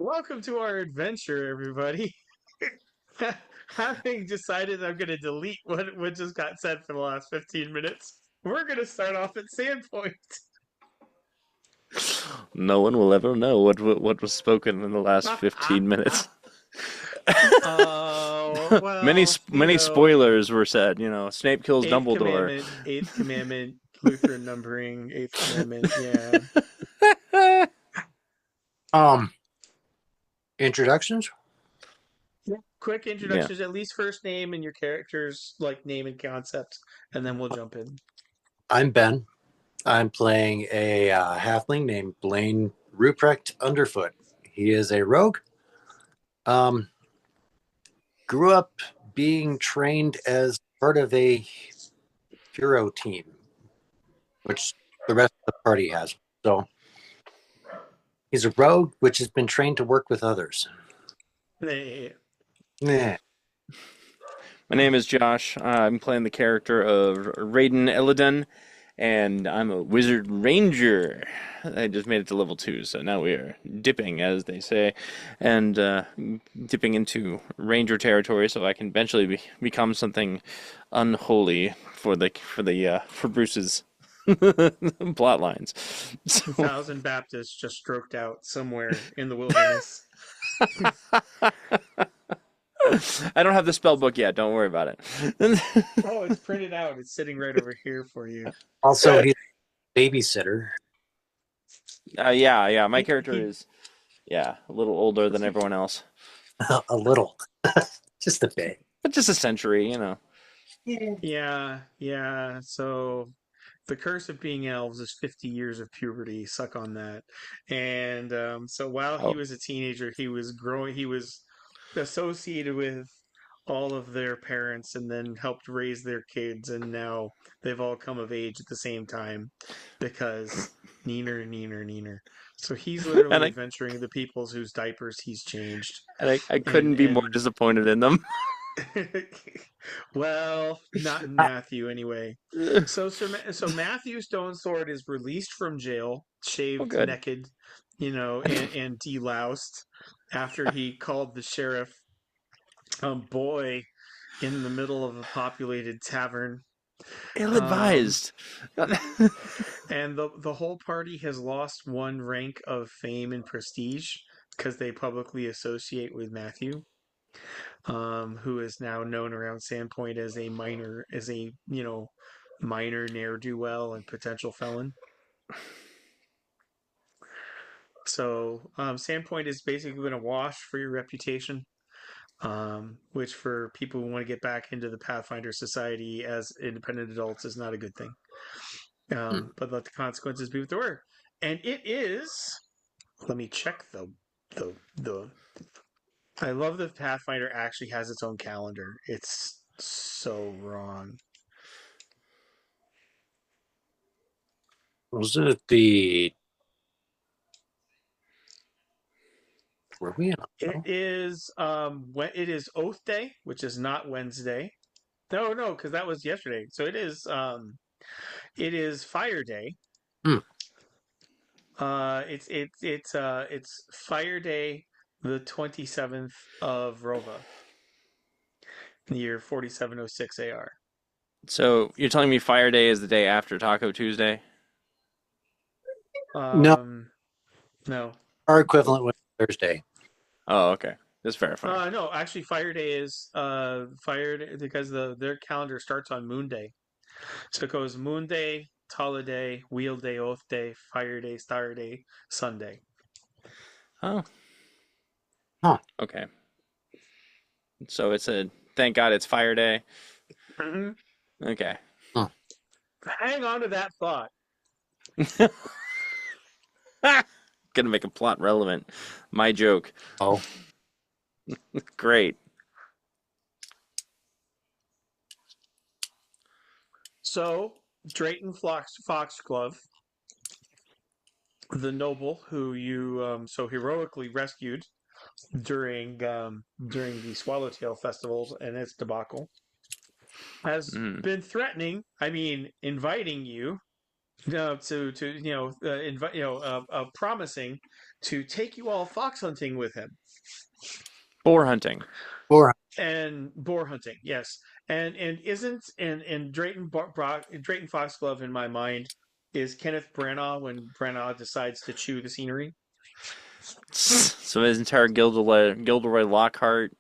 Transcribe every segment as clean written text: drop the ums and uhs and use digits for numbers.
Welcome to our adventure, everybody. Having decided I'm going to delete what just got said for the last 15 minutes, we're going to start off at Sandpoint. No one will ever know what was spoken in the last 15 minutes. Oh, well, Many spoilers were said. Snape kills Eighth Dumbledore. Commandment, Eighth Commandment, Lutheran numbering, Eighth Commandment, yeah. Um, Introductions? Yeah. Quick Yeah. introductions, at least first name and your character's like name and concept, and then we'll jump in. I'm Ben. I'm playing a halfling named Blaine Ruprecht Underfoot. He is a rogue. Um, Grew up being trained as part of a hero team, which the rest of the party has. So he's a rogue, which has been trained to work with others. Hey, Yeah. My name is Josh. I'm playing the character of Raiden Illidan, and I'm a wizard ranger. I just made it to level 2, so now we are dipping, as they say, and dipping into ranger territory, so I can eventually become something unholy for Bruce's plot lines. So 2,000 Baptists just stroked out somewhere in the wilderness. I don't have the spell book yet. Don't worry about it. Oh, it's printed out. It's sitting right over here for you. Also, he's a babysitter. Yeah. My He, character he, is a little older than everyone else, A little. Just a bit. but just a century. yeah. So the curse of being elves is 50 years of puberty. Suck on that. And so while he Oh, was a teenager, he was growing. He was associated with all of their parents and then helped raise their kids, and now they've all come of age at the same time because neener. So he's and literally I adventuring the peoples whose diapers he's changed. and I couldn't be more And disappointed in them. well, not in Ah, Matthew anyway. So Matthew Stonesword is released from jail, Oh, shaved good. naked, and deloused after he called the sheriff boy in the middle of a populated tavern. Um, Ill-advised. and the whole party has lost one rank of fame and prestige because they publicly associate with Matthew, who is now known around Sandpoint as a minor ne'er do well and potential felon. So Sandpoint is basically been a wash for your reputation. Which for people who want to get back into the Pathfinder Society as independent adults is not a good thing. hmm. But let the consequences be what they were. And it is. Let me check the. I love that Pathfinder actually has its own calendar. It's so wrong. Was it the were we in It is when it is Oath Day, which is not Wednesday. No, because that was yesterday. So it is Fire Day. Hmm. It's Fire Day, the 27th of Rova, the year 4706 AR. So you're telling me Fire Day is the day after Taco Tuesday? No, Um, no, our equivalent was Thursday. Oh, okay. That's verifying. no. Actually, Fire Day is Fire Day because their calendar starts on Moon Day, so it goes Moon Day, Tala Day, Wheel Day, Oath Day, Fire Day, Star Day, Sunday. Oh, Huh. okay. So thank God it's Fire Day. Mhm. Okay. Huh. Hang on to that thought. Gonna make a plot relevant. My joke. Oh, Great. So Drayton Foxglove, the noble who you so heroically rescued during the Swallowtail festivals and its debacle, has Mm. been threatening, I mean, inviting you to invite promising to take you all fox hunting with him Boar hunting. Or and boar hunting. Yes, and isn't and Drayton Foxglove in my mind is Kenneth Branagh when Branagh decides to chew the scenery. So his entire Gilderoy Lockhart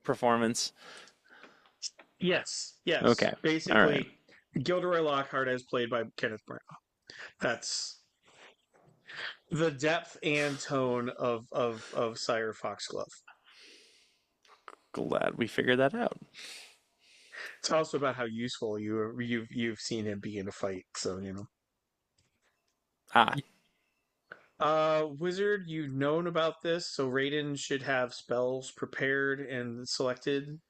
performance. Yes, yes. Okay. All right. Basically, Gilderoy Lockhart as played by Kenneth Branagh. That's the depth and tone of Sire Foxglove. Glad we figured that out. It's also about how useful you've seen him be in a fight. So Ah, wizard, you've known about this, so Raiden should have spells prepared and selected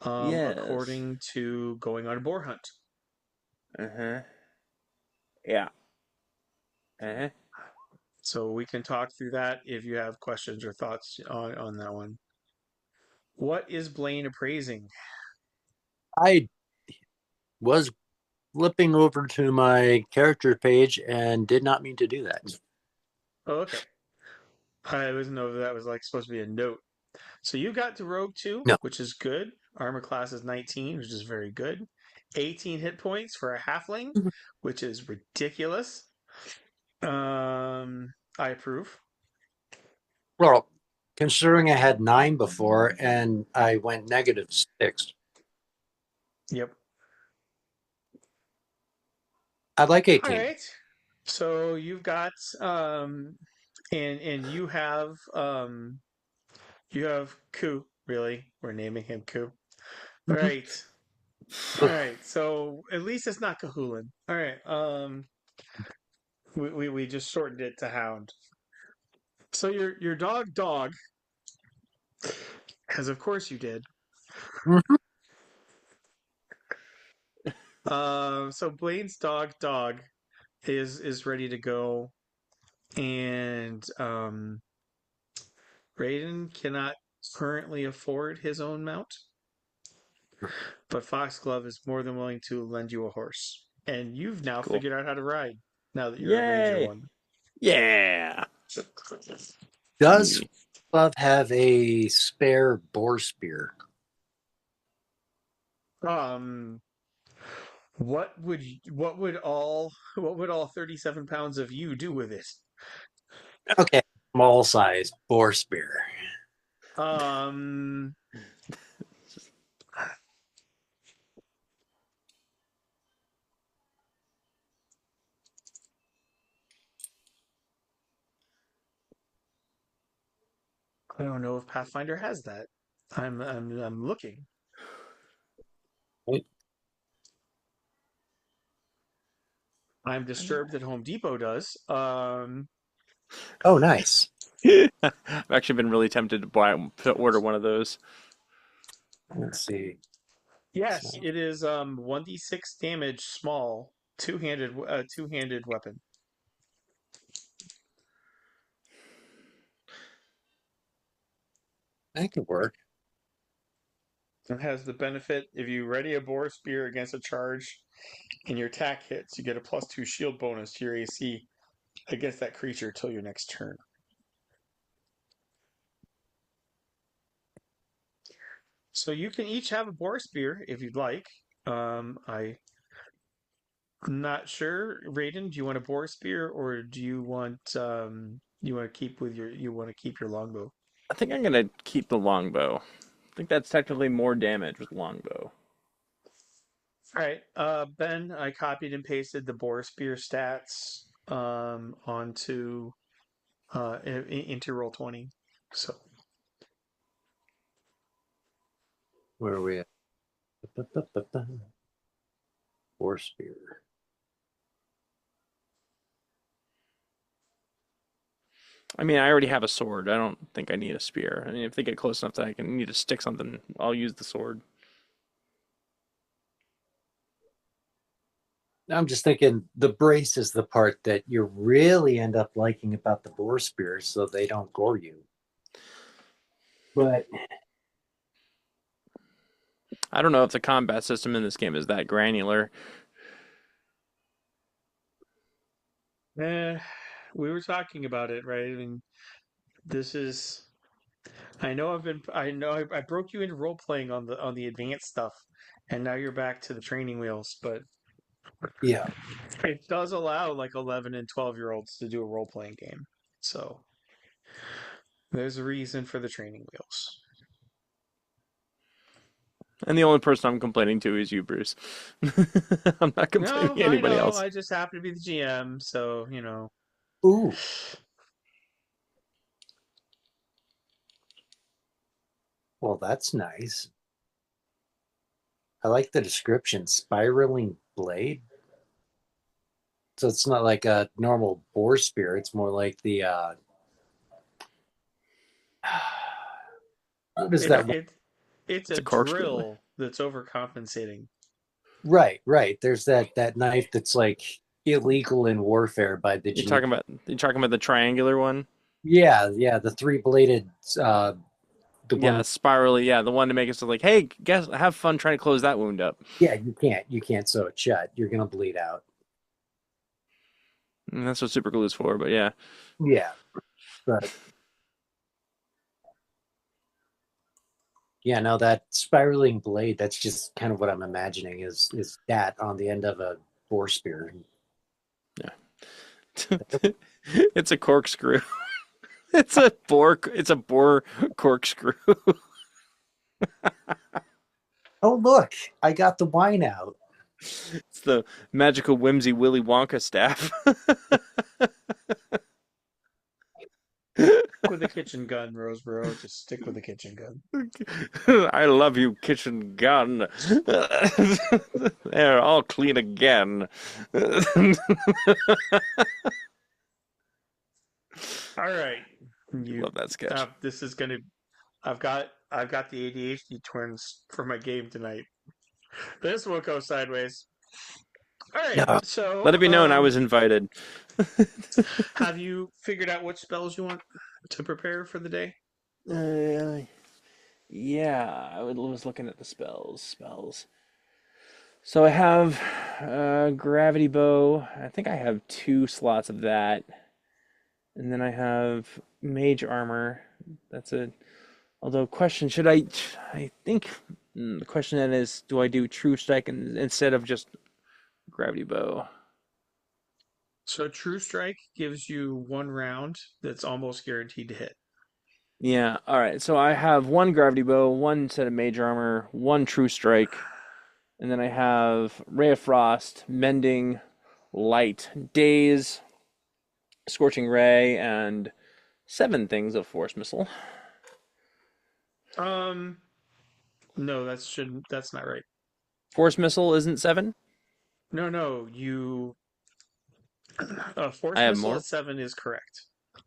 yes. according to going on a boar hunt. Uh-huh. Yeah. Uh-huh. So we can talk through that if you have questions or thoughts on that one. What is Blaine appraising? I was flipping over to my character page and did not mean to do that. Oh, okay. I wasn't know if that was like supposed to be a note. So you got to Rogue 2, No. which is good. Armor class is 19, which is very good. 18 hit points for a halfling, which is ridiculous. I approve. Well, considering I had 9 before and I went -6, Yep. I'd like All 18. right. So you've got and you have Ku, really. We're naming him Ku. All Mhm. right. All right. So at least it's not Kahulin. All right. We just shortened it to Hound. So your dog, as of course you did. Mhm. So Blaine's dog is ready to go, and Raiden cannot currently afford his own mount, but Foxglove is more than willing to lend you a horse, and you've now Cool. figured out how to ride. Now that you're a Ranger Yay. one. Yeah. Does Love have a spare boar spear? Um, what would all 37 pounds of you do with it? Okay, small size boar spear. Um, I don't know if Pathfinder has that. I'm looking. I'm disturbed that Home Depot does. Oh, nice. I've actually been really tempted to order one of those. Let's see. Yes, So, it is 1d6 damage, small, two-handed weapon. that could work. It has the benefit if you ready a boar spear against a charge and your attack hits, you get a +2 shield bonus to your AC against that creature till your next turn. So you can each have a boar spear if you'd like. I'm not sure. Raiden, do you want a boar spear or do you want to keep your longbow? I think I'm gonna keep the longbow. I think that's technically more damage with longbow. All right, Ben, I copied and pasted the boar spear stats onto into roll 20. So Where are we at? Boar spear. I mean, I already have a sword. I don't think I need a spear. I mean, if they get close enough that I can need to stick something, I'll use the sword. I'm just thinking the brace is the part that you really end up liking about the boar spear, so they don't gore you. But I don't know if the combat system in this game is that granular. Eh, we were talking about it, right? I mean, this is. I know I've been. I know I broke you into role playing on the advanced stuff, and now you're back to the training wheels. But Yeah. it does allow like 11 and 12-year-olds to do a role playing game. So there's a reason for the training wheels. And the only person I'm complaining to is you, Bruce. I'm not complaining No, to I anybody know. else. I just happen to be the GM, so you know. Ooh. Well, that's nice. I like the description. Spiraling blade. So it's not like a normal boar spear. It's more like the what is It that? it it's It's a a corkscrew. drill that's overcompensating. Right, right. There's that knife that's like illegal in warfare by the Geneva. You're talking about the triangular one? Yeah, yeah, the three bladed the Yeah, one. spirally. Yeah, the one to make it so like, hey, guess have fun trying to close that wound up. Yeah, you can't sew it shut. You're gonna bleed out. And that's what super glue is for. But yeah, Yeah, but yeah, no, that spiraling blade. That's just kind of what I'm imagining is that on the end of a boar spear. yeah. It's a corkscrew. It's a boar corkscrew. Oh look, I got the wine out. It's the magical whimsy Willy Wonka staff. With a kitchen gun, Roseboro. Just stick with the kitchen gun. I love you, kitchen gun. They're all clean again. All right, you. Love that sketch. This is gonna. I've got the ADHD twins for my game tonight. This will go sideways. All right. Yeah. Let So, it be known I was invited. have you figured out what spells you want to prepare for the day? Uh, yeah, was looking at the spells. Spells. So I have gravity bow. I think I have two slots of that, and then I have mage armor. That's a. Although, question: should I? I think the question then is: do I do true strike instead of just gravity bow? So, True Strike gives you one round that's almost guaranteed to hit. Yeah. All right. So I have one gravity bow, one set of mage armor, one true strike, and then I have ray of frost, mending, light, daze, scorching ray, and seven things of force missile. Um, no, that's not right. Force missile isn't seven. No, no, you I force have missile more. at 7 is correct,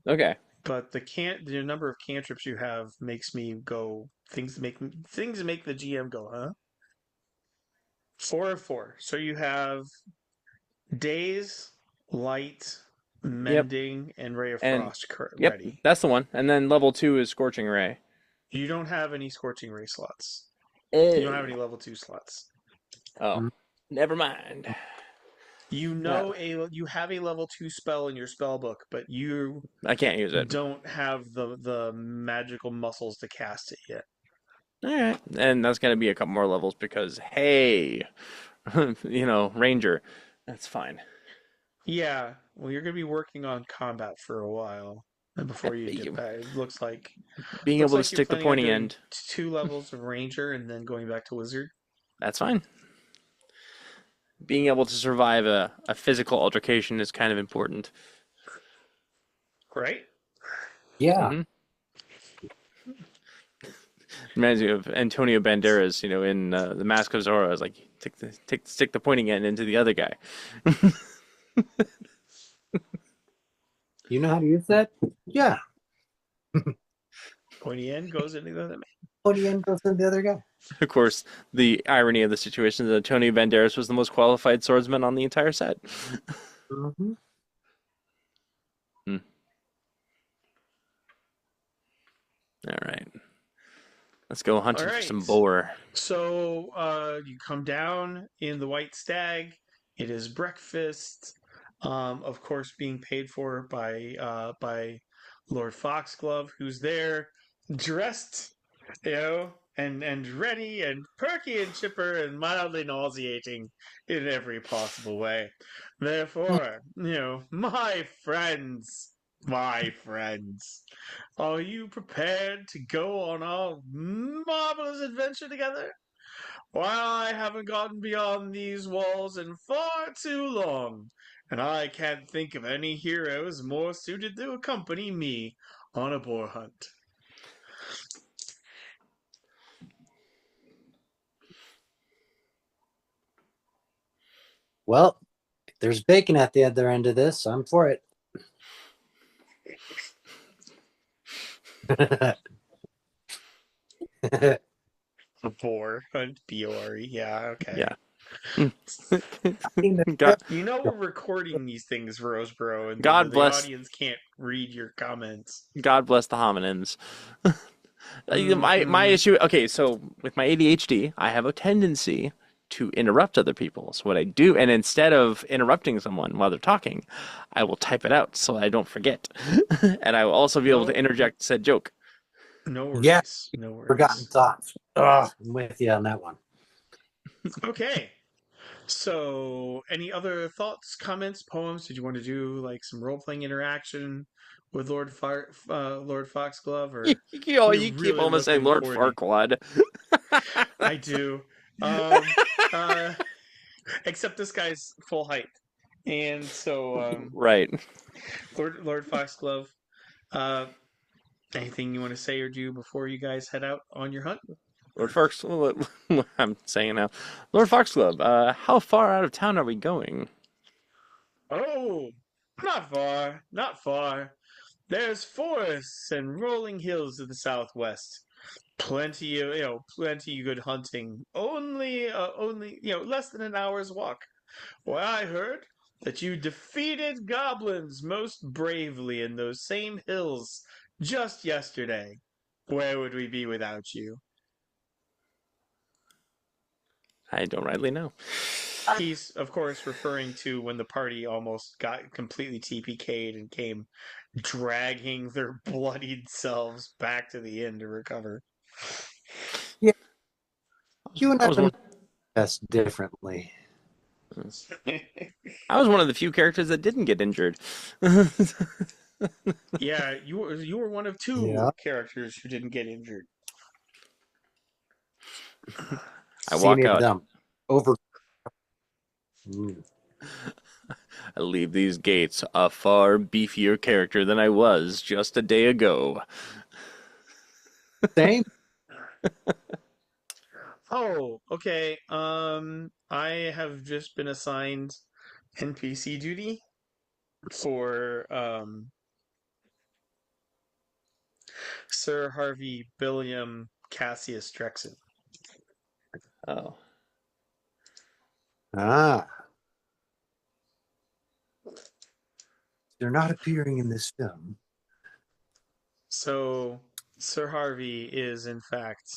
Okay. but the number of cantrips you have makes me go things make the GM go, huh? 4 of 4. So you have days, light, Yep. mending, and ray of And frost yep, ready. that's the one. And then level two is scorching ray. You don't have any scorching ray slots. You don't have Oh. any level 2 slots. Oh. Never mind. That You have a level 2 spell in your spell book, but you I can't use it. don't have the magical muscles to cast it yet. All right. And that's gonna be a couple more levels because hey, ranger. That's fine. Yeah, well, you're going to be working on combat for a while before you dip back. It Being looks able to like you're stick the planning on pointy doing end. 2 levels of ranger and then going back to wizard, That's fine. Being able to survive a physical altercation is kind of important. right? Yeah. Hmm. Reminds me of Antonio Banderas, in The Mask of Zorro. I was like, stick the pointing end into the other guy. You know how to use that? Yeah. Pointy end goes into the other man. Pony end goes to the other guy. Of course, the irony of the situation is that Antonio Banderas was the most qualified swordsman on the entire set. Mm-hmm. Hmm. All right, let's go All hunting for some right. boar. So you come down in the White Stag. It is breakfast. Of course, being paid for by Lord Foxglove, who's there, dressed, and ready and perky and chipper and mildly nauseating in every possible way. Therefore, my friends, are you prepared to go on our marvelous adventure together? Well, I haven't gotten beyond these walls in far too long, and I can't think of any heroes more suited to accompany me on a boar hunt. Well, if there's bacon at the other end of this, I'm for it. A boar hunt, B-O-R-E. Yeah, okay. Yeah. God, We're recording these things, Roseboro, and God the bless, audience can't read your comments. God bless the hominins. My Mm-hmm. issue. Okay, so with my ADHD, I have a tendency to interrupt other people. So what I do, and instead of interrupting someone while they're talking, I will type it out so I don't forget, and I will also be able to No, interject said joke. no Yeah, worries. No forgotten worries. thoughts. Ugh, I'm with you on that one. Okay. So, any other thoughts, comments, poems? Did you want to do like some role playing interaction with Lord Foxglove, or we're You keep really almost saying looking Lord forward to? Farquaad. I do. Um, uh, except this guy's full height, and so Right. Lord Foxglove. Uh, anything you want to say or do before you guys head out on your hunt? Lord Fox. I'm saying it now. Lord Foxglove. How far out of town are we going? Oh, not far, not far. There's forests and rolling hills to the southwest. Plenty of good hunting. Only less than an hour's walk. Well, I heard that you defeated goblins most bravely in those same hills just yesterday. Where would we be without you? I don't rightly know. He's, of course, referring to when the party almost got completely TPK'd and came dragging their bloodied selves back to the inn to recover. Yeah, you and I I was have one. best differently. I was one of the few characters that didn't get injured. Yeah, you were one of Yeah, two characters who didn't get injured. I see walk me out. them over. Mm. I leave these gates a far beefier character than I was just a day ago. Same. Oh, okay. I have just been assigned NPC duty for Sir Harvey Billiam Cassius Drexen. Oh, Ah, they're not appearing in this film. So Sir Harvey is in fact,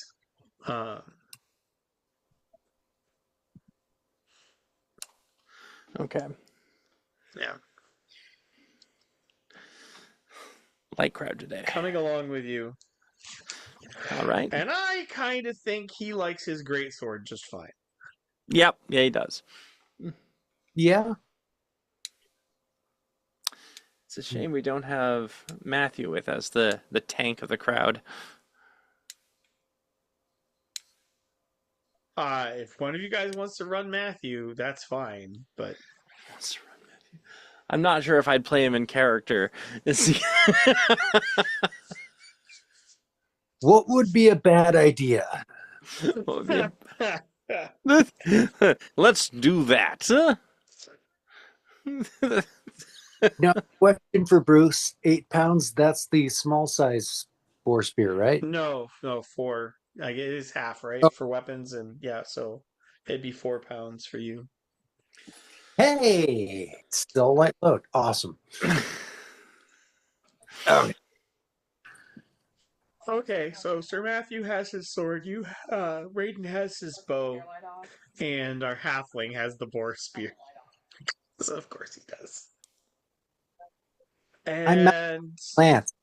um, okay. yeah, Light crowd today. coming along with you. All right. And I kind of think he likes his greatsword just fine. Yep. Yeah, he does. Yeah. It's a shame we don't have Matthew with us, the tank of the crowd. If one of you guys wants to run Matthew, that's fine. But I'm not sure if I'd play him in character. What would be a bad idea? Let's do that. Now, question for Bruce: 8 pounds. That's the small size boar spear, right? no, four. Like it is half, right, Oh, for weapons, and yeah, so it'd be 4 pounds for you. hey, it's still light load. Awesome. Okay. Okay, so Sir Matthew has his sword. Raiden has his bow, and our halfling has the boar spear. So of course he does. I'm not And plants.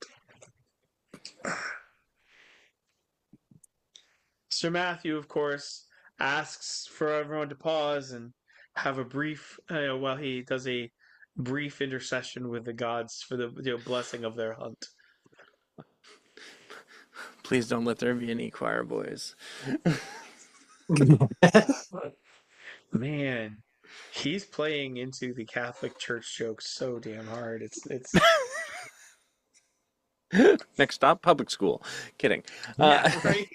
Sir Matthew, of course, asks for everyone to pause and have a brief, while he does a brief intercession with the gods for the blessing of their hunt. Please don't let there be any choir boys. Man, he's playing into the Catholic Church jokes so damn hard. It's Next stop, public school. Kidding. yeah, right.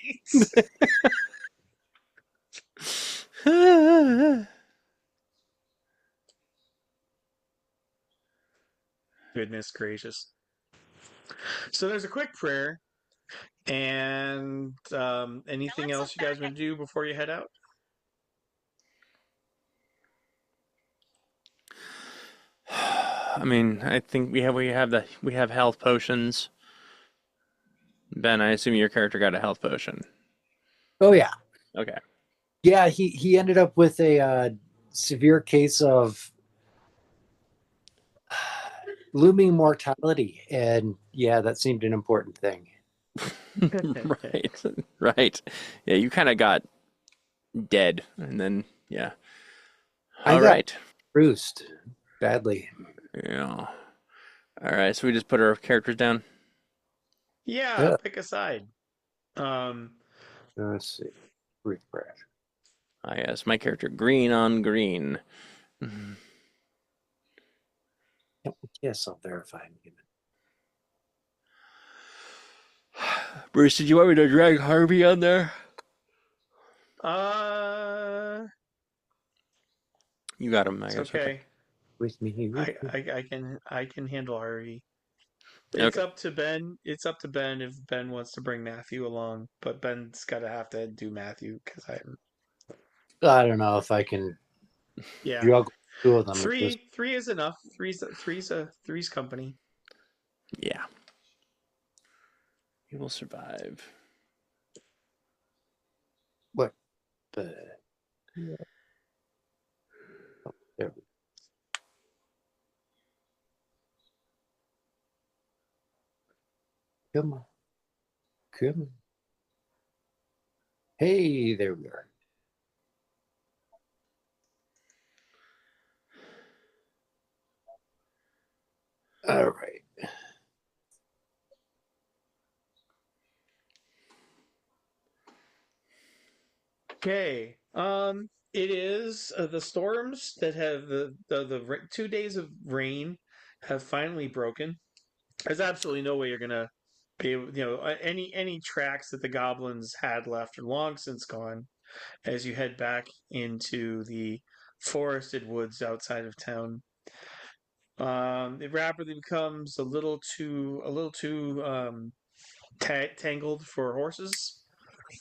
Goodness gracious. So there's a quick prayer, and anything else you guys want to do before you head out? I mean, I think we have health potions. Ben, I assume your character got a health potion. Oh yeah, Okay. yeah. He ended up with a severe case of looming mortality, and yeah, that seemed an important thing. Right. Right. Yeah, you kind of got dead, and then yeah. I All got right. bruised badly. Yeah. All right. So we just put our characters down. Yeah, Yeah. pick a side. Um, Let's see. Refresh. Ah, yes, my character green on green. Yes, I'll verify. Bruce, did you want me to drag Harvey on there? uh, You got him, I it's guess. Okay. okay. With me. I can handle Harvey. It's Okay. up to Ben. It's up to Ben if Ben wants to bring Matthew along, but Ben's gotta have to do Matthew because I don't know if I can yeah. juggle two of them at this. Three is enough. Three's company. Yeah. He will survive. What? The, oh, there we go. Come on. Come on. Hey, there we are. All right. Okay. It is the storms that have the 2 days of rain have finally broken. There's absolutely no way you're gonna be able, any tracks that the goblins had left are long since gone. As you head back into the forested woods outside of town, it rapidly becomes a little too tangled for horses.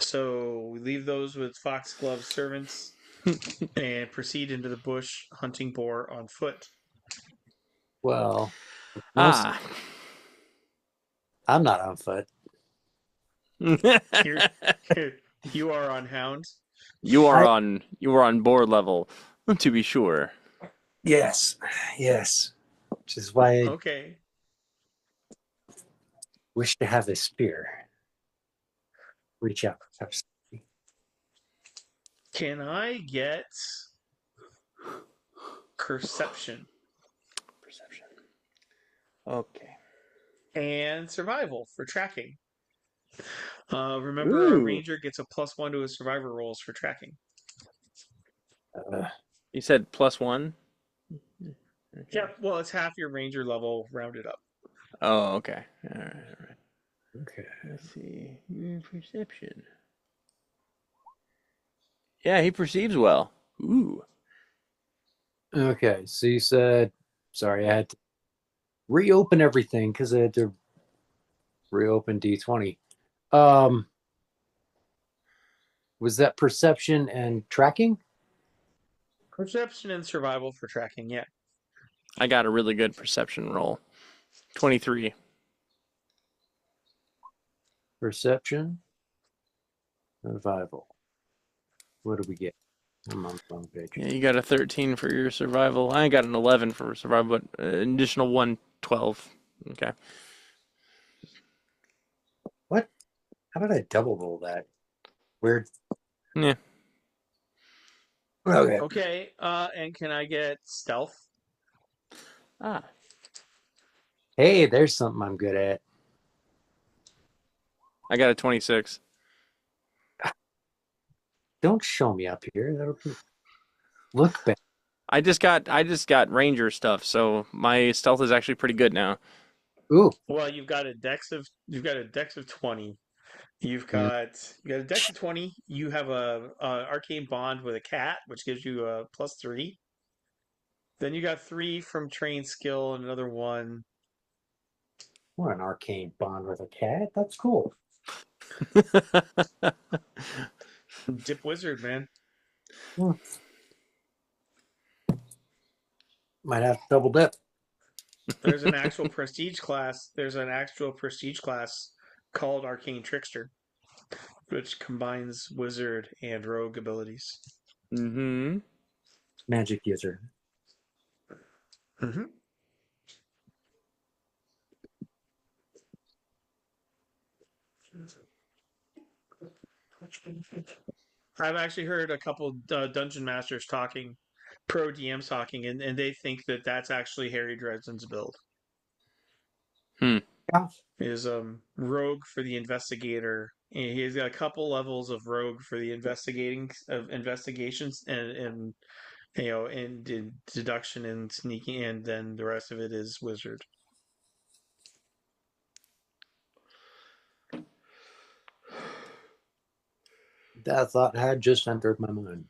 So we leave those with Foxglove's servants and proceed into the bush hunting boar on foot. Well, most Ah. I'm not on foot. Here, you are on hound. You are I on board level, to be sure. yes, which is why I Okay. wish to have a spear. Reach out. Can I get perception Perception. Okay. and survival for tracking? Remember, a Ooh. ranger gets a +1 to his survivor rolls for tracking. You said +1? Okay. Yeah, well, it's half your ranger level rounded up. Oh, okay. All right. Okay. Let's see. Perception. Yeah, he perceives well. Ooh. Okay. So you said, sorry, I had to reopen everything because I had to reopen D20. Was that perception and tracking? Perception and survival for tracking, yeah. I got a really good perception roll. 23. Perception, survival. What do we get? I'm on the wrong page. Yeah, you got a 13 for your survival. I got an 11 for survival, but an additional 1, 12. Okay. What? How did I double roll that? Weird. Yeah. Okay. Okay, and can I get stealth? Ah. Hey, there's something I'm good at. I got a 26. Don't show me up here. Look back. I just got ranger stuff, so my stealth is actually pretty good now. Ooh. Well, you've got a dex of 20. You've Yeah. got you got a dex of 20. You have a arcane bond with a cat, which gives you a +3. Then you got 3 from trained skill and another one. What an arcane bond with a cat. That's cool. Dip wizard, man. Hmm. Might have to double dip. There's an actual prestige class. There's an actual prestige class called Arcane Trickster, which combines wizard and rogue abilities. Mm-hmm. Magic user. Mm-hmm. I've actually heard a couple dungeon masters talking, pro DMs talking, and they think that that's actually Harry Dresden's build. Hmm. Yeah. Is rogue for the investigator. And he's got a couple levels of rogue for the investigations and and deduction and sneaking, and then the rest of it is wizard. That thought had just entered my mind.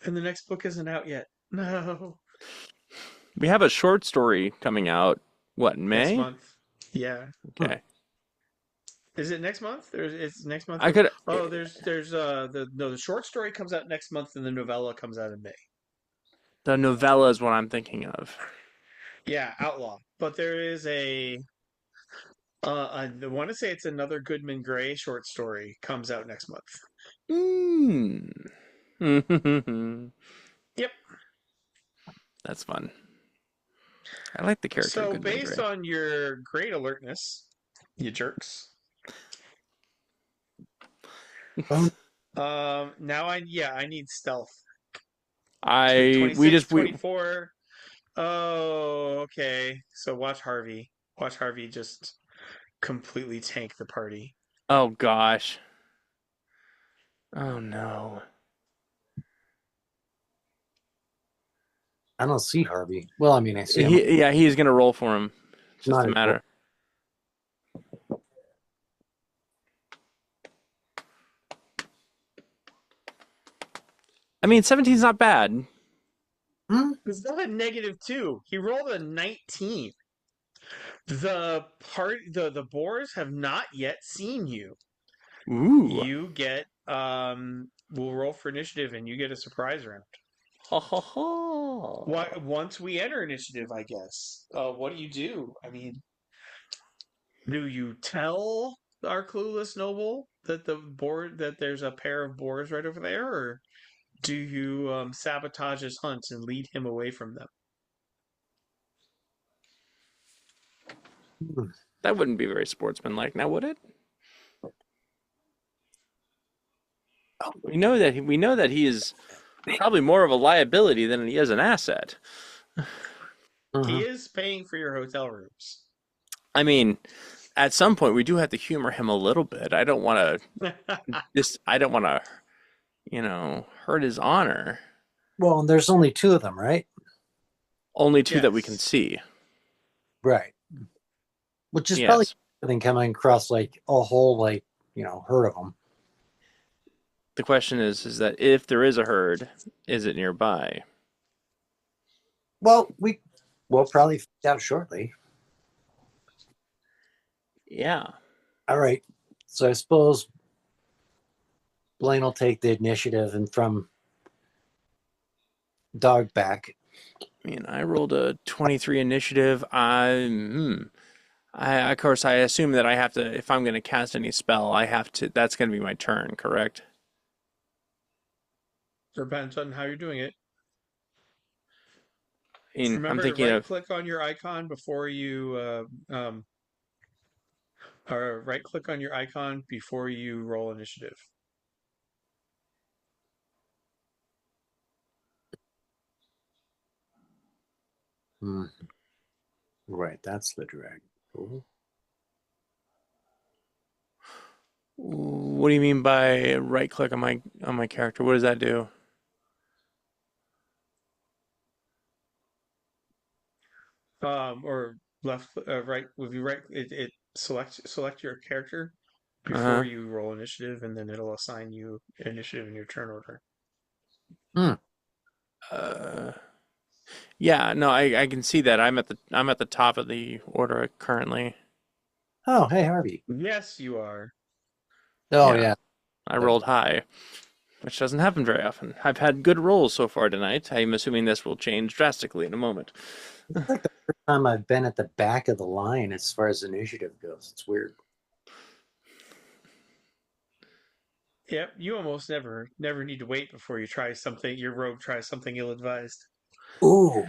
And the next book isn't out yet. No, We have a short story coming out. What, in next May? month. Yeah, Huh. Okay. is it next month? Or it's next month. I could. Oh, there's the short story comes out next month, and the novella comes out in May. The novella is what I'm thinking of. Yeah, Outlaw. But there is I want to say it's another Goodman Gray short story comes out next month. Hmm. Yep. That's fun. I like the character of So Goodman based Gray. on your great alertness, you jerks. Um, Now I need stealth. I we 26, just we 24. Oh, okay. So watch Harvey. Watch Harvey just completely tank the party. oh gosh. Oh no. I don't see Harvey. Well, I mean, I see him. Yeah, he's gonna roll for him. It's just Not a as well. matter. I mean, 17's not bad. Hmm? It's not a -2. He rolled a 19. The boars have not yet seen you. Ooh. You get we'll roll for initiative and you get a surprise round. Ha ha ha. Once we enter initiative, I guess. What do you do? I mean, do you tell our clueless noble that there's a pair of boars right over there, or do you sabotage his hunt and lead him away from them? Hmm. That wouldn't be very sportsmanlike, now would it? Oh, We know that he is probably more of a liability than he is an asset. He uh-huh. is paying for your hotel rooms. I mean, at some point we do have to humor him a little bit. I don't want to, hurt his honor. Well, and there's only two of them, right? Only two that we can Yes. see. Right. Which is probably Yes. something coming across like a whole herd of them. The question is that if there is a herd, is it nearby? Well, we'll probably find out shortly. Yeah. All right. So I suppose Blaine will take the initiative and from dog back. I mean, I rolled a 23 initiative. Of course, I assume that I have to, if I'm going to cast any spell, that's going to be my turn, correct? Depends on how you're doing it. I'm Remember to thinking right of. click on your icon before you or right click on your icon before you roll initiative. Hmm. Right, that's the drag. Cool. What do you mean by right click on my character? What does that do? Or left, right. If you right, it select your character before Uh-huh. you roll initiative, and then it'll assign you initiative in your turn order. Hmm. Uh, yeah, no, I can see that. I'm at the top of the order currently. Oh, hey, Harvey. Yes, you are. Oh, Yeah, yeah. I That's rolled high, which doesn't happen very often. I've had good rolls so far tonight. I'm assuming this will change drastically in a moment. like the first time I've been at the back of the line as far as initiative goes. It's weird. Yep, you almost never need to wait before you try something. Your rogue tries something ill-advised. Ooh,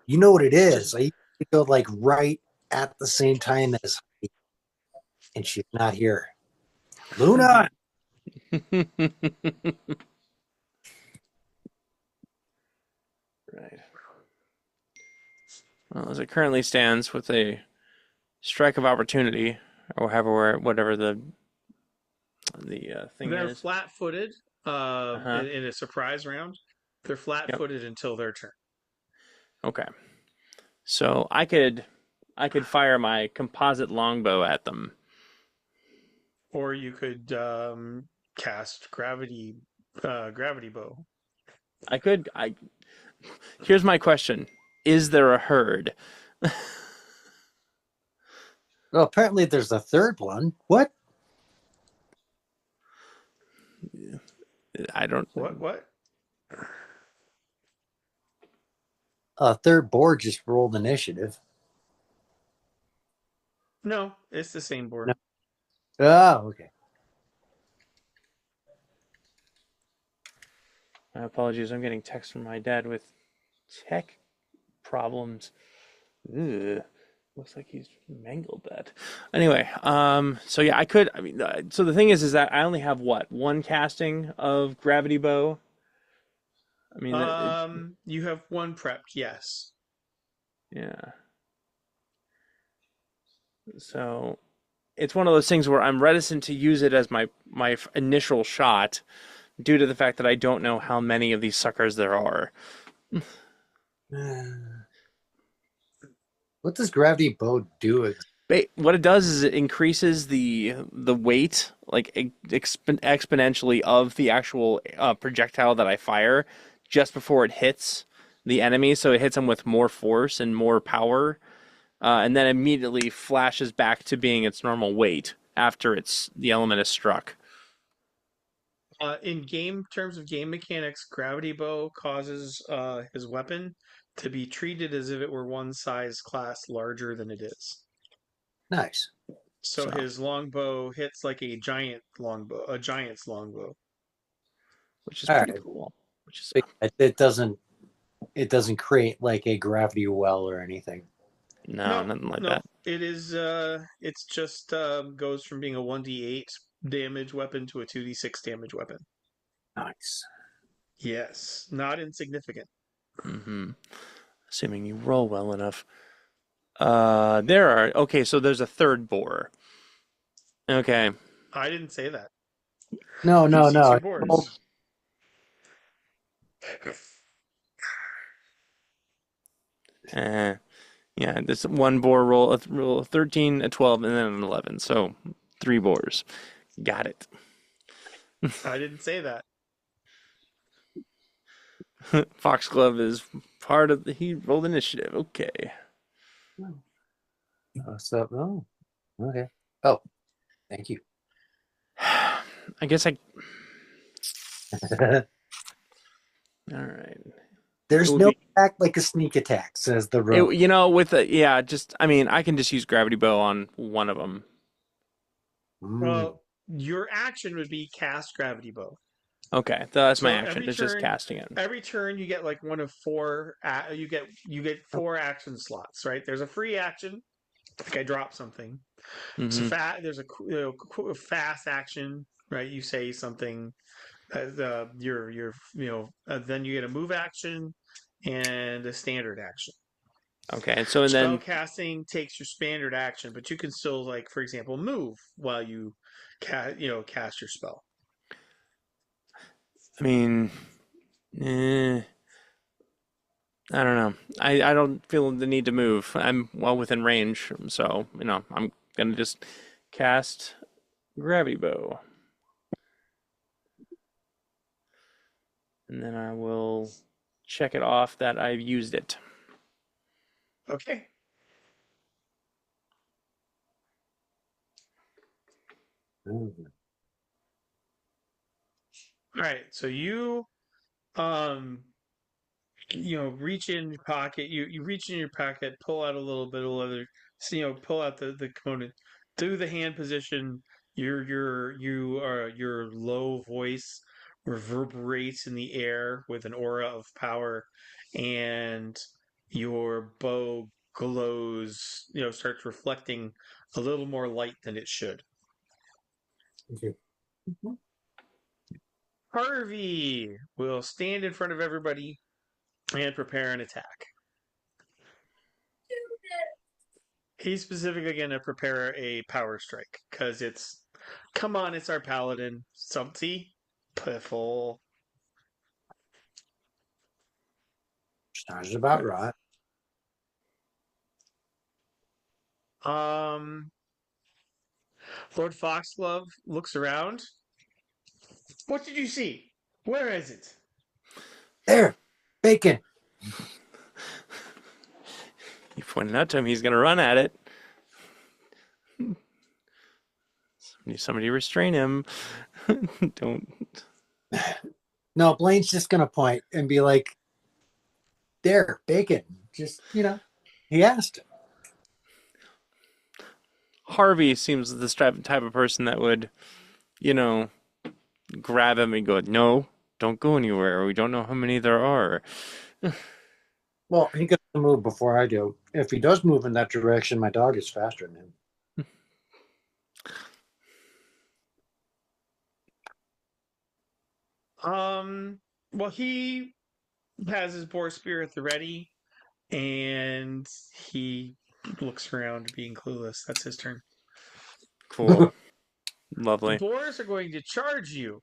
you know what it is? Just I used to go like right at the same time as Heidi, and she's not here. Luna! Right. Well, as it currently stands, with a strike of opportunity, or whatever the thing they're is. flat-footed. Uh-huh. In a surprise round, they're Yep. flat-footed until their turn. Okay. So I could fire my composite longbow at them. Or you could cast gravity bow. I could I Here's my question. Is there a herd? Well, apparently there's a third one. What? I don't What? A third board just rolled initiative. No, it's the same No. board. Oh, okay. My apologies. I'm getting text from my dad with tech problems. Ugh. Looks like he's mangled that. Anyway, so yeah, I could. I mean, so the thing is that I only have what, one casting of gravity bow. I mean, You have one prepped, yes. yeah. So it's one of those things where I'm reticent to use it as my initial shot due to the fact that I don't know how many of these suckers there are. What does gravity bow do? What it does is it increases the weight like exponentially of the actual projectile that I fire just before it hits the enemy, so it hits them with more force and more power, and then immediately flashes back to being its normal weight after the element is struck. In game terms of game mechanics, gravity bow causes his weapon to be treated as if it were one size class larger than it is. Nice. So So, his longbow hits like a giant's longbow. which is All pretty right. cool. Which is But it doesn't create like a gravity well or anything. no, No, nothing like no, that. it is. It's just goes from being a 1d8 damage weapon to a 2d6 damage weapon. Nice. Yes, not insignificant. Hmm. Assuming you roll well enough. Okay, so there's a third boar. Okay. I didn't say that. No, You no, see no. two boars. Uh, yeah, this one boar roll a 13, a 12, and then an 11. So three boars. Got it. I didn't say that. Foxglove is part of he rolled initiative. Okay. Oh, okay. Oh, thank you. I guess I. All right. It There's would no be. attack like a sneak attack, says the rogue. With the yeah, just I mean, I can just use gravity bow on one of them. Mm. Well, your action would be cast gravity bow. Okay, that's my So action. It's just casting it. every turn you get like one of four. You get four action slots, right? There's a free action. Like I drop something. So Hmm. there's a fast action, right? You say something. Then you get a move action and a standard action. Okay, so and Spell then casting takes your standard action, but you can still, like, for example, move while you cast your spell. I mean, I don't know. I don't feel the need to move. I'm well within range, so I'm gonna just cast Gravity Bow, and then I will check it off that I've used it. Okay. All right. So um reach in your pocket. You reach in your pocket, pull out a little bit of leather. So, pull out the component. Do the hand position. Your low voice reverberates in the air with an aura of power, and your bow glows. Starts reflecting a little more light than it should. Okay. Harvey will stand in front of everybody and prepare an attack. He's specifically going to prepare a power strike because come on, it's our paladin. Something piffle. Sounds about right. Um, Lord Foxglove looks around. What did you see? Where is it? There, bacon. You pointed out to him he's gonna run at it. Somebody restrain him. Don't. No, Blaine's just gonna point and be like, "There, bacon." Just he asked. Harvey seems the type of person that would, you know, grab him and go, "No, don't go anywhere. We don't know how many there are." Well, he gets to move before I do. If he does move in that direction, my dog is faster than him. Well, he has his boar spear at the ready, and he looks around, being clueless. That's his turn. Cool. The Lovely. boars are going to charge you.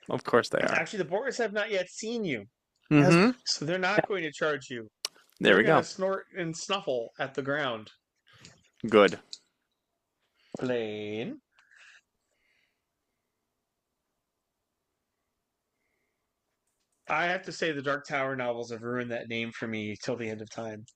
Of course they are. Actually, the boars have not yet seen you, As Mm-hmm. so they're not going to charge you. There They're we going to go. snort and snuffle at the ground. Good. Blaine. I have to say, the Dark Tower novels have ruined that name for me till the end of time.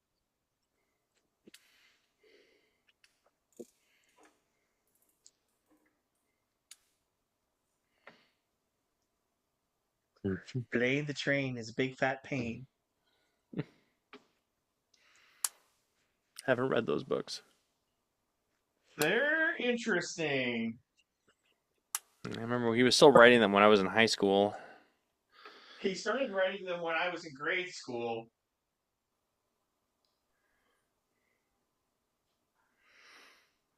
Blaine the Train is a big fat pain. Haven't read those books. They're interesting. I remember he was still writing them when I was in high school. He started writing them when I was in grade school.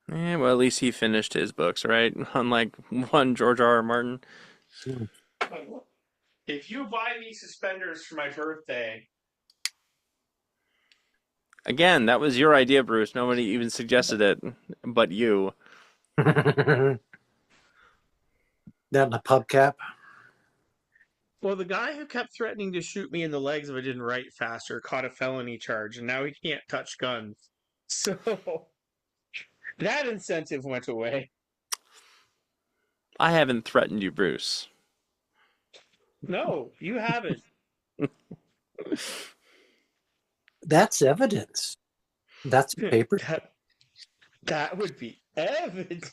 Well, at least he finished his books, right? Unlike one George R. R. Martin. If you buy me suspenders for my birthday, Again, that was your idea, Bruce. Nobody even suggested it, but you. that in a pub cap. well, the guy who kept threatening to shoot me in the legs if I didn't write faster caught a felony charge, and now he can't touch guns. So that incentive went away. I haven't threatened you, Bruce. No, you haven't. That's evidence. That's paper. That would be evidence.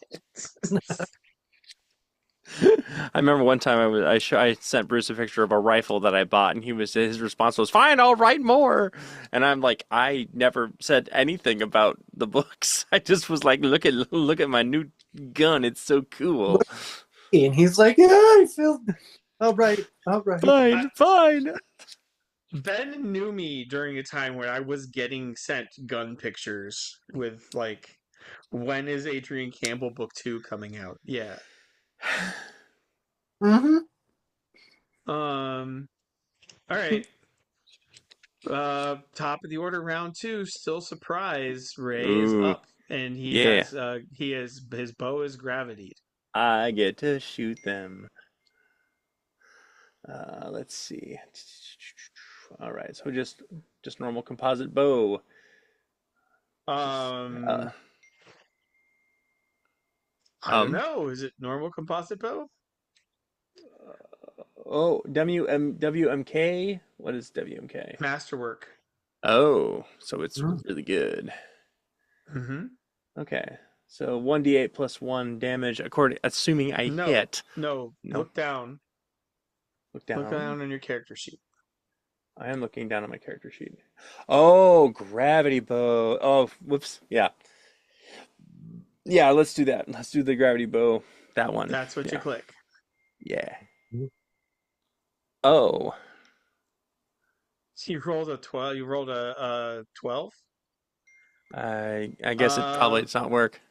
I remember one time I sent Bruce a picture of a rifle that I bought, and his response was, "Fine, I'll write more." And I'm like, I never said anything about the books. I just was like, look at my new gun. It's so cool. And he's like, "Yeah, I feel." All right, all right. I, Fine, fine. Ben knew me during a time when I was getting sent gun pictures with like, when is Adrian Campbell book 2 coming out? Yeah. Mm-hmm. Um. All right. Top of the order, round 2. Still surprise. Ray is Ooh, up, and yeah. he has his bow is gravitied. I get to shoot them. Let's see. All right, so just normal composite bow. Just Um. I don't um. know. Is it normal composite bow? Oh, WMK. What is WMK? Masterwork. Oh, so it's Mm. really good. Mm-hmm. Okay, so 1d8 plus 1 damage, assuming I No, hit. no. No, Look down. look Look down. down on your character sheet. I am looking down on my character sheet. Oh, gravity bow. Oh, whoops. Yeah. Yeah, let's do that. Let's do the gravity bow. That one. That's what you Yeah. click. Yeah. Oh. So you rolled a 12. You rolled a 12. I guess it probably Um. does not work.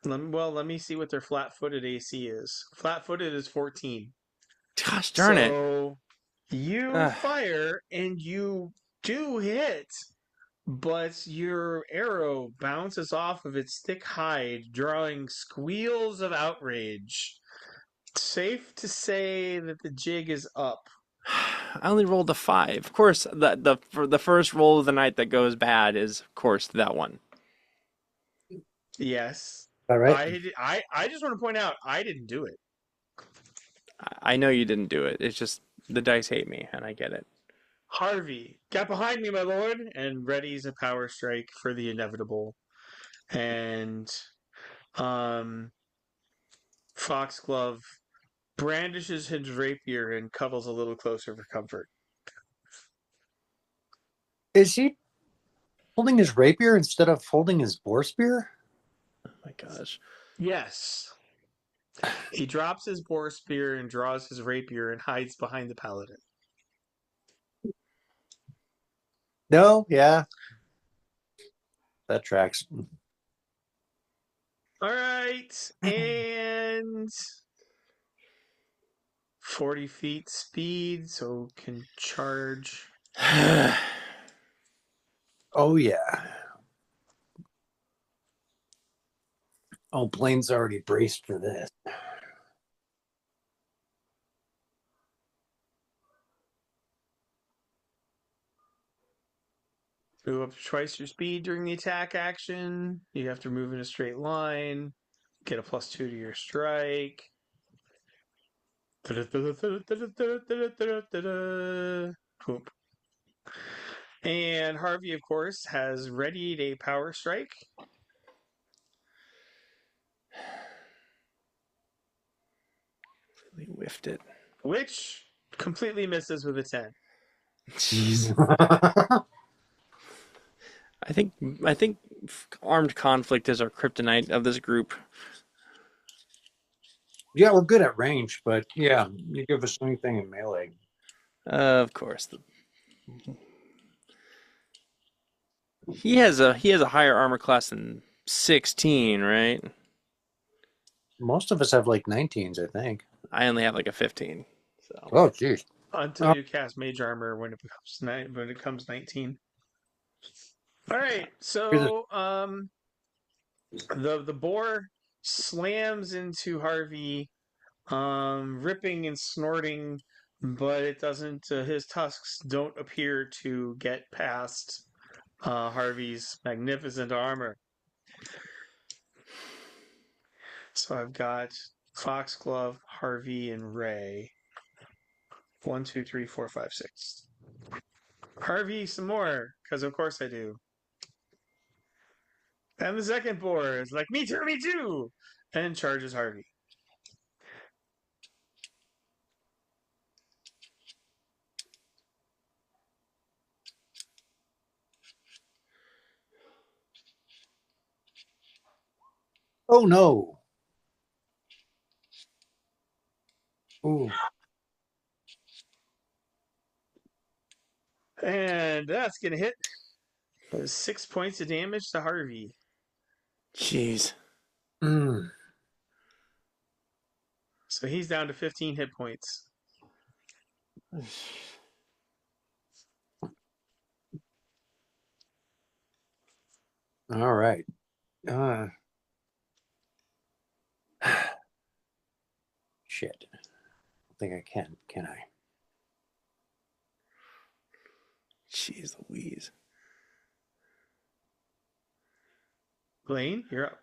Let me see what their flat-footed AC is. Flat-footed is 14. Gosh darn it. So you Uh, fire and you do hit, but your arrow bounces off of its thick hide, drawing squeals of outrage. Safe to say that the jig is up. I only rolled a 5. Of course, for the first roll of the night that goes bad is of course that one. Yes. All right. I just want to point out I didn't do it. I know you didn't do it. It's just the dice hate me, and I get it. Harvey, get behind me, my lord, and readies a power strike for the inevitable. And um Foxglove brandishes his rapier and cuddles a little closer for comfort. Is he holding his rapier instead of holding his boar spear? Oh my gosh. Yes. He drops his boar spear and draws his rapier and hides behind the paladin. No, yeah, that tracks. All right. And 40 feet speed, so can charge. Oh yeah. Oh, Blaine's already braced for this. Move up to twice your speed during the attack action. You have to move in a straight line. Get a +2 to your strike. Boom. And Harvey, of course, has readied a power strike, Really whiffed it. which completely misses with a 10. Jeez. I think I think armed conflict is our kryptonite of this group. Yeah, we're good at range, but yeah, you give us anything in melee. Of course. He has a higher armor class than 16, right? Most of us have like 19s, I think. I only have like a 15. So Oh, geez. Until Oh, you cast Mage Armor when it comes 19. All right, here's a- so the boar slams into Harvey, ripping and snorting, but it doesn't. His tusks don't appear to get past Harvey's magnificent armor. So I've got Foxglove, Harvey, and Ray. 1, 2, 3, 4, 5, 6. Harvey, some more, because of course I do. And the second boar is like, me too, and charges Harvey. oh no. Ooh. And that's going to hit. 6 points of damage to Harvey. Jeez. Mm. So he's down to 15 hit points. All right. Shit. I think I can I? Jeez Louise. Blaine, you're up.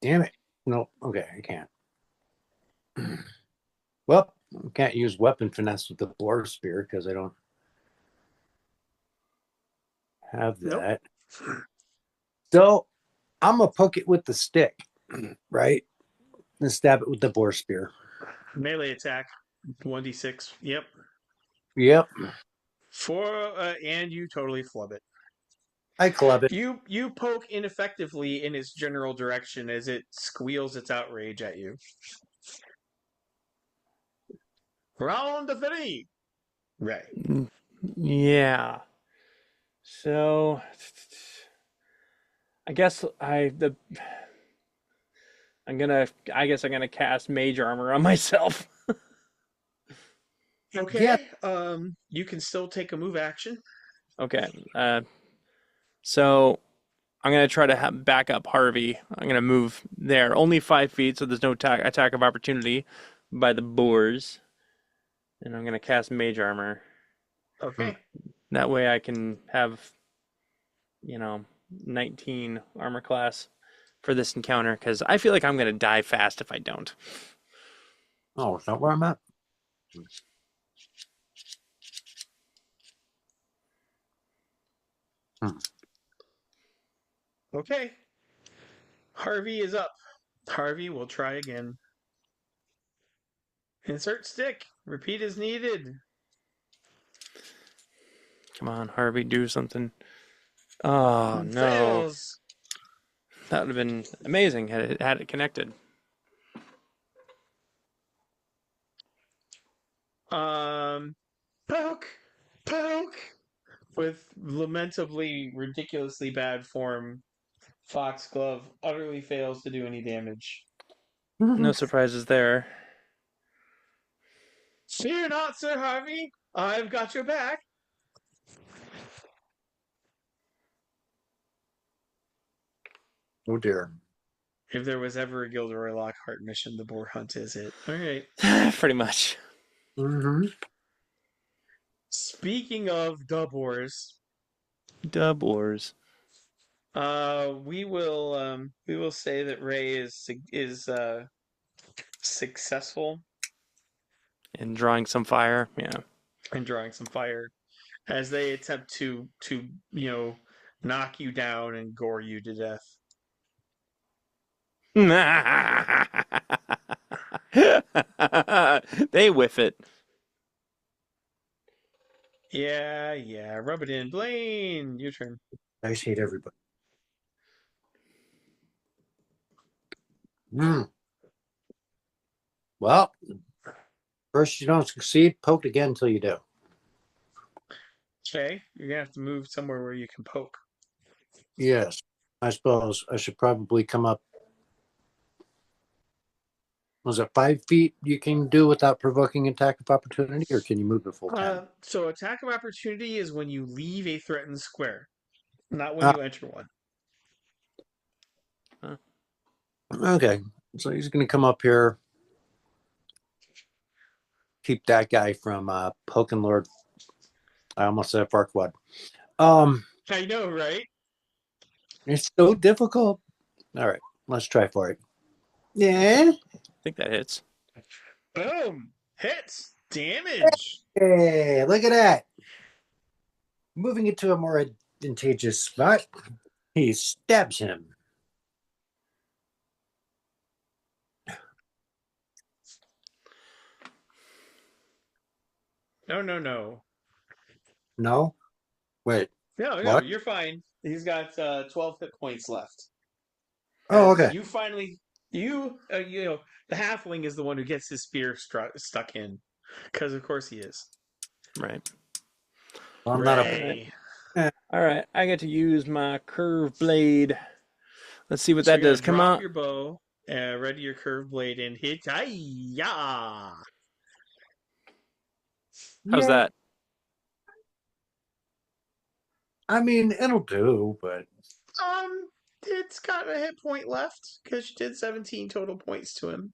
Damn it. No, okay, I can't. Well, I can't use weapon finesse with the boar spear because I don't have Nope. that. So I'm gonna poke it with the stick, right? And stab it with the boar spear. Melee attack. 1d6. Yep. Yep. And you totally flub it. I club it. You poke ineffectively in its general direction as it squeals its outrage at you. Round 3. Right. Yeah. So I guess I'm gonna cast mage armor on myself. Yeah. Okay. You can still take a move action. Okay. So I'm gonna try to back up Harvey. I'm gonna move there, only 5 feet, so there's no attack of opportunity by the boars, and I'm gonna cast mage armor. Okay. That way, I can have 19 armor class for this encounter because I feel like I'm gonna die fast if I don't. Oh, is that where I'm at? Hmm. Okay. Harvey is up. Harvey will try again. Insert stick. Repeat as needed. Come on, Harvey, do something. Oh no, Fails. that would have been amazing had it connected. Poke. Poke. With lamentably, ridiculously bad form, Foxglove utterly fails to do any damage. No surprises there. Fear not, Sir Harvey. I've got your back. Oh dear. If there was ever a Gilderoy Lockhart mission, the boar hunt is it. All right. Pretty much. Mm-hmm. Speaking of the boars, Boars. we will say that Ray is successful And drawing some fire. Yeah. in drawing some fire as they attempt to knock you down and gore you to death. They whiff it. Yeah. Rub it in, Blaine. Your turn. I just hate everybody. Mm. Well, first you don't succeed, poke again until you do. Okay, you're gonna have to move somewhere where you can poke. Yes. I suppose I should probably come up. Was it 5 feet you can do without provoking attack of opportunity, or can you move the full 10? So attack of opportunity is when you leave a threatened square, not when Ah, you enter one. okay. So he's going to come up here, keep that guy from poking Lord. I almost said Farquaad. I know, right? It's so difficult. All right, let's try for it. Yeah. I think that hits. Boom! Hits! Damage! Hey, look at that. Moving it to a more advantageous spot, he stabs him. No. No? Wait, No, what? you're fine. He's got 12 hit points left. Oh, As okay. you finally the halfling is the one who gets his spear stuck in, because of course he is. Right. I'm not a. Ray. All right. I get to use my curve blade. Let's see what So that you're gonna does. Come drop on. your bow, ready your curved blade, and hit. Yeah. How's Yeah, that? I mean it'll do, but It's got a hit point left because you did 17 total points to him.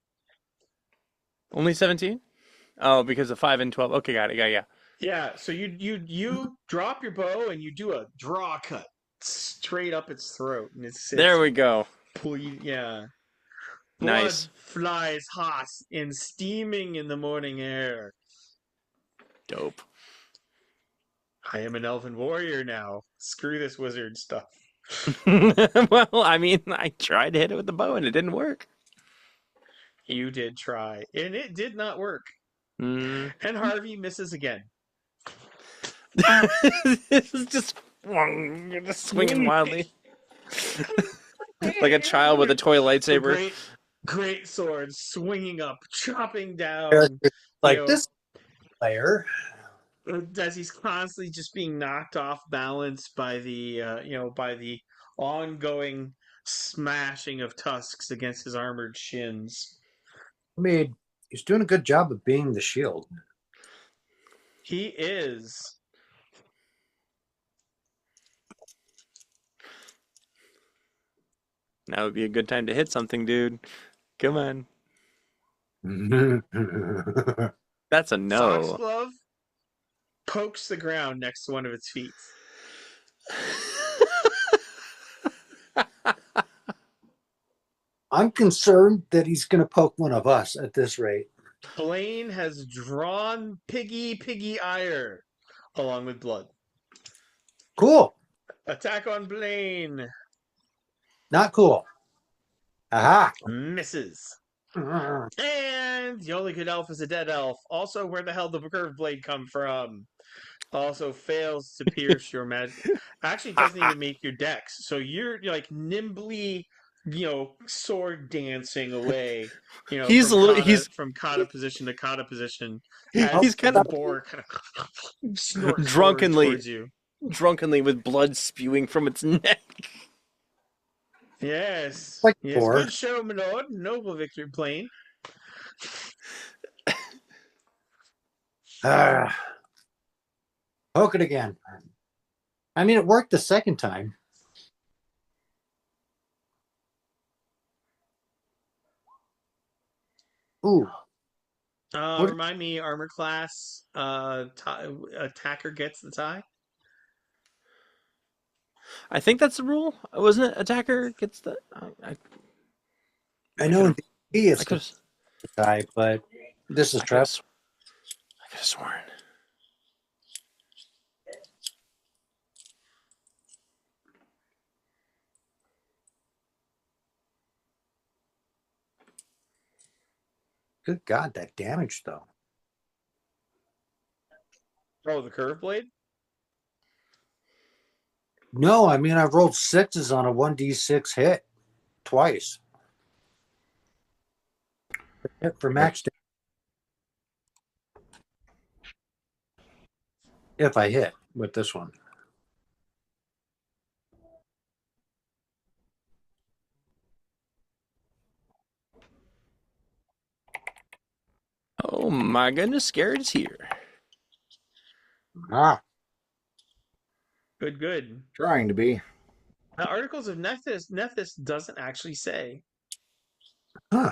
Only 17? Oh, because of 5 and 12. Okay, got it. Yeah. Yeah, so you drop your bow and you do a draw cut straight up its throat, and it There sits. we go. Yeah, blood Nice. flies hot and steaming in the morning air. Dope. I am an elven warrior now. Screw this wizard stuff. Well, I mean, I tried to hit it with the bow and it didn't work. You did try, and it did not work. Mm. And Harvey misses again. This is just swinging wildly. Like a child with a toy The lightsaber. great sword swinging up, chopping down, character you like know, this player. as he's constantly just being knocked off balance by the ongoing smashing of tusks against his armored shins. I mean, he's doing a good job of being the shield. He is. Now would be a good time to hit something, dude. Come on. That's a no. Foxglove pokes the ground next to one of its feet. I'm concerned that he's going to poke one of us at this rate. Blaine has drawn Piggy Ire along with blood. Cool. Attack on Blaine. Not cool. Aha. Misses. And the only good elf is a dead elf. Also, where the hell did the curved blade come from? Also fails to pierce your magic. Actually, it doesn't even make your dex. So you're like nimbly, sword dancing away, He's a little. He's from kata position to kata position he's as kind the of boar kind of snorts forward drunkenly towards you. with blood spewing from its neck. Yes. Like Yes. four. Good show, my lord. Noble victory, Blaine. Poke it again. I mean, it worked the second time. Ooh. What? Remind me, armor class, attacker gets the tie. I think that's the rule, wasn't it? Attacker gets the. I know in D&D I it's could the tie, but this is trap. I could have sworn. Good God, that damage though. Oh, the curve blade. No, I mean I've rolled sixes on a 1d6 hit twice. Hit for max damage. If I hit with this one. Oh my goodness, Scared is here. Ah. Good. Trying to be. Articles of Nethys doesn't actually say. Huh.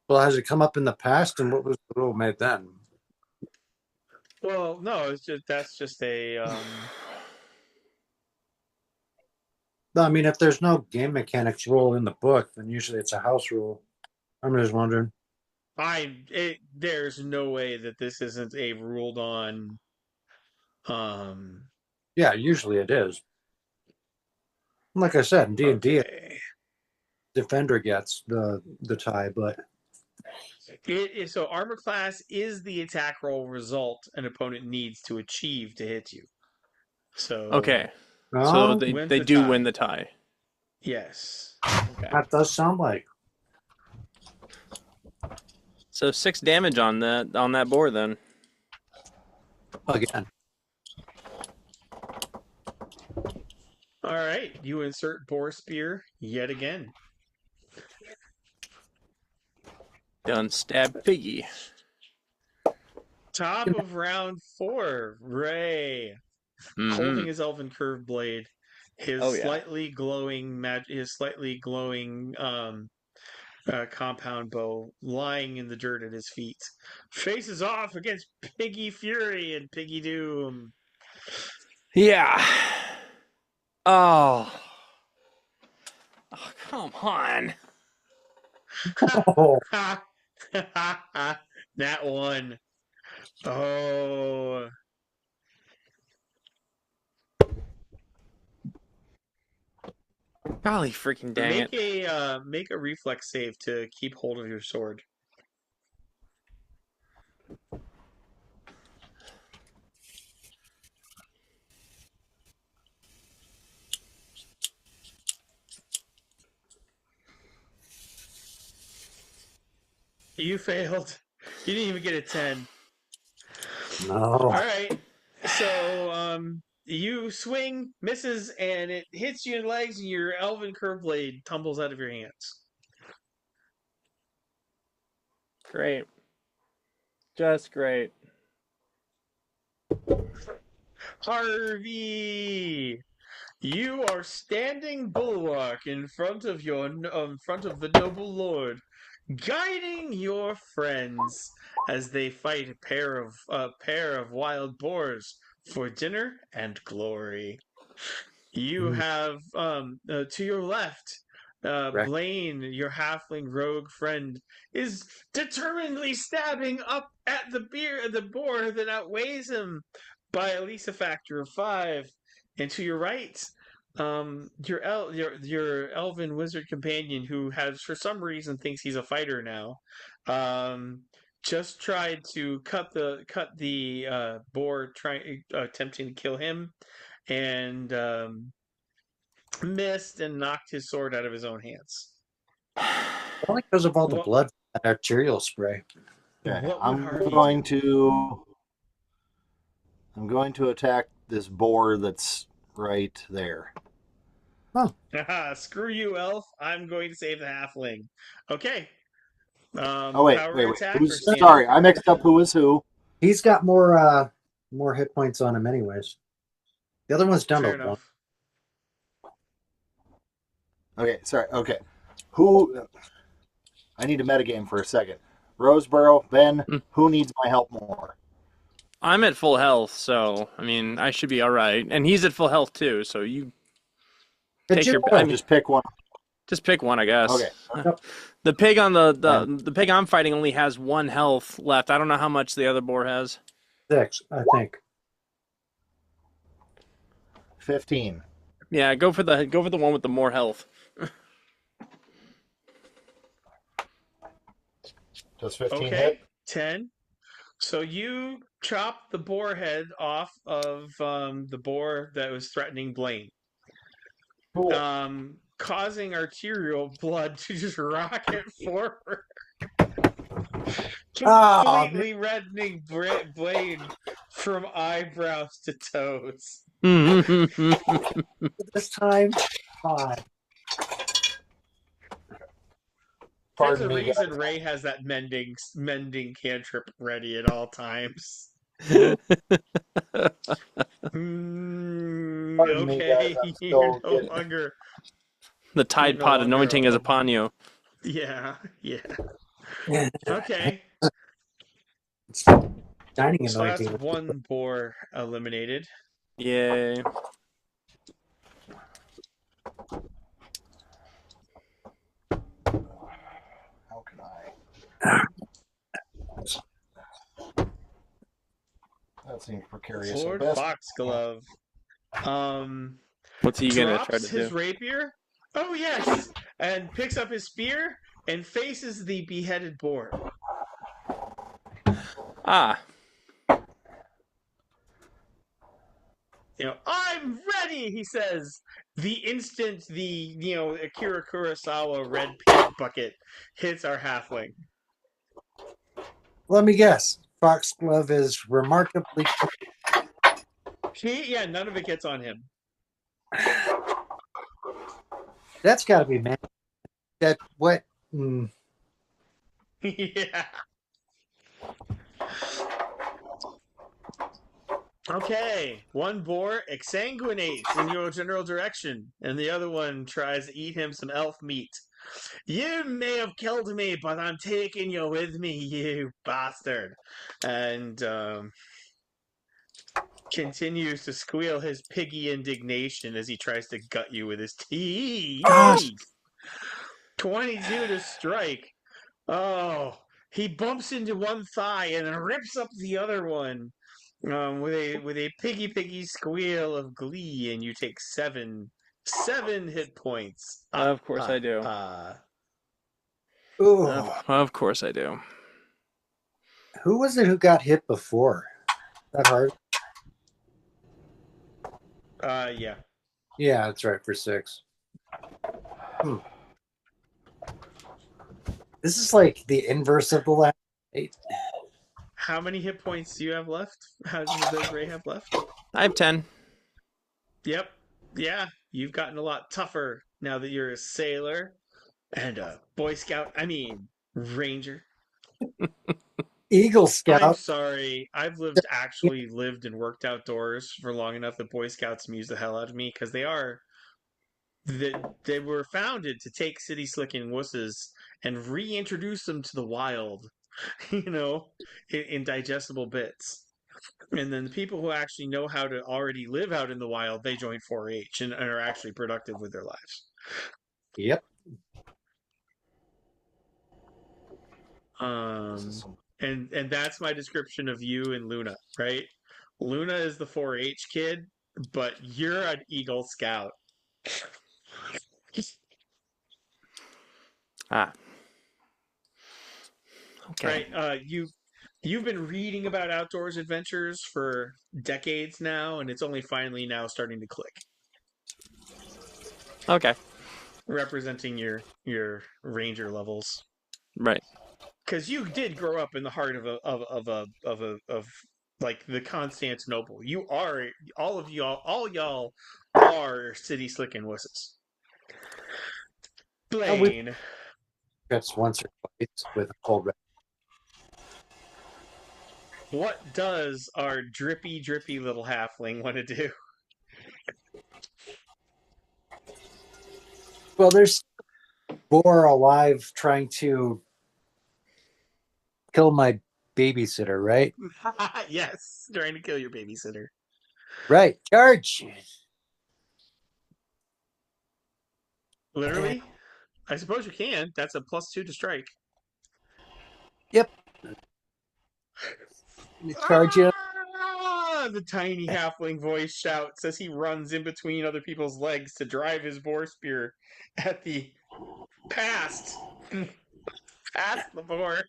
Well, has it come up in the past, and what was the rule made then? Well, no, that's just a. I mean, if there's no game mechanics rule in the book, then usually it's a house rule. I'm just wondering. There's no way that this isn't a ruled on. Yeah, usually it is. Like I said, in D&D, Okay. defender gets the tie, but So armor class is the attack roll result an opponent needs to achieve to hit you. So Okay. So Oh, Wins they the do tie. win the tie. Yes. Okay. that does sound like. So 6 damage on that boar then. Again. All right. You insert boar spear yet again. Done stab piggy. Top of round 4, Ray holding Mm-hmm. his elven curved blade, his Oh yeah. slightly glowing compound bow lying in the dirt at his feet, faces off against Piggy Fury and Piggy Doom. Yeah. Oh. Oh, come on. Oh, That one. Oh. Golly freaking dang it. Make a reflex save to keep hold of your sword. You failed. You didn't even get a 10. All no. right. So you swing, misses, and it hits you in the legs, and your elven curve blade tumbles out of your hands. Great. Just great. Harvey, you are standing bulwark in front of the noble lord, guiding your friends as they fight a pair of wild boars for dinner and glory. You have to your left, Right. Blaine, your halfling rogue friend, is determinedly stabbing up at the boar that outweighs him by at least a factor of 5. And to your right, your elven wizard companion, who has for some reason thinks he's a fighter now, um, just tried to cut the boar, attempting to kill him, and missed and knocked his sword out of his own hands. Only because of all the What blood from that arterial spray. Okay, what would I'm Harvey going do? to attack this boar that's right there. Screw you, elf. I'm going to save the halfling. Okay. Oh wait. Power attack or Who's standard? sorry? I mixed up who is who. He's got more hit points on him anyways. The other one's down to Fair 1. enough. Okay, sorry. Okay, who? I need a metagame for a second. Roseboro, Ben, Hmm. who needs my help more? I'm at full health, so I mean I should be all right. And he's at full health too, so you Good take your. job. I mean, Just pick one. just pick one, I guess. Okay. Yep. The pig on the Ben. the pig I'm fighting only has 1 health left. I don't know how much the other boar has. 6, I think. 15. Yeah, go for the one with the more health. Does 15 Okay. hit? 10. So you chop the boar head off of the boar that was threatening Blaine, Cool. causing arterial blood to just rocket forward, Oh, man. completely reddening Blaine from eyebrows to toes. This time, 5. There's a Pardon me, guys. reason Ray has that mending cantrip ready at all times. Pardon me, guys. Okay, I'm you're still no getting. longer The Tide Pod anointing is upon you. Yeah. Okay, Shining so that's anointing. one boar eliminated. Yay. How can I? That seems precarious. Lord Best. Foxglove, What's he gonna try drops to his do? rapier. Oh yes, and picks up his spear and faces the beheaded boar. Ah. I'm ready, he says. The instant the Akira Kurosawa red paint bucket hits our halfling. Let me guess. Foxglove is remarkably. None of it gets on him. That's got to be man. That what? Mm. Yeah. Okay, one boar exsanguinates in your general direction, and the other one tries to eat him some elf meat. You may have killed me, but I'm taking you with me, you bastard. And continues to squeal his piggy indignation as he tries to gut you with his teeth. Gosh. 22 to strike. Oh, he bumps into one thigh and then rips up the other one with a piggy squeal of glee, and you take seven hit points. Of course I do. Ooh. Of course I do. Who was it who got hit before? That hard? Yeah. Yeah, that's right, for 6. This is like the inverse of the last 8. How many hit points do you have left? How does Ray have left? I have 10. Yep. Yeah, you've gotten a lot tougher now that you're a sailor and a Boy Scout. I mean, Ranger. Eagle Scout. I'm sorry. I've actually lived and worked outdoors for long enough that Boy Scouts amuse the hell out of me because they were founded to take city slicking wusses and reintroduce them to the wild, in digestible bits. And then the people who actually know how to already live out in the wild, they join 4-H and are actually productive with their lives. Yep. And that's my description of you and Luna, right? Luna is the 4-H kid, but you're an Eagle Scout. Okay. Right. You've been reading about outdoors adventures for decades now, and it's only finally now starting to click. Okay. Representing your ranger levels. Right. Because you did grow up in the heart of like the Constantinople. You are all y'all are city slicking wusses. Blaine. Trips once or twice with a cold red. What does our drippy little halfling want to do? Well, there's boar alive trying to kill my babysitter, right? Yes, trying to kill your babysitter. Right. Charge. Literally? I suppose you can. That's a +2 to strike. Yep. Charge you. The tiny halfling voice shouts as he runs in between other people's legs to drive his boar spear at the past the boar.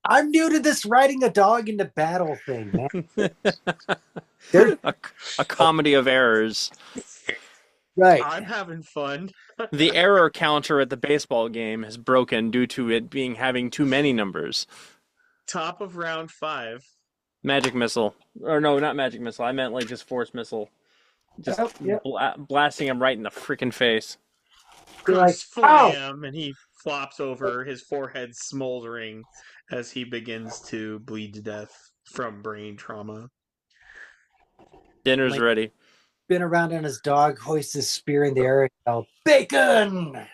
I'm new to this riding a dog into battle thing, man. a comedy of errors. Right. I'm having fun. The error counter at the baseball game has broken due to it having too many numbers. Top of round 5. Magic missile. Or no, not magic missile. I meant like just force missile. Just blasting him right in the freaking face. Like, flam, and he flops over, his forehead smoldering as he begins to bleed to death from brain trauma. Dinner's ready. Spin around on his dog, hoist his spear in the air, and yell, "Bacon!"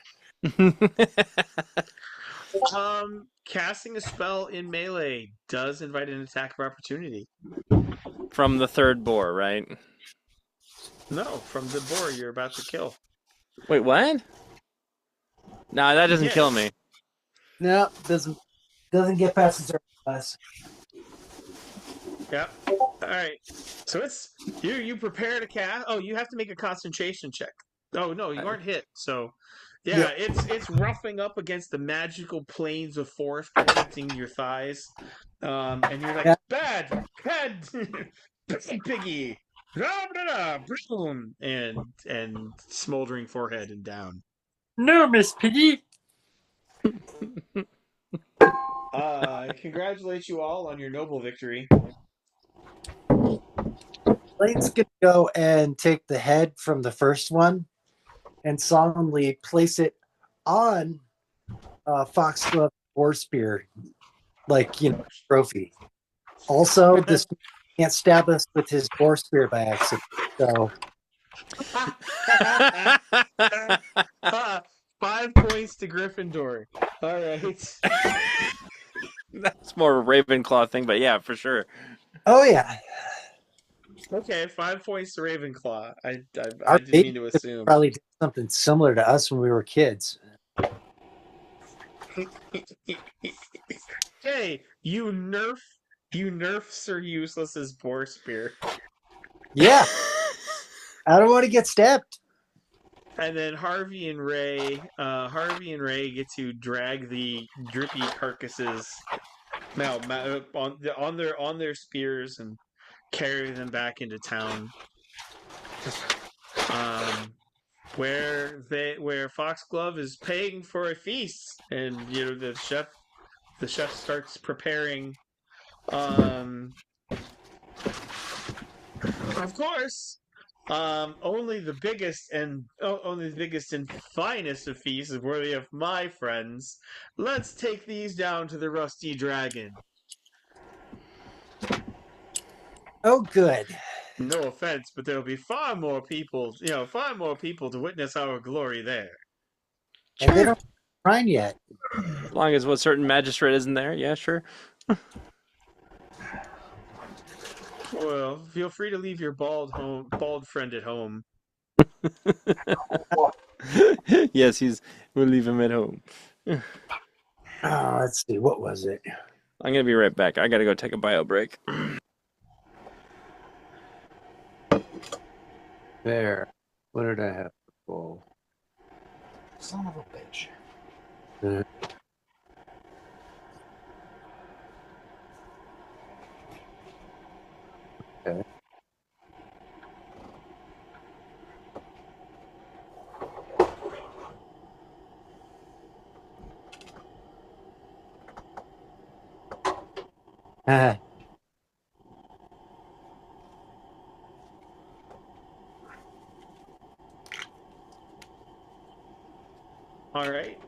Casting a spell in melee does invite an attack of opportunity. From the third boar, right? No, from the boar you're about to kill. Wait, what? No, that doesn't kill me. No, doesn't get past the surface class. Yep. All right. So it's you prepare to cast. Oh, you have to make a concentration check. Oh no, you aren't hit. So yeah, it's roughing up against the magical planes of force protecting your thighs, and you're like bad piggy. Boom, and smoldering forehead and down. No, Miss Piggy. I congratulate you all on your noble victory. Blaine's gonna go and take the head from the first one and solemnly place it on Foxglove War Spear, like trophy. Also, this can't stab us with his War Spear by accident. So 5 points to Gryffindor. All right. That's more of a Ravenclaw thing, but yeah, for sure. oh yeah. Okay, 5 points to Ravenclaw. I Our didn't mean baby to assume. probably did something similar to us when we were kids. Hey, you nerf Sir Useless's boar spear. Yeah. I don't want to get stabbed. And then Harvey and Ray get to drag the drippy carcasses on their spears and carry them back into town. Where Foxglove is paying for a feast, and the chef starts preparing. Of course, only the biggest and finest of feasts is worthy of my friends. Let's take these down to the Rusty Dragon. Oh, good. No offense, but there'll be far more people to witness our glory there. And they don't shrine yet. As long as what certain magistrate isn't there, yeah, sure. Well, feel free to leave your bald friend at home. Yes, we'll leave him at home. Let's see. What was it? I'm gonna be right back. I gotta go take a bio break. There. What did I have? Oh. Son of a bitch. Okay. All right.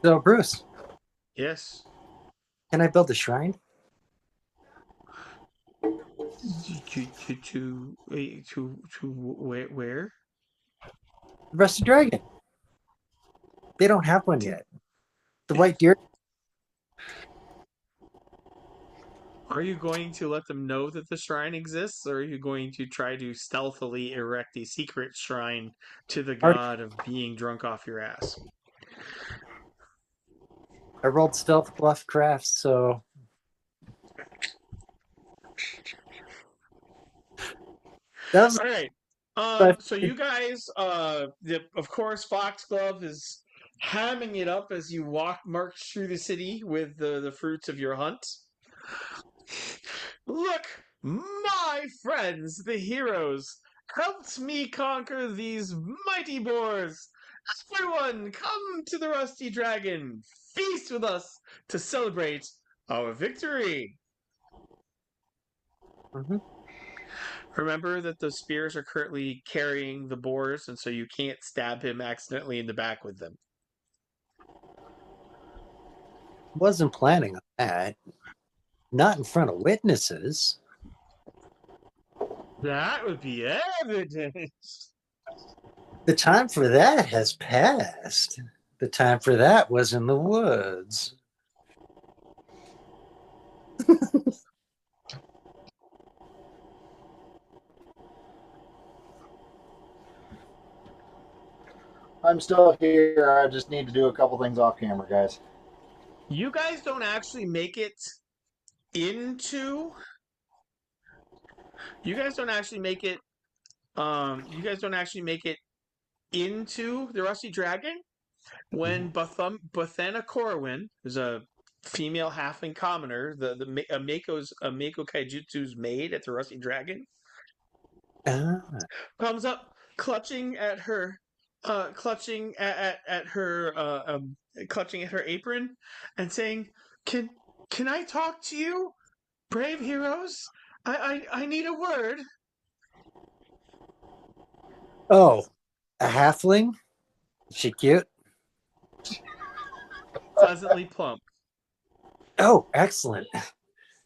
So, Bruce, Yes. can I build a shrine? Where? The Rusty Dragon. They don't have one yet. The White Deer. Are you going to let them know that the shrine exists, or are you going to try to stealthily erect a secret shrine to the god of being drunk off your ass? I rolled stealth bluff crafts, so that was All right. So you guys, of course, Foxglove is hamming it up as you march through the city with the fruits of your hunt. Look, my friends, the heroes, helped me conquer these mighty boars. Everyone, come to the Rusty Dragon. Feast with us to celebrate our victory. Mhm. Remember that the spears are currently carrying the boars, and so you can't stab him accidentally in the back with them. Wasn't planning on that. Not in front of witnesses. That would be evidence. The time for that has passed. The time for that was in the woods. I'm still here. I just need to do a couple things off camera, guys. You guys don't actually make it into. You guys don't actually make it. You guys don't actually make it into the Rusty Dragon when Bothana Corwin, who's a female halfling commoner, a Mako Kaijutsu's maid at the Rusty Dragon, Ah. comes up clutching at her clutching at her apron and saying, can I talk to you, brave heroes? I need a word. Oh, a halfling? She cute? Pleasantly plump. Oh, excellent.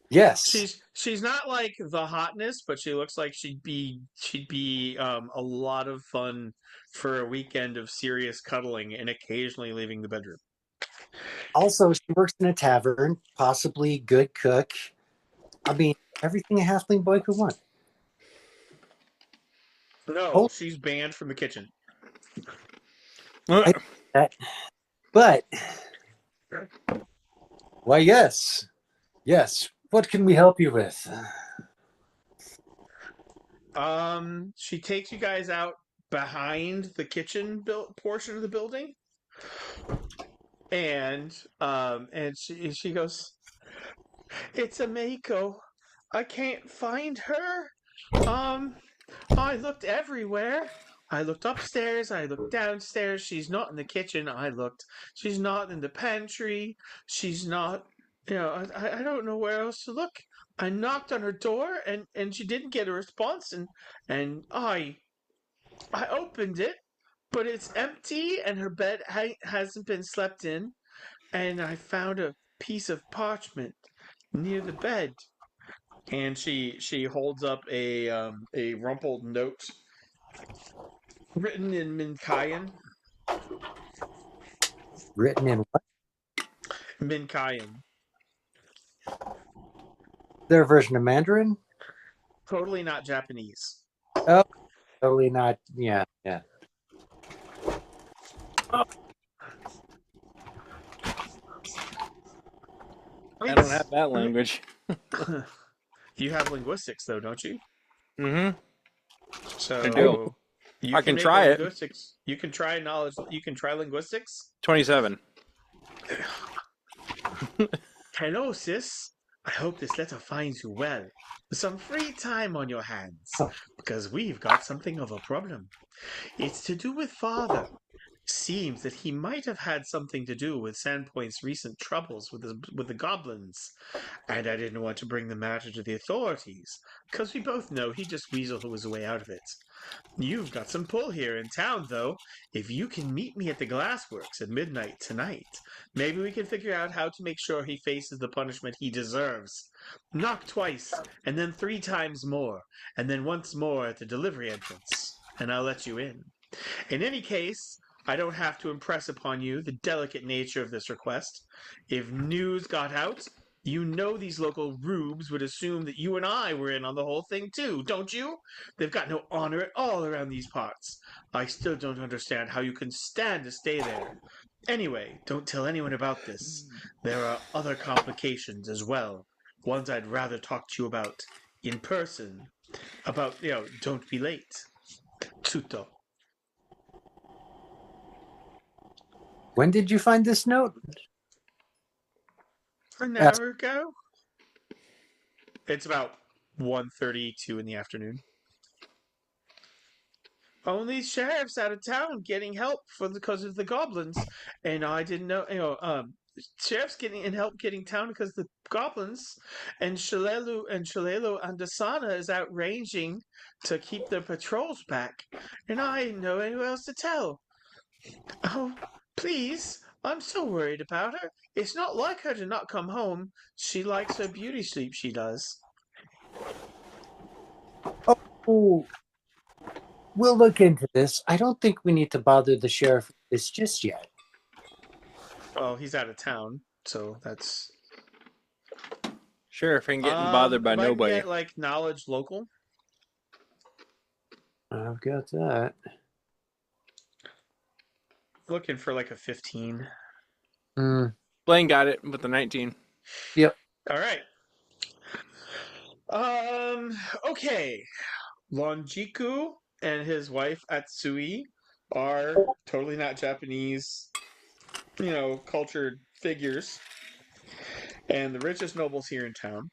Yes. She's not like the hotness, but she looks like she'd be a lot of fun for a weekend of serious cuddling and occasionally leaving the bedroom. Also, she works in a tavern, possibly good cook. I mean, everything a halfling boy could want. No, Hold she's banned from the kitchen. I, that, but why, yes, yes. What can we help you with? She takes you guys out behind the kitchen portion of the building, and she goes, "It's a Mako. I can't find her. Um, I looked everywhere. I looked upstairs. I looked downstairs. She's not in the kitchen. I looked. She's not in the pantry. She's not. I don't know where else to look. I knocked on her door, and she didn't get a response, and I opened it, but it's empty, and her bed hasn't been slept in, and I found a piece of parchment near the bed." And she holds up a rumpled note written in Minkayan. Written in what? Minkayan. Their version of Mandarin? Totally not Japanese. Oh, totally not. Yeah, yeah. I don't have that language. You have linguistics, though, don't you? Mm-hmm. So I do. I can make try it. linguistics. You can try knowledge. You can try linguistics. 27. Hello, sis. I hope this letter finds you well, with some free time on your hands, because we've got something of a problem. It's to do with father. Seems that he might have had something to do with Sandpoint's recent troubles with the goblins, and I didn't want to bring the matter to the authorities, because we both know he just weaseled his way out of it. You've got some pull here in town, though. If you can meet me at the glassworks at midnight tonight, maybe we can figure out how to make sure he faces the punishment he deserves. Knock twice, and then 3 times more, and then once more at the delivery entrance, and I'll let you in. In any case, I don't have to impress upon you the delicate nature of this request. If news got out, you know these local rubes would assume that you and I were in on the whole thing too, don't you? They've got no honor at all around these parts. I still don't understand how you can stand to stay there. Anyway, don't tell anyone about this. There are other complications as well. Ones I'd rather talk to you about in person. About, don't be late. Tsuto. When did you find this note? An hour ago? It's about 1:32 in the afternoon. Only sheriff's out of town getting help because of the goblins, and I didn't know. Sheriff's getting help getting town because of the goblins, and Shalelu and Dasana is out ranging to keep their patrols back, and I didn't know anyone else to tell. Oh, please! I'm so worried about her. It's not like her to not come home. She likes her beauty sleep, she does. Oh, we'll look into this. I don't think we need to bother the sheriff with this just yet. Well, he's out of town, so that's... Sheriff ain't getting bothered by if I can nobody. get, like, knowledge local. I've got that. Looking for, like, a 15. Blaine got it with the 19. Yep. All right. Okay. Lonjiku and his wife Atsui are totally not Japanese, cultured figures. and the richest nobles here in town.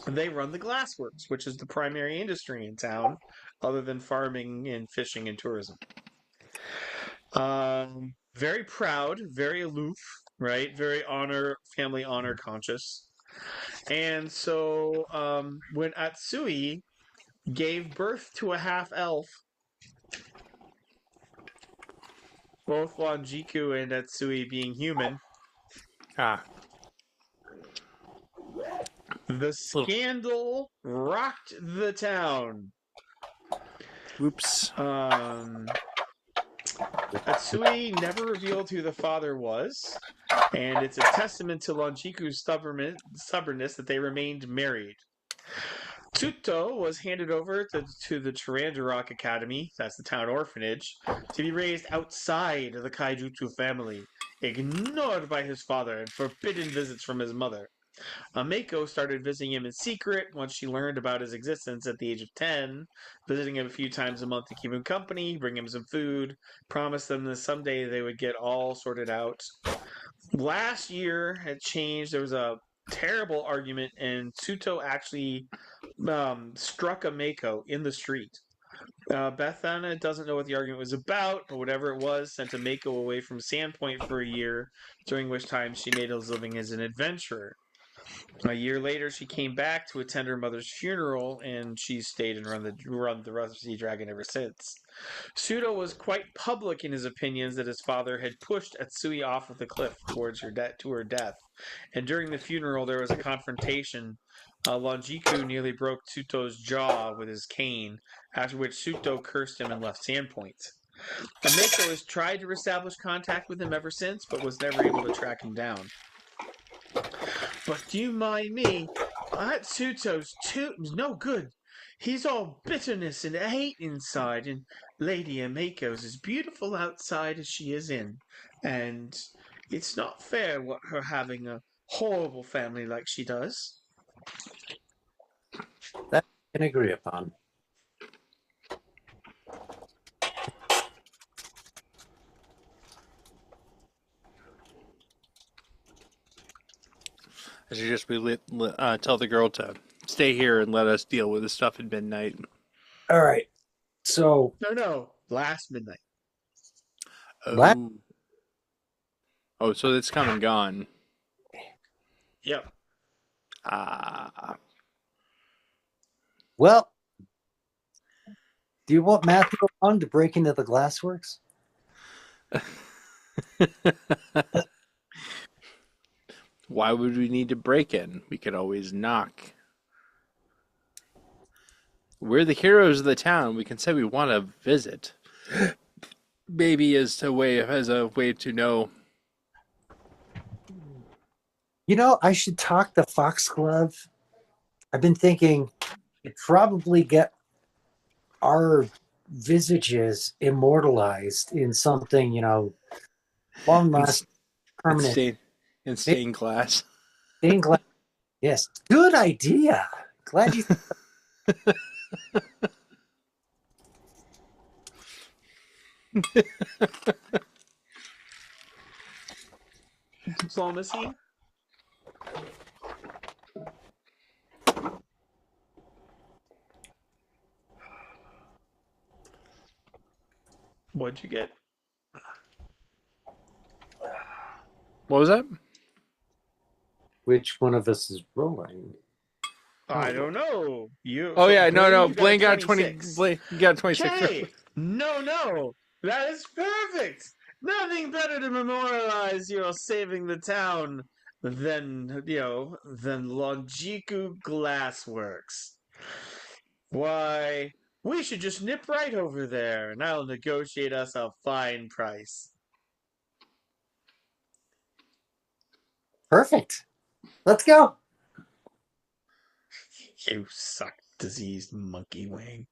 They run the glassworks, which is the primary industry in town, other than farming and fishing and tourism. Very proud, very aloof, right? Very family honor conscious. And so when Atsui gave birth to a half elf, both Lonjiku and Atsui being human, Ah, the little. scandal rocked the town. Oops. Atsui never revealed who the father was, and it's a testament to Lonjiku's stubbornness that they remained married. Tsuto was handed over to the Tarandarok Academy, that's the town orphanage, to be raised outside of the Kaijutsu family, ignored by his father and forbidden visits from his mother. Mako started visiting him in secret once she learned about his existence at the age of 10, visiting him a few times a month to keep him company, bring him some food, promised them that someday they would get all sorted out. Last year had changed. There was a terrible argument, and Tsuto actually struck a Mako in the street. Bethana doesn't know what the argument was about, but whatever it was, sent a Mako away from Sandpoint for a year, during which time she made a living as an adventurer. A year later, she came back to attend her mother's funeral, and she stayed and run the Rusty Dragon ever since. Sudo was quite public in his opinions that his father had pushed Atsui off of the cliff towards to her death. And during the funeral, there was a confrontation. Lonjiku nearly broke Tsuto's jaw with his cane, after which Tsuto cursed him and left Sandpoint. Mako has tried to reestablish contact with him ever since, but was never able to track him down. But do you mind me? That Tsuto's no good. He's all bitterness and hate inside, and Lady Amako's as beautiful outside as she is in. And it's not fair what her having a horrible family like she does. That I can agree upon. I should just tell the girl to stay here and let us deal with the stuff at midnight. All right. So No, last midnight. What? Oh, so it's come and gone. Yep. Well, do you want Matthew on to break into the glassworks? Why would we need to break in? We could always knock. We're the heroes of the town. We can say we want to visit. Maybe as a way to know. You know, I should talk to Foxglove. I've been thinking it'd probably get our visages immortalized in something, long lasting, permanent. In stained glass. Stained glass. Yes. Good idea. Glad you. Diplomacy? What'd you get? What was that? Which one of us is rolling? I don't know. Oh yeah, no. You Blaine got 26. Blaine got 26. Okay. No. That is perfect. Nothing better to memorialize your saving the town than Lonjiku Glassworks. Why, we should just nip right over there, and I'll negotiate us a fine price. Perfect. Let's go. You suck, diseased monkey wing.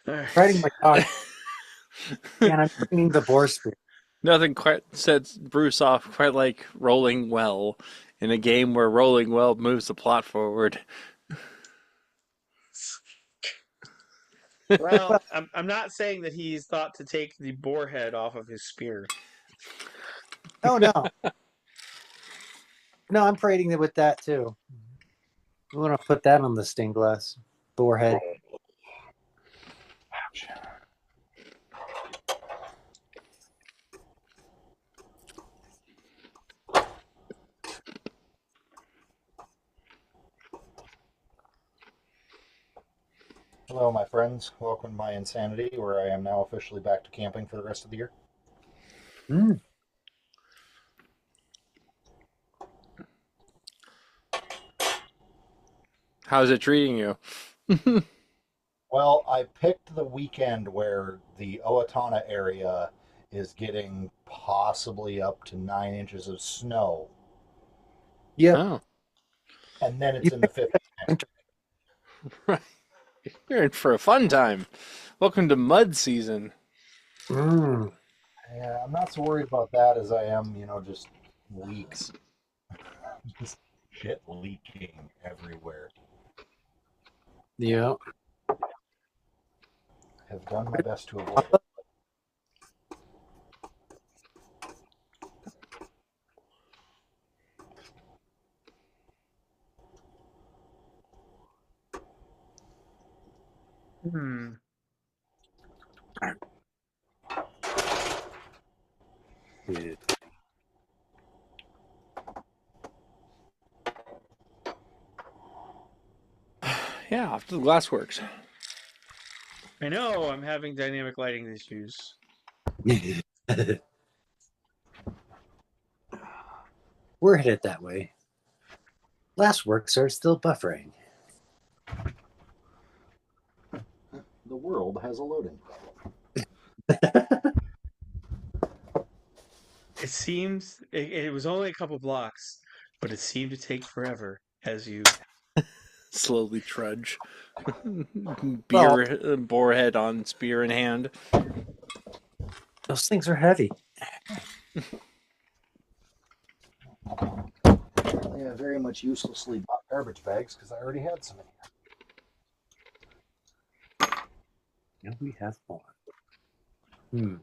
Riding my dog. And I'm bringing the boar spear. Nothing quite sets Bruce off quite like rolling well in a game where rolling well moves the plot forward. Well, I'm not saying that he's thought to take the boar head off of his spear. Oh, no. No, I'm parading it with that too. We want to put that on the stained glass boar head. Hello, my friends. Welcome to my insanity, where I am now officially back to camping for the rest of the year. Mm. How's it treating you? Well, I picked the weekend where the Owatonna area is getting possibly up to 9 inches of snow, Yep. Oh, and then You it's in the picked 50s. winter. right. You're in for a fun time. Welcome to mud season. Mm. Yeah, I'm not so worried about that as I am, just leaks. Just shit leaking everywhere. Yeah. Have done my best to avoid it. Hmm. Yeah. Yeah, the glass works. I know I'm having dynamic lighting issues. We're headed that way. Last works are still buffering. The world has a loading problem. It seems it was only a couple blocks, but it seemed to take forever as you. Slowly trudge. Well, Boar head on spear in hand. those things are heavy. Yeah, very much uselessly bought garbage bags because I already had some in here. Now we have more. Hmm.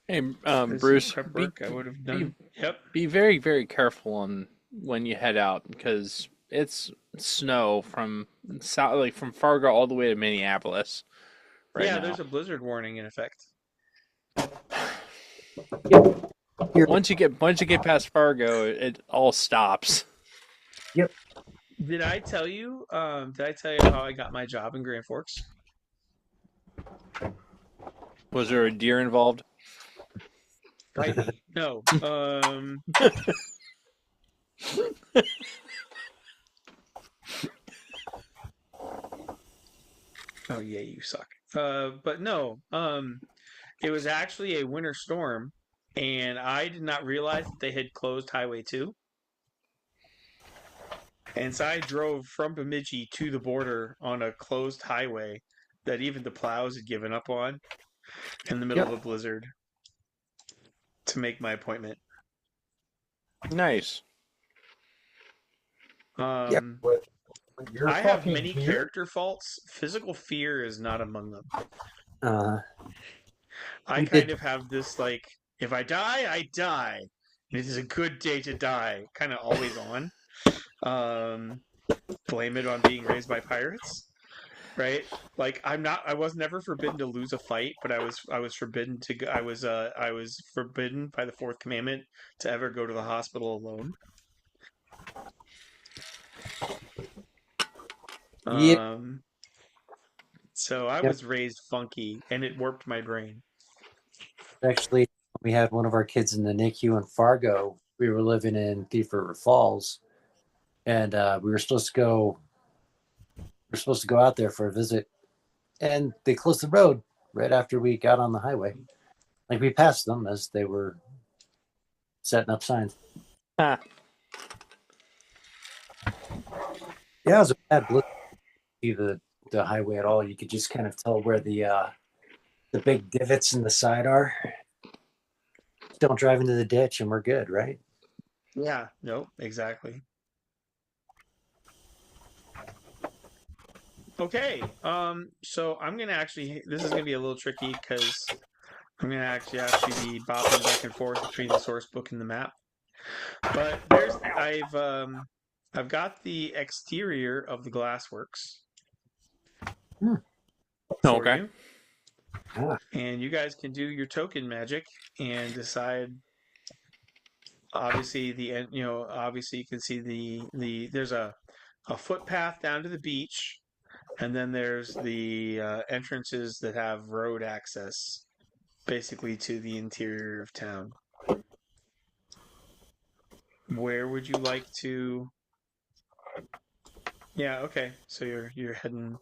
Hey, There's some Bruce, prep be work I would have be done. Yep. be very very careful on when you head out because it's snow from south, like from Fargo all the way to Minneapolis right Yeah, now. there's a blizzard warning in effect. Yep. Here. Once you get past Fargo, it all stops. Yep. Did I tell you? Did I tell you how I got my job in Grand Forks? Was there a deer involved? Bite me. No. Oh yeah, you suck. But no. It was actually a winter storm, and I did not realize that they had closed Highway 2. And so I drove from Bemidji to the border on a closed highway that even the plows had given up on in the middle of Yep. a blizzard to make my appointment. Nice. Yep. Um, But you're I have talking many here? character faults. Physical fear is not among them. Uh, I we kind did. of have this like, if I die, I die. It is a good day to die. Kind of always on. Um, blame it on being raised by pirates, right? Like I was never forbidden to lose a fight, but I was forbidden to go, I was forbidden by the fourth commandment to ever go to the hospital alone. Yep. Um, so I Yep. was raised funky, and it warped my brain. Actually, we had one of our kids in the NICU in Fargo. We were living in Thief River Falls, and we were supposed to go. We were supposed to go out there for a visit, and they closed the road right after we got on the highway. Like we passed them as they were setting up signs. Ah, Yeah, it was a bad blizzard. See the highway at all. You could just kind of tell where the big divots in the side are. Don't drive into the ditch and we're good, right? Yeah, no, exactly. Okay, so I'm gonna actually, this is gonna be a little tricky because I'm gonna actually have to be bopping back and forth between the source book and the map. But I've got the exterior of the glassworks Hmm. for Okay. you, Ah, and you guys can do your token magic and decide. Obviously, obviously you can see there's a footpath down to the beach, and then there's the entrances that have road access, basically to the interior of town. Where would you like to? Yeah, okay. So you're heading.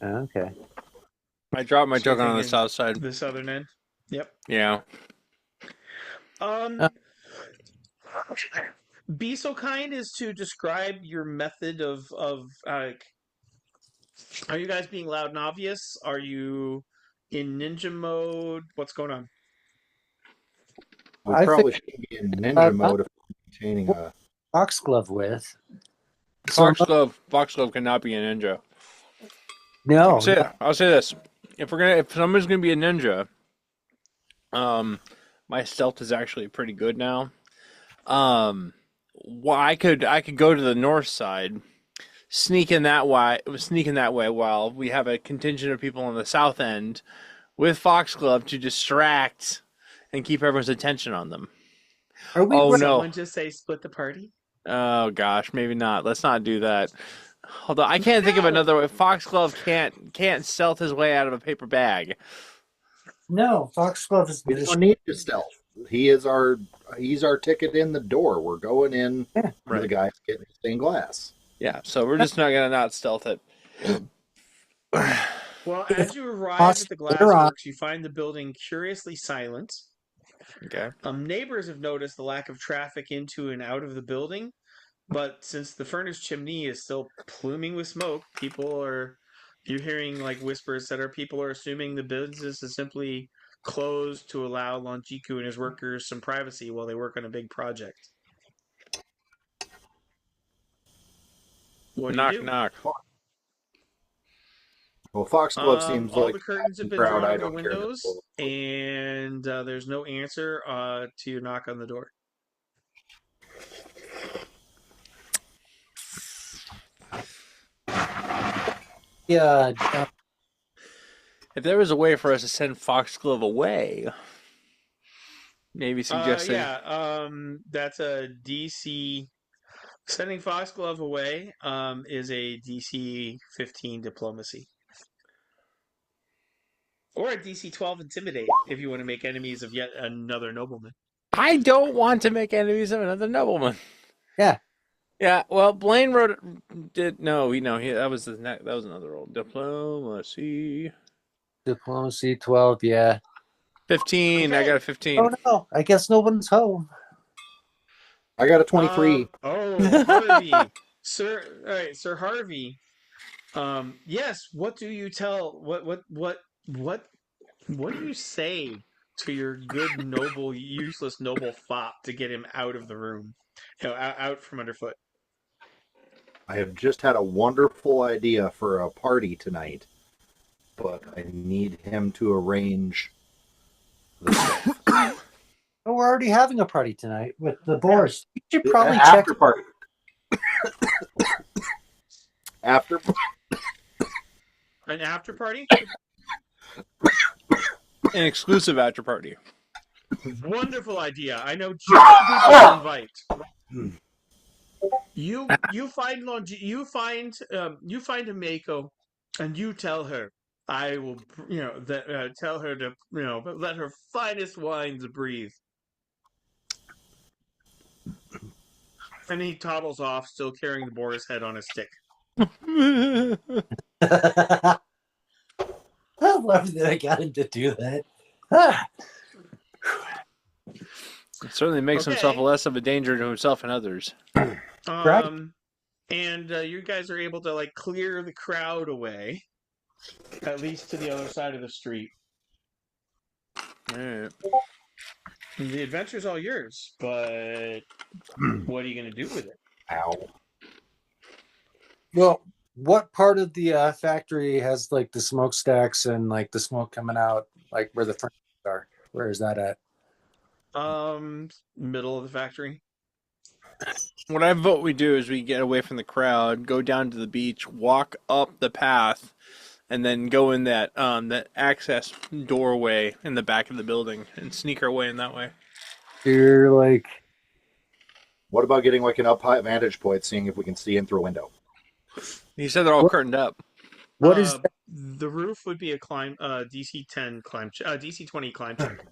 okay. I dropped my So you're token on the thinking south side. the southern end. Yep. Yeah. Um, Uh, be so kind as to describe your method of are you guys being loud and obvious? Are you in ninja mode? What's going on? We I probably figured should be in ninja mode if we're maintaining what a. Foxglove with. So Foxglove cannot be a ninja. no, no. I'll say this: if somebody's gonna be a ninja, um, my stealth is actually pretty good now. Well, I could go to the north side, sneak in that way, while we have a contingent of people on the south end with Foxglove to distract and keep everyone's attention on them. Are we Did Oh right? no! someone just say split the party? Oh gosh, maybe not. Let's not do that. Although I can't think of No. another way. Foxglove can't stealth his way out of a paper bag. No, Foxglove is We don't need to stealth. He's our ticket in the door. We're going in. yeah. We're the Right. guy getting stained glass. Yeah. So we're just not gonna not stealth it. Well, If as you arrive Fox at the later on, glassworks, you find the building curiously silent. Okay. Neighbors have noticed the lack of traffic into and out of the building, but since the furnace chimney is still pluming with smoke, you're hearing like whispers that people are assuming the business is simply closed to allow Lonjiku and his workers some privacy while they work on a big project. What do you Knock do? knock. Well, Foxglove seems All like the curtains have the been crowd drawn I over the don't care windows, to. and there's no answer to your knock on the door. yeah, If there was a way for us to send Foxglove away, maybe suggesting. Yeah. That's a DC. Sending Foxglove away is a DC 15 diplomacy. Or a DC 12 intimidate if you want to make enemies of yet another nobleman. I don't want to make enemies of another nobleman. yeah. Yeah, well, Blaine wrote did no, that was that was another role. Diplomacy. Diplomacy 12, yeah. 15. I Okay. got a 15. Oh no, I guess no one's home. I got a 23. Harvey. Sir, all right, Sir Harvey. Yes, what do you tell what do you say to your good noble useless noble fop to get him out of the room? Out from underfoot. I have just had a wonderful idea for a party tonight, but I need him to arrange the stuff. Oh, we're already having a party tonight with the Boars. You should probably check. After party. After. An after party? An exclusive after party. Wonderful idea. I know just the people to invite. You find Himeko, and you tell her I will tell her to let her finest wines breathe. And he toddles off, still carrying the boar's head on a stick. I love that I got him to do that. Certainly makes himself Okay. less of a danger to himself and others. And you guys are able to like clear the crowd away, at least to the other side of the street. All right. The adventure's all yours, but what are you going to do with it? Ow. Well, what part of the factory has like the smokestacks and like the smoke coming out, like where the furnaces are? Where is that at? Middle of the factory. What I vote we do is we get away from the crowd, go down to the beach, walk up the path, and then go in that access doorway in the back of the building and sneak our way in that way. You're like, What about getting like an up high vantage point, seeing if we can see in through a window? He said they're all curtained up. what is that? The roof would be a DC 10 climb DC 20 climb check.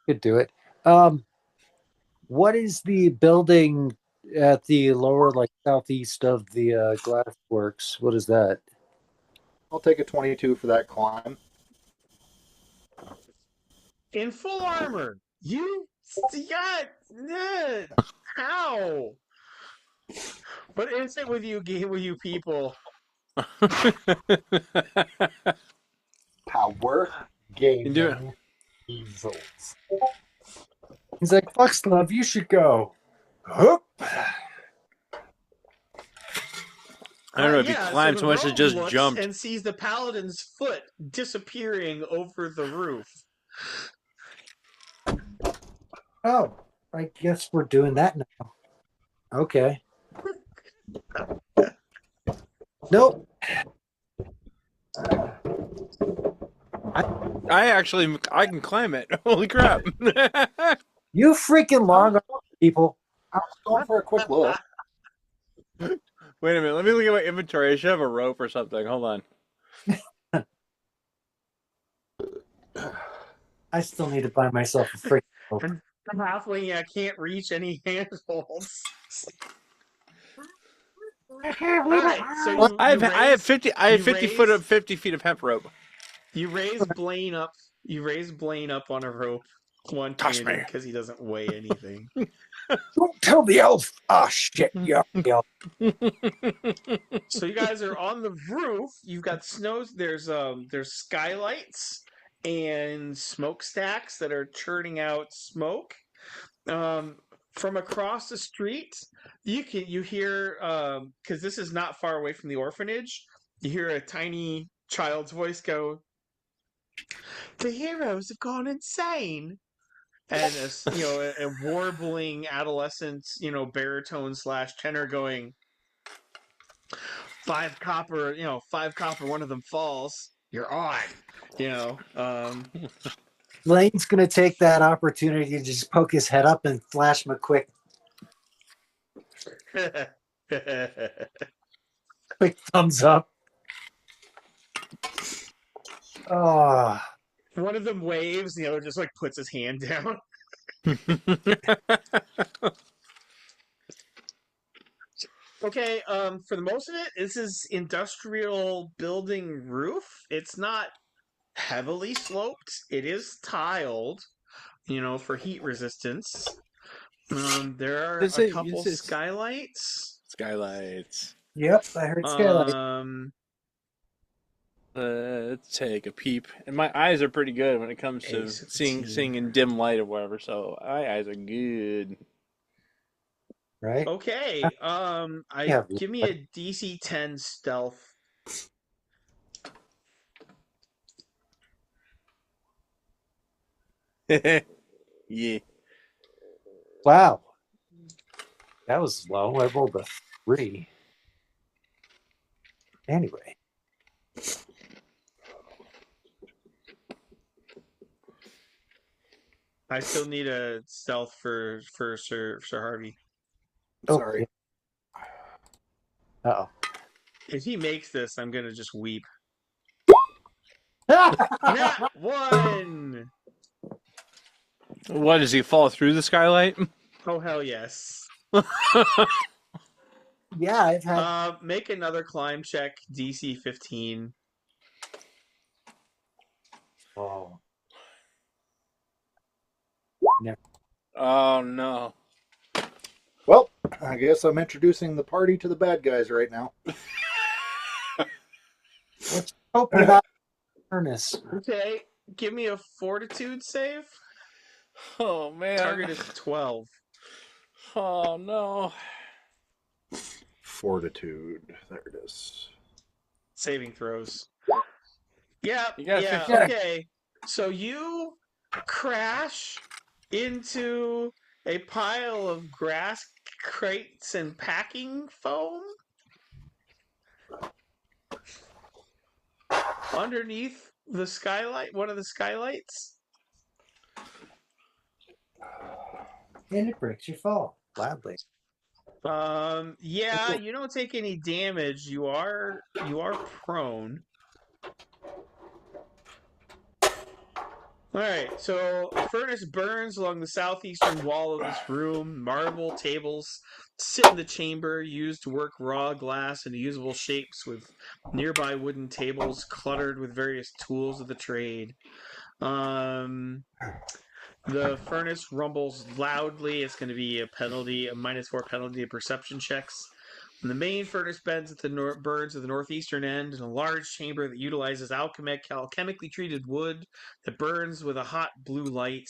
Could do it. What is the building at the lower, like southeast of the glass works? What is that? I'll take a 22 for that climb. In full armor. You got how? What is it with you people? Power You do it. gaming easels. He's like, Foxglove, you should go. Whoop. I don't know if he climbed so much as just looks jumped. and sees the paladin's foot disappearing over the roof. Oh, I guess we're doing that now. Okay. Nope. I can climb it. Holy crap. You freaking long people. I was going for a quick look. Wait a minute. Let me look at my inventory. I should have a rope or something. Hold on. I still need to buy myself a freaking rope. I'm halfway. I can't reach any handholds. Right, so I have 50 feet of hemp rope. You raise Blaine up. You raise Blaine up on a rope, one-handed, because he doesn't weigh anything. Don't tell the elf. Ah, shit. Yeah. So you guys are on the roof. You've got snows. There's skylights and smokestacks that are churning out smoke. From across the street, you hear because this is not far away from the orphanage. You hear a tiny child's voice go, "The heroes have gone insane," and a warbling adolescent baritone / tenor going, "5 copper, 5 copper. One of them falls. You're on." Blaine's going to take that opportunity to just poke his head up and flash him a quick thumbs up. Oh. One of them waves, the other just like puts his hand down. Okay, for the most of it, this is industrial building roof. It's not heavily sloped. It is tiled, for heat resistance. There are a couple skylights. Skylights. Yep, I heard skylights. Let's take a peep. And my eyes are pretty good when it comes to seeing in dim light or whatever, so my eyes are good. Right? Okay. Give me a DC 10 stealth. Yeah. Wow. That was low. I rolled a 3. Anyway. I still need a stealth for Sir Harvey. Sorry. Uh-oh. If he makes this, I'm gonna just weep. Nat 1! What, does he fall through the skylight? Oh, hell yes. Yeah, I've had... Make another climb check, DC 15. Oh. Never. Oh no. Well, I guess I'm introducing the party to the bad guys right now. What you hoping about furnace? Okay, give me a fortitude save. Oh man. Target is 12. Oh no. Fortitude. There it is. Saving throws. Yeah, You got yeah, 15. okay. So you crash into a pile of grass crates and packing foam underneath the skylight, one of the skylights. And it breaks your fall gladly. Yeah, you don't take any damage. You are prone. All right, so a furnace burns along the southeastern wall of this room. Marble tables sit in the chamber, used to work raw glass into usable shapes, with nearby wooden tables cluttered with various tools of the trade. The furnace rumbles loudly. It's going to be a penalty, a -4 penalty to perception checks. And the main furnace burns at the northeastern end in a large chamber that utilizes alchemically treated wood that burns with a hot blue light.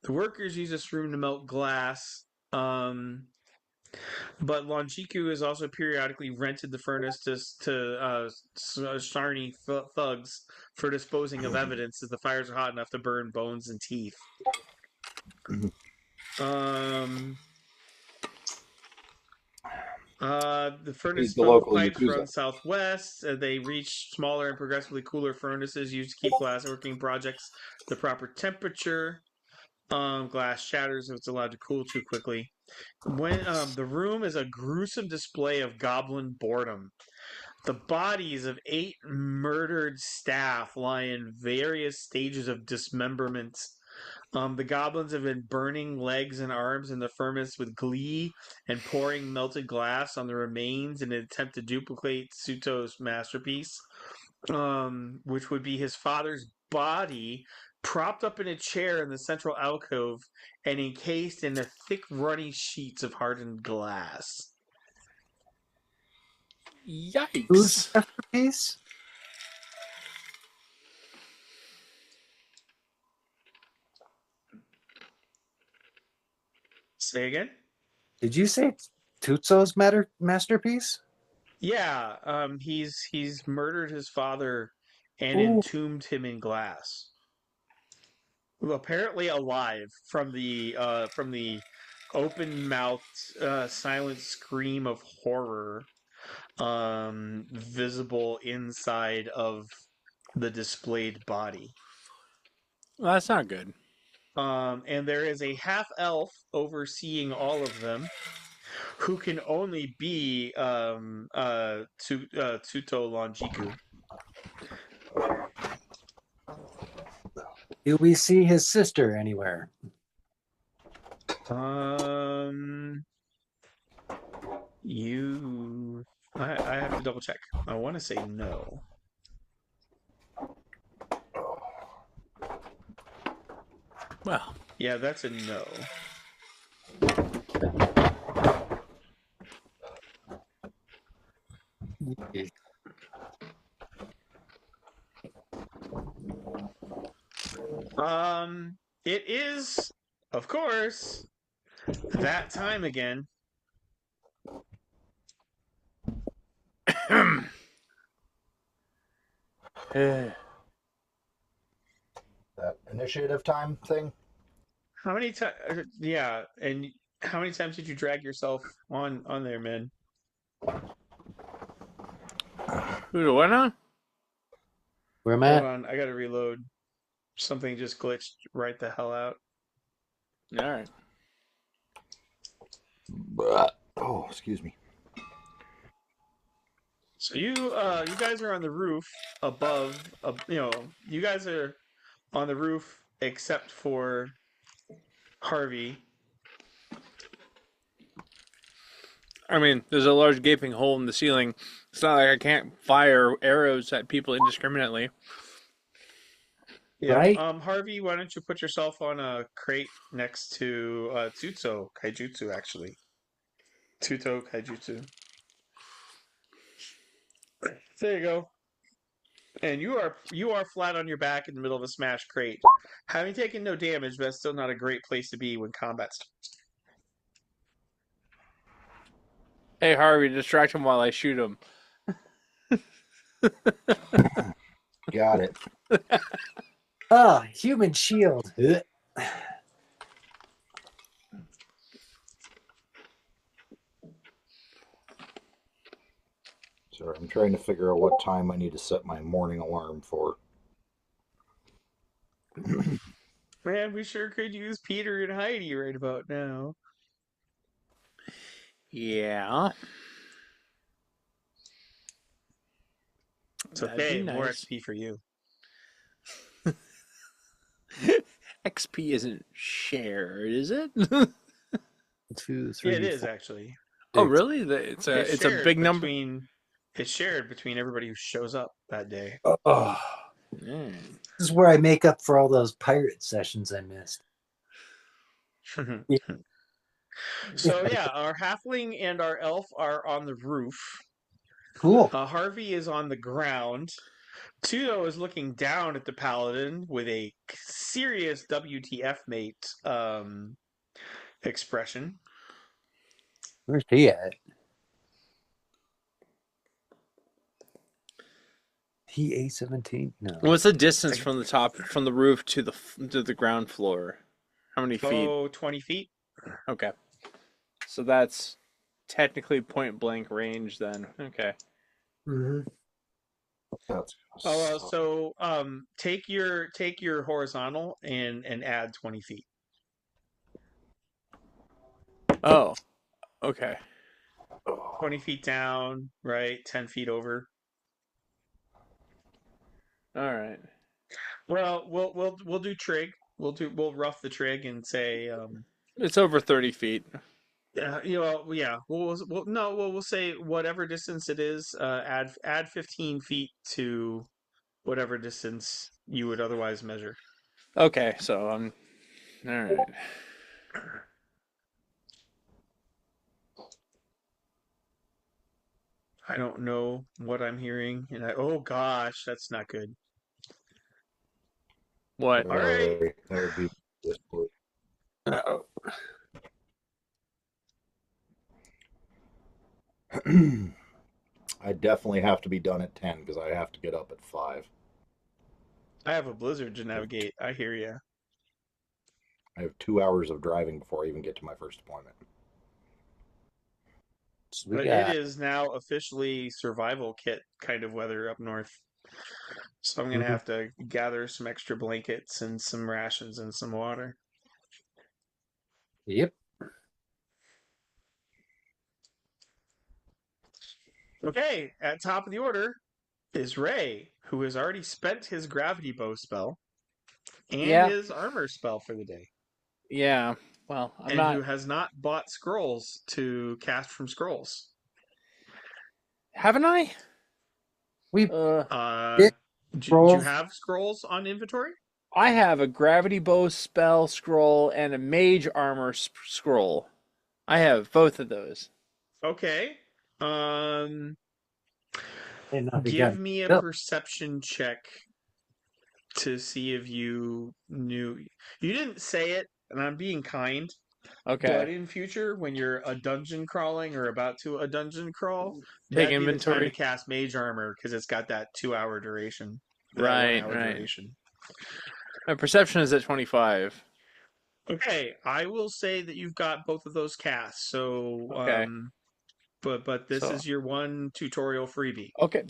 The workers use this room to melt glass. But Longiku has also periodically rented the furnace to Sharni thugs for disposing of evidence, as the fires are hot enough to burn bones and teeth. The furnace He's the smoke local pipes Yakuza. run southwest. They reach smaller and progressively cooler furnaces used to keep glassworking projects the proper temperature. Glass shatters if it's allowed to cool too quickly. When the room is a gruesome display of goblin boredom. The bodies of 8 murdered staff lie in various stages of dismemberment. The goblins have been burning legs and arms in the furnace with glee and pouring melted glass on the remains in an attempt to duplicate Suto's masterpiece, which would be his father's body propped up in a chair in the central alcove and encased in the thick, runny sheets of hardened glass. Whose Yikes. masterpiece? Say again? Did you say Tutso's masterpiece? Yeah, he's murdered his father and Ooh. entombed him in glass. Apparently alive from the open-mouthed silent scream of horror visible inside of the displayed body. Well, that's not good. And there is a half elf overseeing all of them, who can only be Tsuto Longiku. Do we see his sister anywhere? You. I have to double check. I want to say no. Well, Yeah, that's a no. It is, of course, that time again. That initiative time thing. How many times? Yeah, and how many times did you drag yourself on there, man? who's the winner? Where am Hold I? on, I gotta reload. Something just glitched right the hell out. All right. Oh, excuse me. So you guys are on the roof above. You guys are on the roof except for Harvey. I mean, there's a large gaping hole in the ceiling. It's not like I can't fire arrows at people indiscriminately. Yeah. Right? Harvey, why don't you put yourself on a crate next to Tutso Kaijutsu, actually. Tuto Kaijutsu. There you go. And you are flat on your back in the middle of a smashed crate. Having taken no damage, but that's still not a great place to be when combat starts. Hey, Harvey, distract him while I shoot him. Got it. Ah, human shield. Ugh. Sorry, I'm trying to figure out what time I need to set my morning alarm for. Man, we sure could use Peter and Heidi right about now. Yeah. It's That'd be okay, more nice. XP for you. XP isn't shared, is it? 2, Yeah, 3, it is 4, actually. Oh, 6. really? It's a big number. It's shared between everybody who shows up that day. Oh, Mm. this is where I make up for all those pirate sessions I missed. So yeah, our halfling and our elf are on the roof. Cool. Harvey is on the ground. Tudo is looking down at the paladin with a serious WTF mate expression. Where's he at? He A17? No. What's the distance from the roof to the ground floor? How many feet? 20 feet. Okay, so that's technically point blank range then. Okay. Mm-hmm. That's So take your horizontal and add 20 feet. Oh, okay. 20 feet down, right? 10 feet over. All right. Well, we'll do trig. We'll rough the trig and say It's over 30 feet. yeah. We'll say whatever distance it is. Add 15 feet to whatever distance you would otherwise measure. Okay, so I'm all right. I don't know what I'm hearing, and oh gosh, that's not good. What? All right. That would be this part. Uh-oh. I definitely have to be done at 10 because I have to get up at 5. I have a blizzard to navigate. I hear you. I have 2 hours of driving before I even get to my first appointment. So But it is now officially survival kit kind of weather up north. So I'm going to have to gather some extra blankets and some rations and some water. Yep. Okay, at top of the order is Ray, who has already spent his gravity bow spell and his armor spell for the day. Yeah. Well, who has not bought scrolls to cast from scrolls. Haven't I? Do you have scrolls on inventory? I have a gravity bow spell scroll and a mage armor scroll. I have both of those. Okay. Give me a perception check to see if you knew. You didn't say it, and I'm being kind. Okay. But in future, when you're a dungeon crawling or about to a dungeon crawl, take that'd inventory. Be the time to cast mage armor because it's got that 2-hour duration. Right. Duration. My perception is at 25. Okay, I will say that you've got both of those casts. So, okay. But this is your one tutorial freebie. Okay,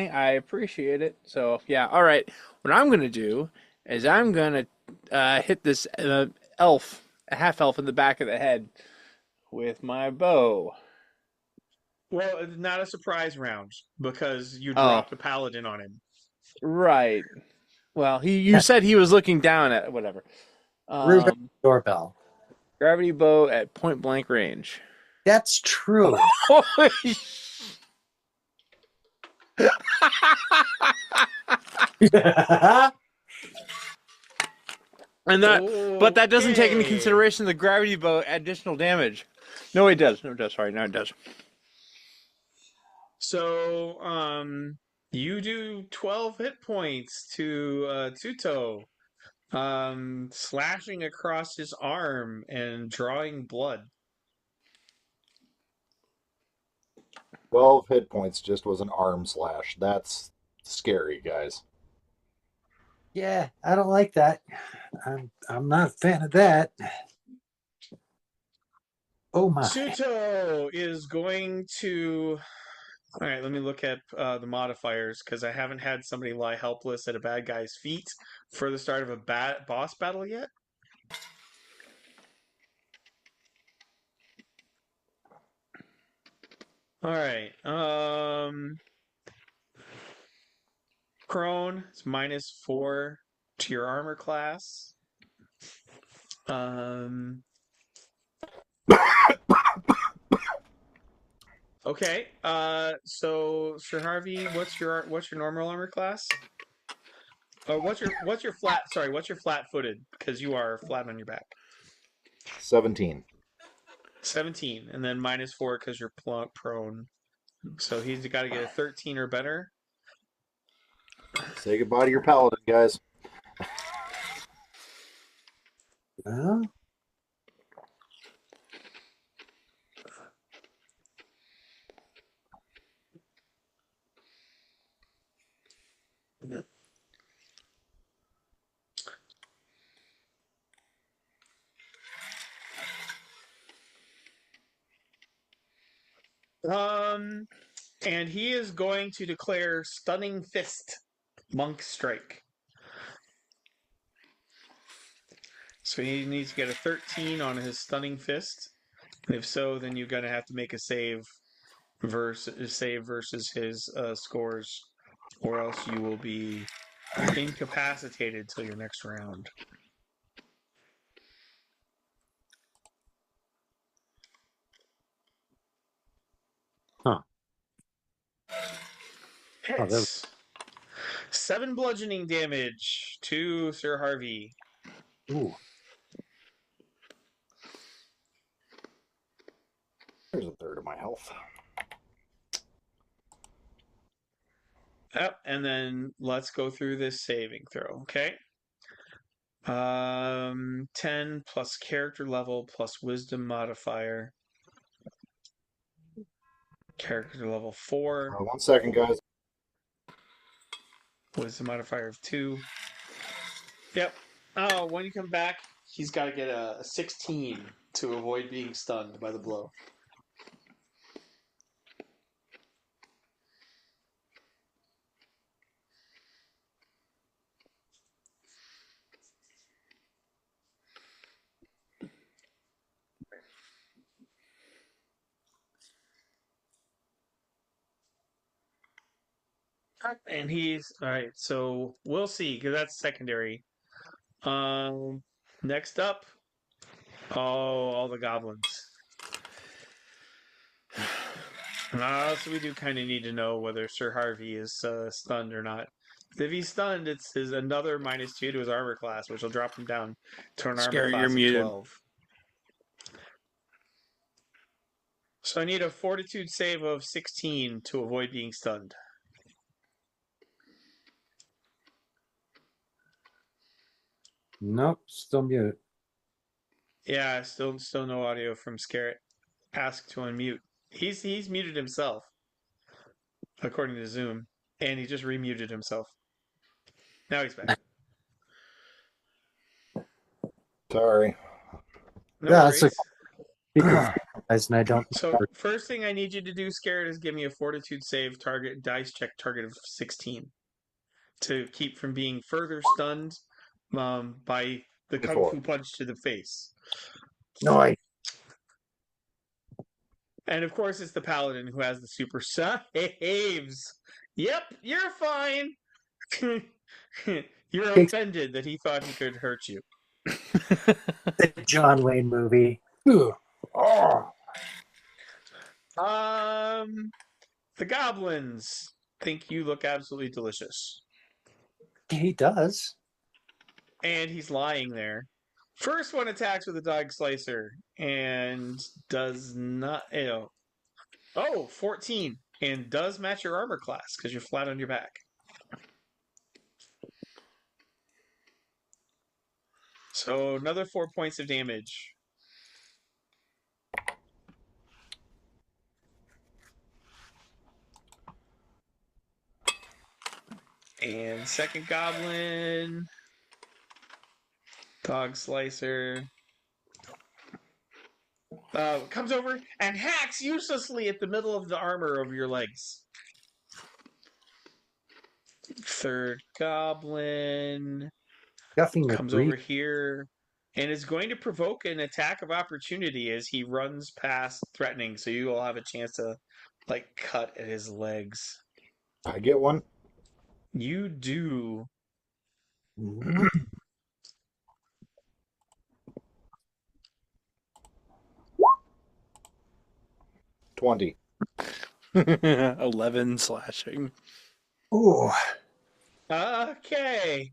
I appreciate it. So yeah, all right. What I'm gonna do is I'm gonna hit this half elf in the back of the head with my bow. Well, it's not a surprise round because you dropped the paladin on him. Right. Well, you said he was looking down at whatever. Doorbell. Gravity bow at point blank range. That's true. But that doesn't take into Okay. consideration the gravity bow additional damage. No, it does. No, it does. Sorry, no, it does. So, you do 12 hit points to Tuto, slashing across his arm and drawing blood. 12 hit points just was an arm slash. That's scary, guys. Yeah, I don't like that. I'm not a fan of that. Oh my. Tuto is going to. All right, let me look at the modifiers because I haven't had somebody lie helpless at a bad guy's feet for the start of a boss battle yet. All right. Prone is -4 to your armor class. Okay. So Sir Harvey, what's your normal armor class? Oh, what's your flat? Sorry, what's your flat-footed? Because you are flat on your back. 17. 17, and then -4 because you're prone. So he's got to get a 13 or better. Say goodbye to your paladin, guys. Huh? And he is going to declare Stunning Fist, Monk Strike. So he needs to get a 13 on his Stunning Fist. If so, then you're going to have to make a save versus his scores, or else you will be incapacitated till your next round. Huh. Oh, Hits. 7 bludgeoning damage to Sir Harvey. ooh. There's a third of my health. Yep, and then let's go through this saving throw, okay? 10 plus character level plus wisdom modifier. Character level 4, 1 second, guys. wisdom modifier of 2. Yep. Oh, when you come back, he's got to get a 16 to avoid being stunned by the blow. And he's all right. So we'll see because that's secondary. Next up, all the goblins. So we do kind of need to know whether Sir Harvey is stunned or not. If he's stunned, it's his another -2 to his armor class, which will drop him down to an armor Scary, you're class of muted. 12. So I need a fortitude save of 16 to avoid being stunned. Nope, still mute. Yeah, still no audio from Scarrett. Ask to unmute. He's muted himself, according to Zoom, and he just remuted himself. Now he's back. Sorry. No Yeah, worries. it's because and I don't. So first thing I need you to do, Scarrett, is give me a fortitude save target dice check target of 16 to keep from being further stunned by the kung fu punch to the face. No, I. And of course, it's the paladin who has the super saves. Yep, you're fine. You're offended that he thought he could hurt you. The John Wayne movie. Ooh. Oh. The goblins think you look absolutely delicious. He does. and he's lying there. First one attacks with a dog slicer and does not. 14 and does match your armor class because you're flat on your back. So another 4 points of damage. And second goblin, dog slicer, comes over and hacks uselessly at the middle of the armor over your legs. Third goblin Guffing the comes breeze. over here and is going to provoke an attack of opportunity as he runs past threatening. So you will have a chance to cut at his legs. I get one. You do. 20. 11 slashing. Ooh. Okay.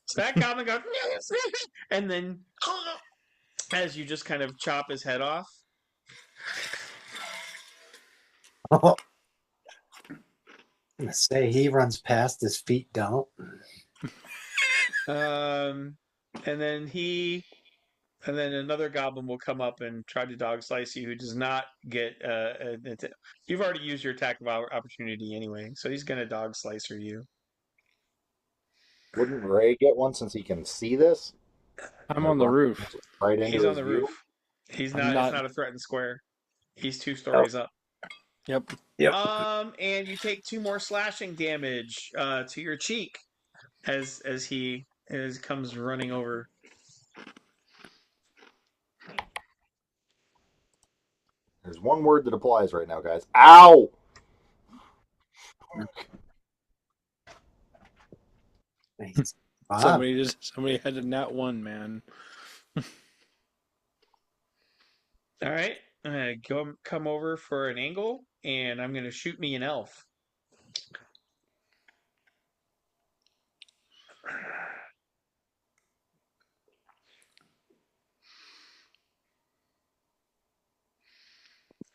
So that goblin goes, and then as you just kind of chop his head off. I'm gonna say he runs past, his feet don't. And then another goblin will come up and try to dog slice you, who does not get. You've already used your attack of opportunity anyway, so he's going to dog slicer you. Wouldn't Ray get one since he can see this? I'm on the roof. Right into He's his on the view? roof. He's I'm not. It's not- not a threatened square. He's 2 stories up. Yep. And you take 2 more slashing damage to your cheek as he comes running over. There's one word that applies right now, guys. Ow! Nice. Somebody had a nat 1, man. All right, I'm gonna come over for an angle, and I'm gonna shoot me an elf.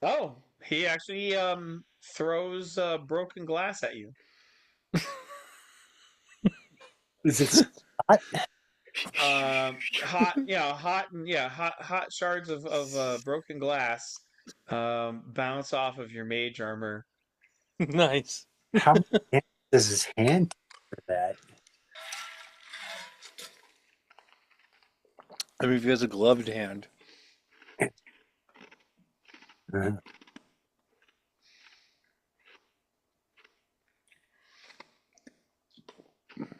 Oh, he actually throws broken glass at you. Is it hot? Hot shards of broken glass bounce off of your mage armor. Nice. How much damage does his hand take for that? I mean, if he has a gloved hand.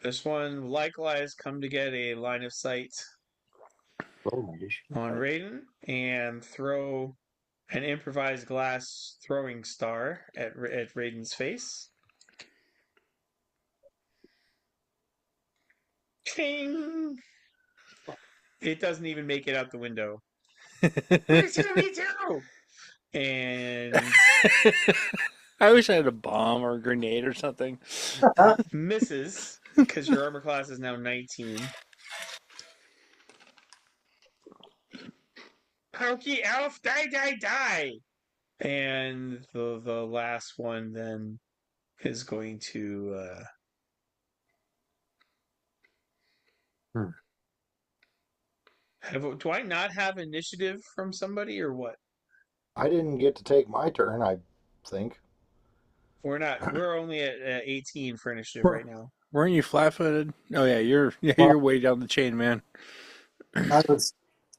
This one likewise come to get a line of sight on Raiden and throw an improvised glass throwing star at Raiden's face. Ting! It doesn't even make it out the window. Me too! And I wish I had a bomb or a grenade or something. misses because your armor class is now 19. Pokey elf, die! And the last one then is going to do I not have initiative from somebody or what? I didn't get to take my turn, I think. We're only at 18 for initiative right now. Weren't you flat-footed? Oh yeah, you're way down the chain, man. I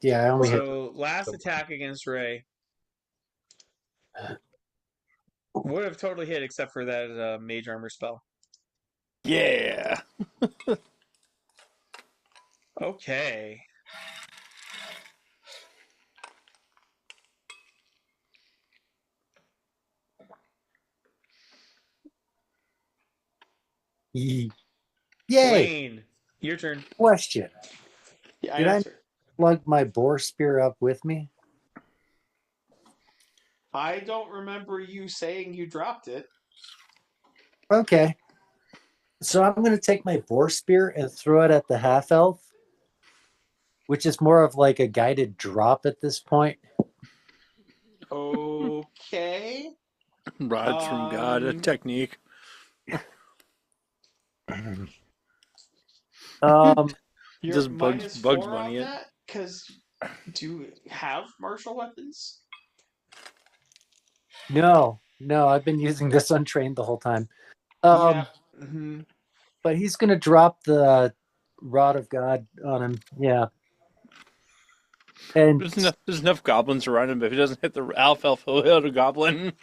only had. So last attack against Ray would have totally hit except for that mage armor spell. Yeah. Okay. Yay! Blaine, your turn. Question. Yeah, Did I plug my boar spear up with me? I don't remember you saying you dropped it. Okay. So I'm going to take my boar spear and throw it at the half elf which is more of like a guided drop at this point. Okay. Rods from God, a technique. Um, You're Just Bugs -4 Bunny on it. that because do you have martial weapons? no, I've been using this untrained the whole time. Yeah. Um, Hmm. but he's gonna drop the rod of God on him. Yeah, and There's enough goblins around him, but if he doesn't hit the alfalfa, he'll hit a goblin.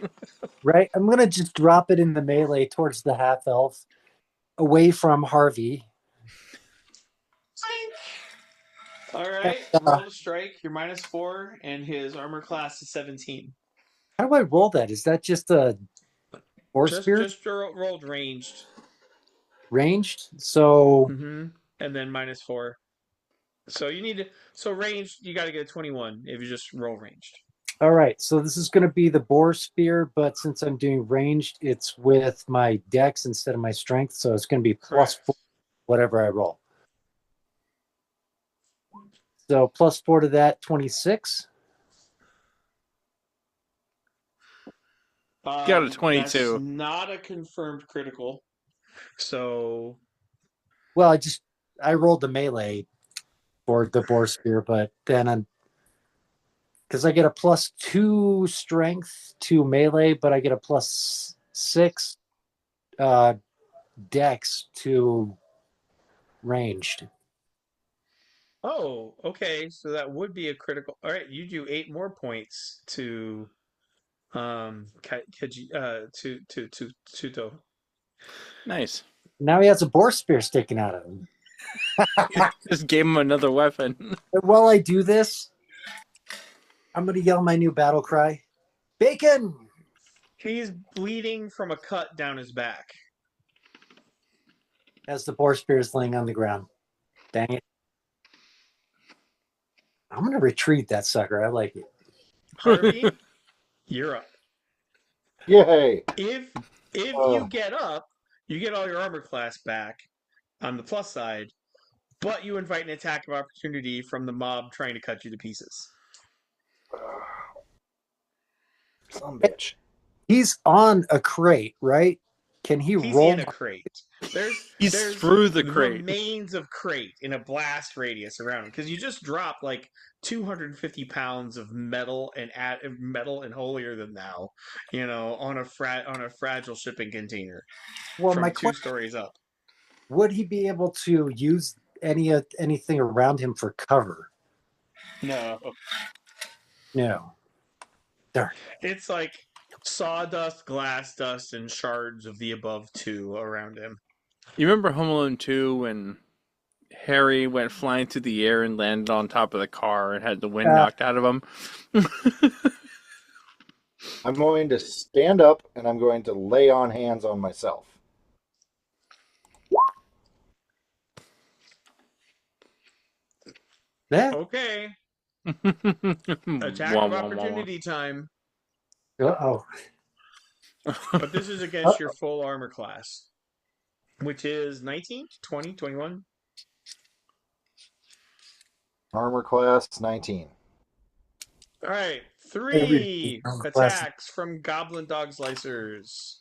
right, I'm gonna just drop it in the melee towards the half elf, away from Harvey. All And, right. Roll to strike. You're -4, and his armor class is 17. how do I roll that? Is that just a force spear Just rolled ranged. ranged? So Mm-hmm. And then -4. So you need to. So ranged, you got to get a 21 if you just roll ranged. all right, so this is gonna be the boar spear, but since I'm doing ranged, it's with my dex instead of my strength, so it's gonna be Correct. +4 whatever I roll. So +4 to that, 26. Got a That's 22. not a confirmed critical. So Well, I rolled the melee for the boar spear, but then I'm because I get a +2 strength to melee, but I get a +6 uh, dex to ranged. oh, okay. So that would be a critical. All right, you do 8 more points to to Tsuto. Nice. Now he has a boar spear sticking out of him. Just gave him another weapon. And while I do this, I'm going to yell my new battle cry: Bacon! He's bleeding from a cut down his back. As the boar spear is laying on the ground. Dang it. I'm going to retreat that sucker. I like it. Harvey, you're up. Yay! If Uh, you get up, you get all your armor class back on the plus side, but you invite an attack of opportunity from the mob trying to cut you to pieces. Some bitch. He's on a crate, right? Can he He's roll? in a crate. He's There's through the crate. remains of crate in a blast radius around him because you just dropped like 250 pounds of metal and holier than thou, on a fragile shipping container Well, my from two question, stories up. would he be able to use anything around him for cover? No, No. Darn. it's like sawdust, glass dust, and shards of the above two around him. You remember Home Alone 2 when Harry went flying through the air and landed on top of the car and had the wind knocked out of him? I'm going to stand up and I'm going to lay on hands on myself. Yeah. Okay, attack Wah, of wah, wah, wah. opportunity time. Uh-oh. But this is against your full armor class, which is 19, 20, 21. Armor class 19. All right, Every 3 class. attacks from Goblin Dog Slicers.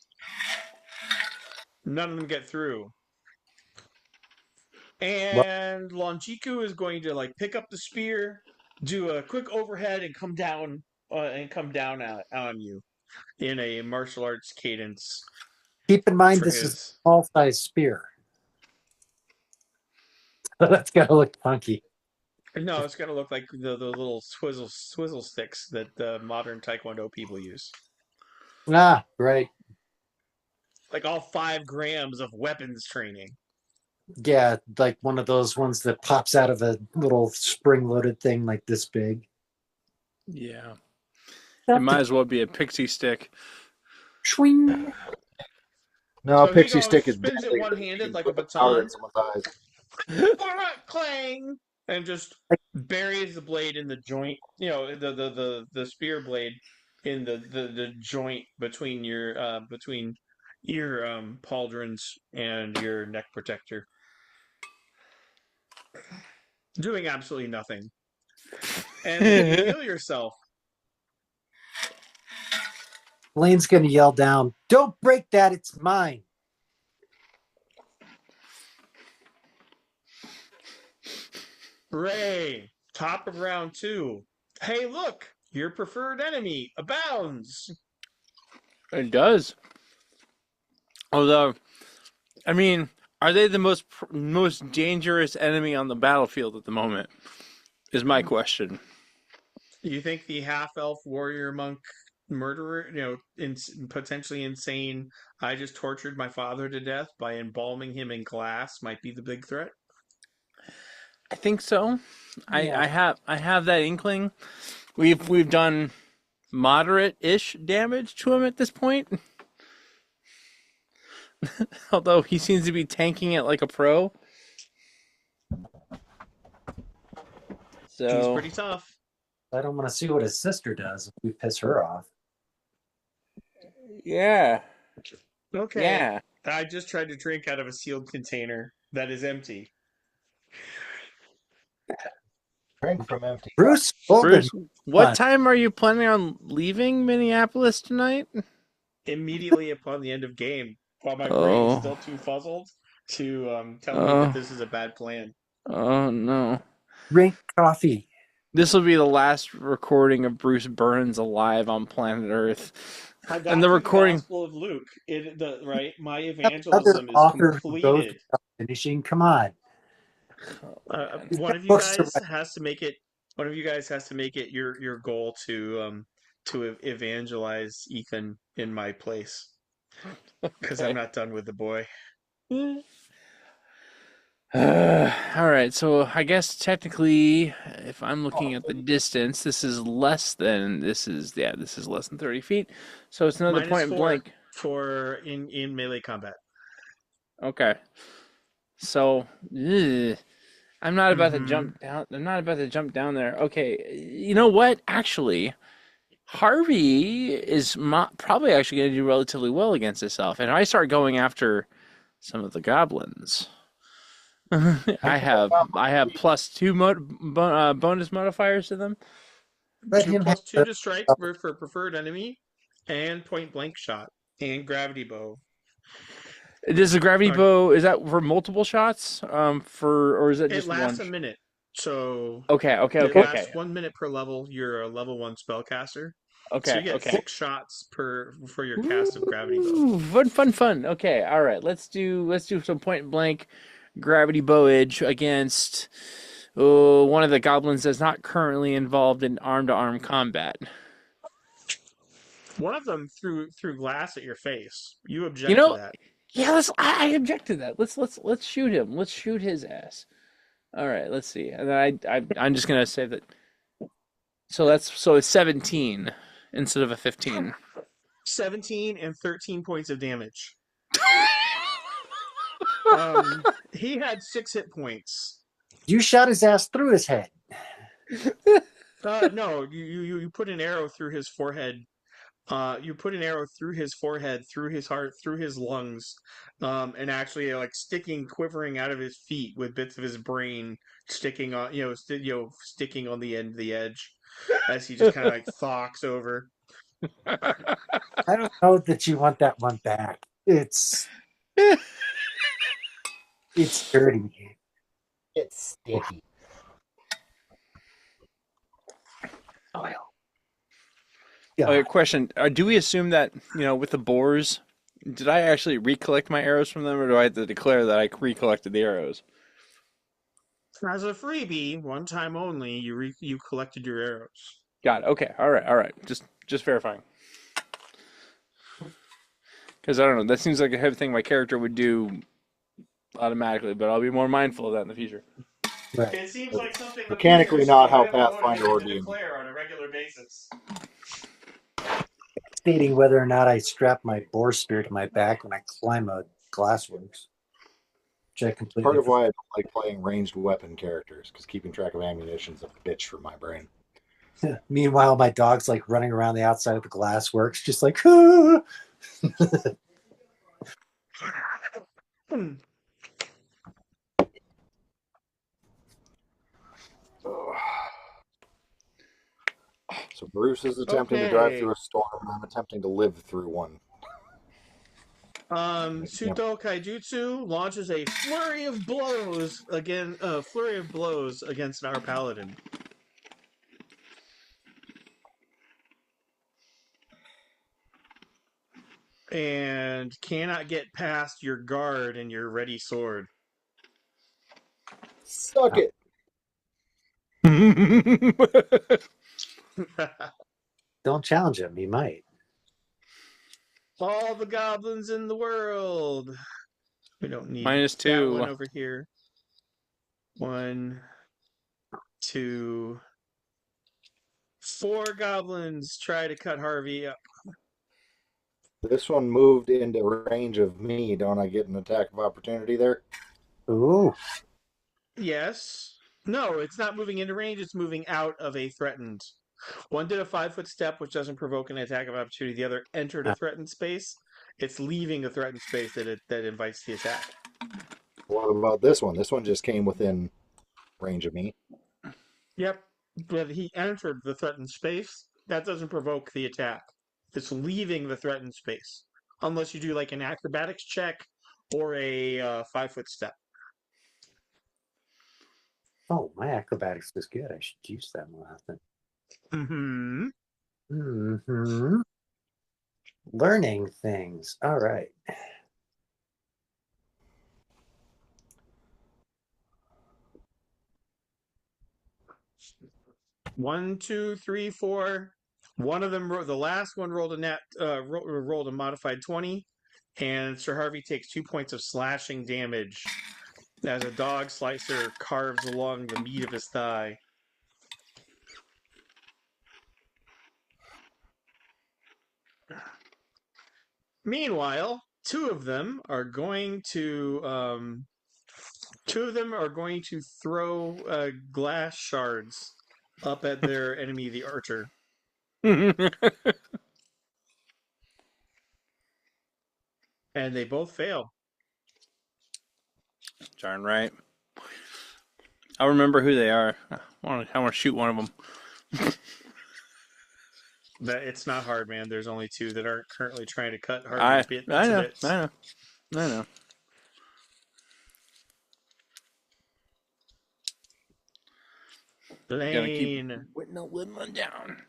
None of them get through. Well, And Longiku is going to pick up the spear, do a quick overhead, and come down on you in a martial arts cadence keep in mind for this is a his. small size spear. That's gotta look funky. No, it's gonna look like the little swizzle sticks that the modern Taekwondo people use. Ah, right. Like all 5 grams of weapons training. Yeah, like one of those ones that pops out of a little spring loaded thing like this big. Yeah. It might as well be a pixie stick. Swing. No, So he pixie goes, stick is spins it deadlier than you one-handed can like a put the powder in baton, someone's eyes. clang, and just buries the blade in the joint. The spear blade in the joint between your pauldrons and your neck protector. doing absolutely nothing. And then you heal yourself. Blaine's going to yell down, "Don't break that, it's mine." Hooray! Top of round 2. Hey, look! Your preferred enemy abounds! It does. Although, I mean, are they the most dangerous enemy on the battlefield at the moment? Is my question. You think the half-elf warrior monk murderer, potentially insane, I just tortured my father to death by embalming him in glass might be the big threat? I think so. Yeah. I have that inkling. We've done moderate-ish damage to him at this point. Although he seems to be tanking it like a pro. He's So pretty tough. I don't want to see what his sister does if we piss her off. yeah. Okay. Yeah. I just tried to drink out of a sealed container that is empty. Drink from empty cup. Bruce, Holden, Bruce, what time are you planning on leaving Minneapolis tonight? Immediately upon the end of game, while my brain's Oh. still too fuzzled to tell me that this is a bad plan. Oh no. drink coffee. This will be the last recording of Bruce Burns alive on planet Earth. I got And the through recording the Gospel of Luke. Right, my Other evangelism is author who goes completed. without finishing. Come on. One of you Books to guys write. has to make it. One of you guys has to make it your goal to evangelize Ethan in my place because I'm not done with the boy. All right, so I guess technically, if I'm looking at the distance, this is less than 30 feet. So it's another Minus point four blank. for in melee combat. Okay. So I'm not about to Mm-hmm. jump down. I'm not about to jump down there. Okay, you know what? Actually, Harvey is probably actually going to do relatively well against himself, and I start going after some of the goblins. I have +2 bonus modifiers to them. Let Two him have plus two the to strike for preferred enemy, and point blank shot and gravity bow. Does the gravity bow is that for multiple shots? Or is that It just lasts one? a minute, so Okay, okay, it okay, lasts okay, 1 minute per level. You're a level 1 spellcaster, so you okay, get okay. 6 shots for your cast of gravity bow. Ooh, fun. Okay, all right. Let's do some point blank gravity bowage against one of the goblins that's not currently involved in arm to arm combat. One of them threw glass at your face. You You object to know, that. yeah. I object to that. Let's shoot him. Let's shoot his ass. All right. Let's see. And then I'm just gonna say that. So it's 17 instead of a 15. 17 and 13 points of damage. He had 6 hit points. You shot his ass through his head. No, you put an arrow through his forehead. You put an arrow through his forehead, through his heart, through his lungs, and actually like quivering out of his feet with bits of his brain sticking on, sticking on the end of the edge, as he just kind of like thocks over. I don't know that you want that one back. It's dirty. It's sticky. Oil. Okay, question. Do we assume that, with the boars, did I actually recollect my arrows from them, or do I have to declare that I recollected the arrows? As a freebie, one time only, you collected your arrows. Got it. Okay. All right. Just verifying. Because I don't know. That seems like a heavy thing my character would do automatically, but I'll be more mindful of that in the future. Right. It seems like something Mechanically not how Pathfinder or D&D. declare on a regular basis. Stating whether or not I strap my boar spear to my back when I climb a glassworks. Which I completely Part of why I don't like playing ranged weapon characters, because keeping track of ammunition is a bitch for my brain. Meanwhile, my dog's like running around the outside of the glassworks, just like, ah! So Bruce is attempting to drive through a storm, and I'm attempting to live through one. Suto Kaijutsu launches a flurry of blows against our paladin. And cannot get past your guard and your ready sword. Suck it! Don't challenge him. He might. All the goblins in the world. We don't need -2. that one over here. 1, 2, 4 goblins try to cut Harvey up. This one moved into range of me. Don't I get an attack of opportunity there? Ooh. Yes. No, it's not moving into range. It's moving out of a threatened. One did a 5-foot step, which doesn't provoke an attack of opportunity. The other entered a threatened space. It's leaving a threatened space that invites the attack. What about this one? This one just came within range of me. Yep, but he entered the threatened space. That doesn't provoke the attack. It's leaving the threatened space. Unless you do like an acrobatics check or a 5-foot step. Oh, my acrobatics is good. I should use that more often. Mm-hmm. Mm-hmm. Learning things. All right. One, two, three, four. One of them, the last one rolled a modified 20, and Sir Harvey takes 2 points of slashing damage as a dog slicer carves along the meat of his thigh. Meanwhile, two of them are going to throw glass shards up at their enemy, the archer. And they both fail. Darn right. I'll remember who they are. I want to shoot one of them. It's not hard, man. There's only two that are currently trying to cut Harvey I know. bits. I know. Blaine. Gotta keep whittling one down.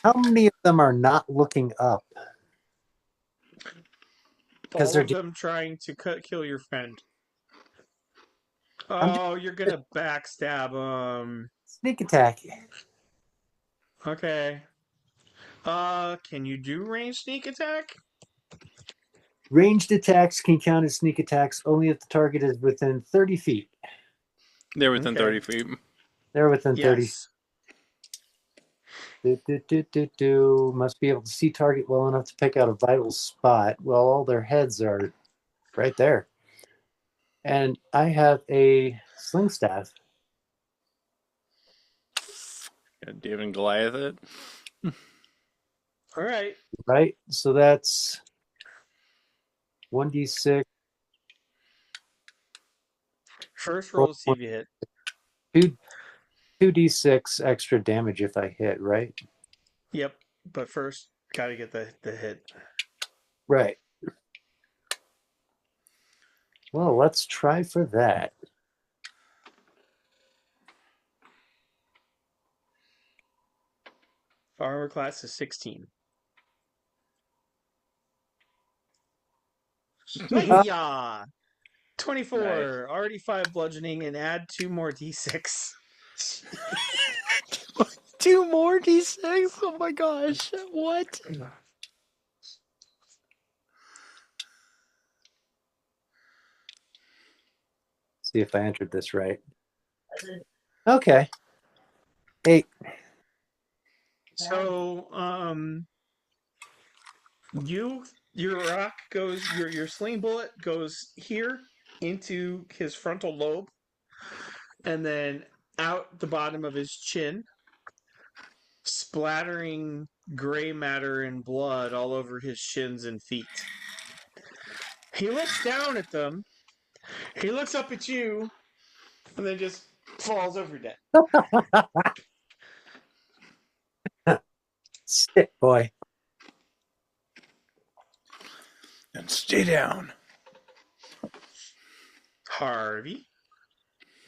How many of them are not looking up? All of them trying to kill your friend. Oh, you're gonna backstab him. Sneak attack. Okay. Can you do range sneak attack? Ranged attacks can count as sneak attacks only if the target is within 30 feet. They're within 30 feet. They're within 30 Yes. Must be able to see target well enough to pick out a vital spot. Well, all their heads are right there. And I have a sling staff. David and Goliath it. All right. Right? So that's 1d6. First roll to see if you hit. 2d6 extra damage if I hit, right? Yep. But first, gotta get the hit. Right. Well, let's try for that. Armor class is 16. Yeah. 24. Nice. Already 5 bludgeoning, and add 2 more d6. 2 more d6? Oh my gosh. What? See if I entered this right. Okay. 8. So, your rock goes, your sling bullet goes here into his frontal lobe, and then out the bottom of his chin, splattering gray matter and blood all over his shins and feet. He looks down at them. He looks up at you, and then just Falls over dead. Sit, boy. And stay down. Harvey.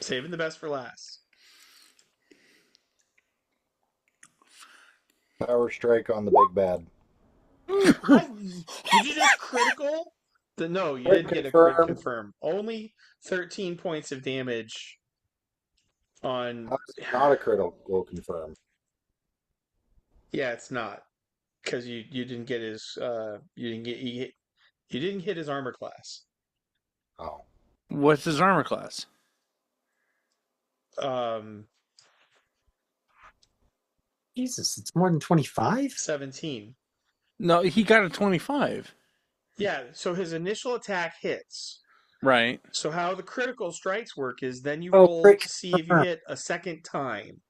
Saving the best for last. Power strike on the big bad. Did you just critical? No, you Crit didn't get a crit confirm. confirm. Only 13 points of damage on. How is it not a critical confirm? Yeah, it's not because you didn't get his you didn't hit his armor class. Oh. What's his armor class? Jesus, it's more than 25? 17. No, he got a 25. Yeah, so his initial attack hits. Right. So how the critical strikes work is then you Oh, roll crit to see if you confirm. hit a second time.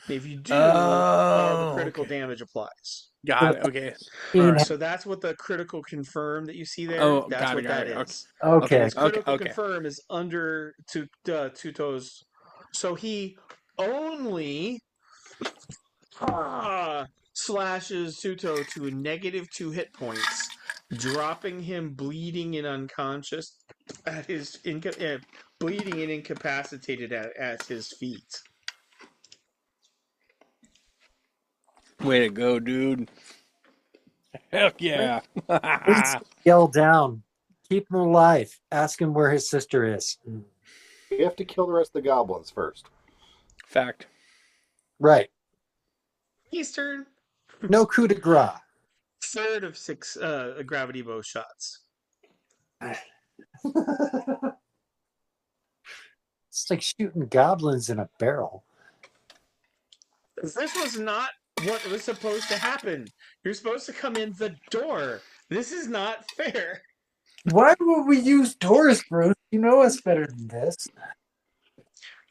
And if you do, all the critical okay. damage applies. Got it. Okay. All 15. right. So that's what the critical confirm that you see there. Oh, That's got it. what Got that it. is. Okay. His critical Okay. confirm is under Tuto's. So he only slashes Tuto to a -2 hit points, dropping him bleeding and unconscious at his bleeding and incapacitated at his feet. Way to go, dude. Heck yeah. Please yell down. Keep him alive. Ask him where his sister is. You have to kill the rest of the goblins first. Fact. Right. Eastern. No coup de grace. Third of 6 gravity bow shots. It's like shooting goblins in a barrel. This was not what was supposed to happen. You're supposed to come in the door. This is not fair. Why would we use doors, Bruce? You know us better than this.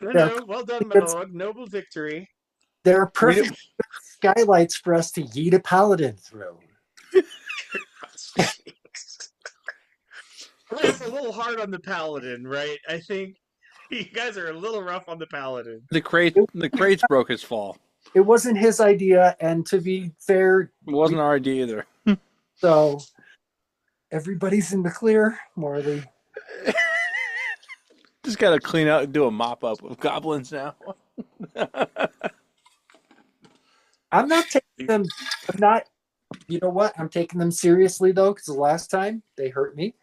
No, well done, my lord. Noble victory. There are perfect skylights for us to yeet a paladin through. It's a little hard on the paladin, right? I think you guys are a little rough on the paladin. The crates broke his fall. It wasn't his idea, and to be fair, It wasn't our idea either. so everybody's in the clear, Morley. Just gotta clean out and do a mop up of goblins now. I'm not taking them. I'm not. You know what? I'm taking them seriously though, because the last time they hurt me.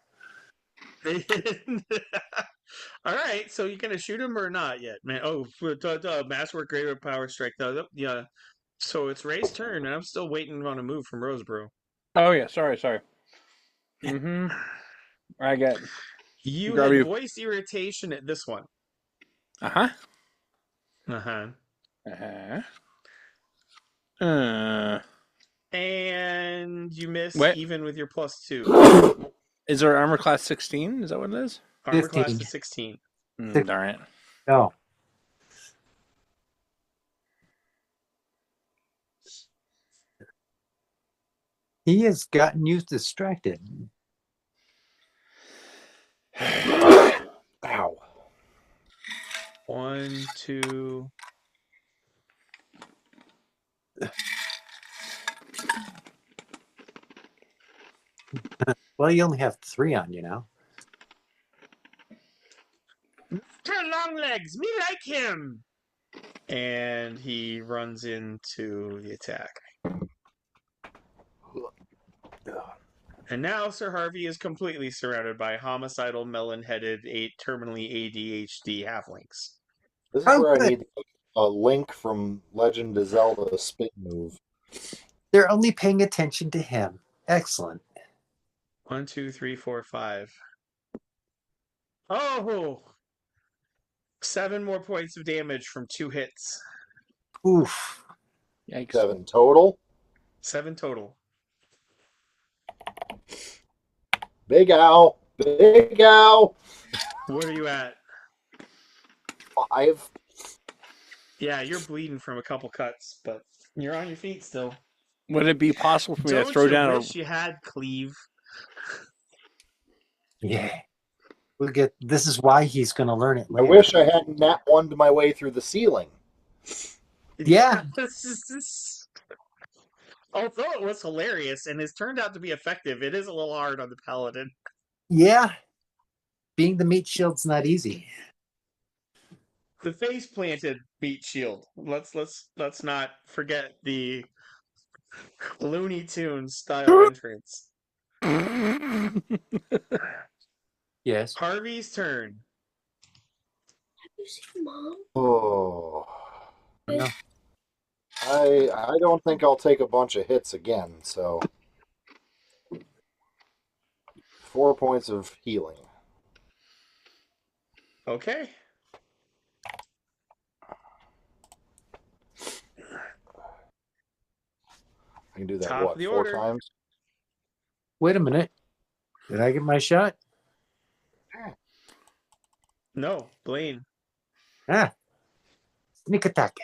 All right, so you gonna shoot him or not yet, man? Oh, masswork, greater power strike. Though, yeah. So it's Ray's turn, and I'm still waiting on a move from Rosebrew. Oh yeah, sorry. Mm-hmm. I got. You had voiced irritation at this one. Uh-huh. Uh-huh. And you missed even with your +2. Is there armor class 16? Is that what it is? Armor class is 16. Darn it. No. He has gotten you distracted. Ow. 1, 2. Well, you only have 3 on you now. Turn long legs, me like him. And he runs into the attack. And now Sir Harvey is completely surrounded by homicidal, melon-headed, terminally ADHD halflings. This is where I need a Link from Legend of Zelda spin move. They're only paying attention to him. Excellent. 1, 2, 3, 4, 5. Oh! 7 more points of damage from 2 hits. Oof. Yikes. 7 total. 7 total. Big Ow. Big Ow. What are you at? 5. Yeah, you're bleeding from a couple cuts, but you're on your feet still. Would it be possible for me to throw Don't down you wish you had cleave? Yeah. This is why he's going to learn it I later. wish I hadn't nat one my way through the ceiling. Yeah. Although it was hilarious and has turned out to be effective, it is a little hard on the paladin. Yeah. Being the meat shield's not easy. The face planted meat shield. Let's not forget the Looney Tunes style entrance. Yes. Harvey's turn. Have you seen Mom? Oh, No. I don't think I'll take a bunch of hits again. So 4 points of healing. Okay. I can do that, Top of what, the 4 order. times? Wait a minute. Did I get my shot? No, Blaine. Ah. Sneak attack.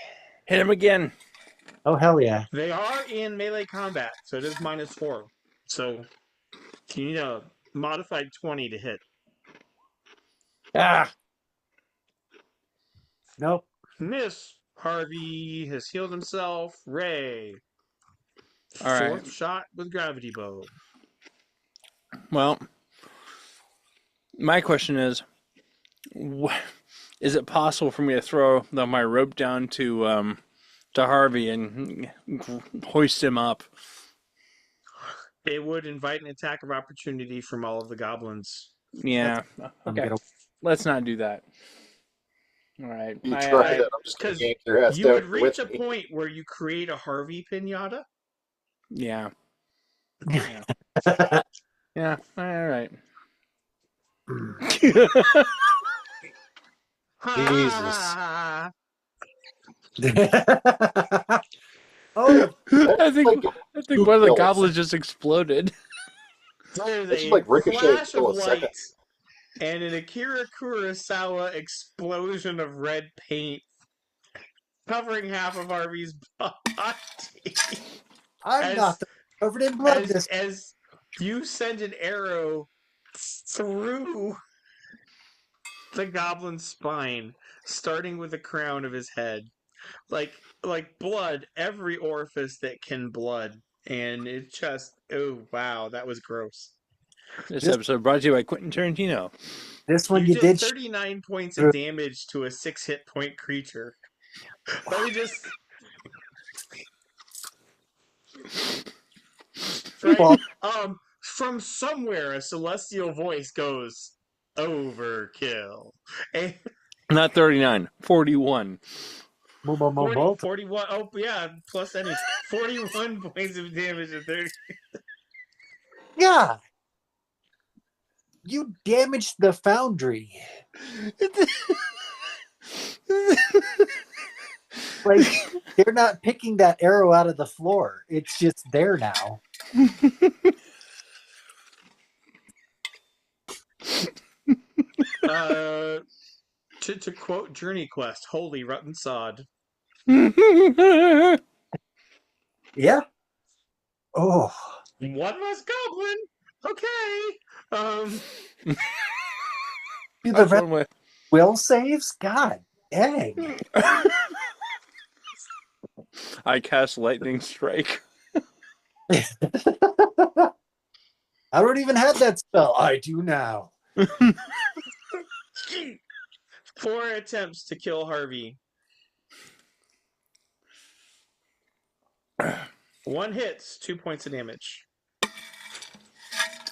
Hit him again. Oh, hell yeah. They are in melee combat, so it is -4. So you need a modified 20 to hit. Ah. Nope. Miss. Harvey has healed himself. Ray. All right. Fourth shot with gravity bow. Well, my question is, is it possible for me to throw my rope down to Harvey and hoist him up? It would invite an attack of opportunity from all of the goblins. Yeah. I'm Okay. gonna- Let's not do that. All right. You try that. I'm just going Because to yank your ass you down would reach a with me. point where you create a Harvey pinata. Yeah. Yeah. All right. Jesus. Oh, I think two one of the kills. goblins just exploded. There's It's just a like ricochet flash kill of a second. light and an Akira Kurosawa explosion of red paint covering half of Harvey's body. I'm As- not covered in blood. As you send an arrow through the goblin's spine, starting with the crown of his head. Like blood, every orifice that can blood. And it just, oh wow, that was gross. This episode brought to you by Quentin Tarantino. This one You you did did 39 points of damage to a 6 hit point creature. Let me just. Right? From somewhere, a celestial voice goes, overkill. And Not 39, 41. 41. Oh, yeah, plus any. 41 points of damage at 30. Yeah. You damaged the foundry. Like, they're not picking that arrow out of the floor. It's just there now. To quote Journey Quest, holy rotten sod. Yeah. Oh. One less goblin. Okay. Do the That's red one way. will saves? God dang. I cast Lightning Strike. I don't even have that spell. I do now. 4 attempts to kill Harvey. 1 hits, 2 points of damage.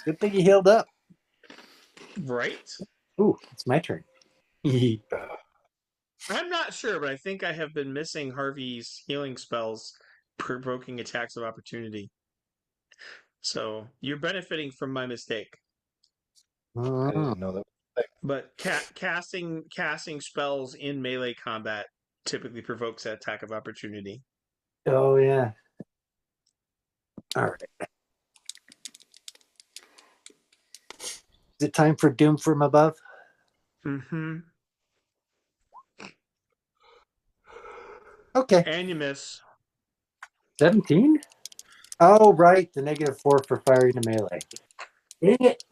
Good thing you healed up. Right? Ooh, it's my turn. I'm not sure, but I think I have been missing Harvey's healing spells, provoking attacks of opportunity. So you're benefiting from my mistake. I didn't know that. But casting spells in melee combat typically provokes that attack of opportunity. Oh, yeah. All right. Is it time for Doom from above? Mm-hmm. Okay. And you miss. 17? Oh, right. The -4 for firing to melee. Dang it.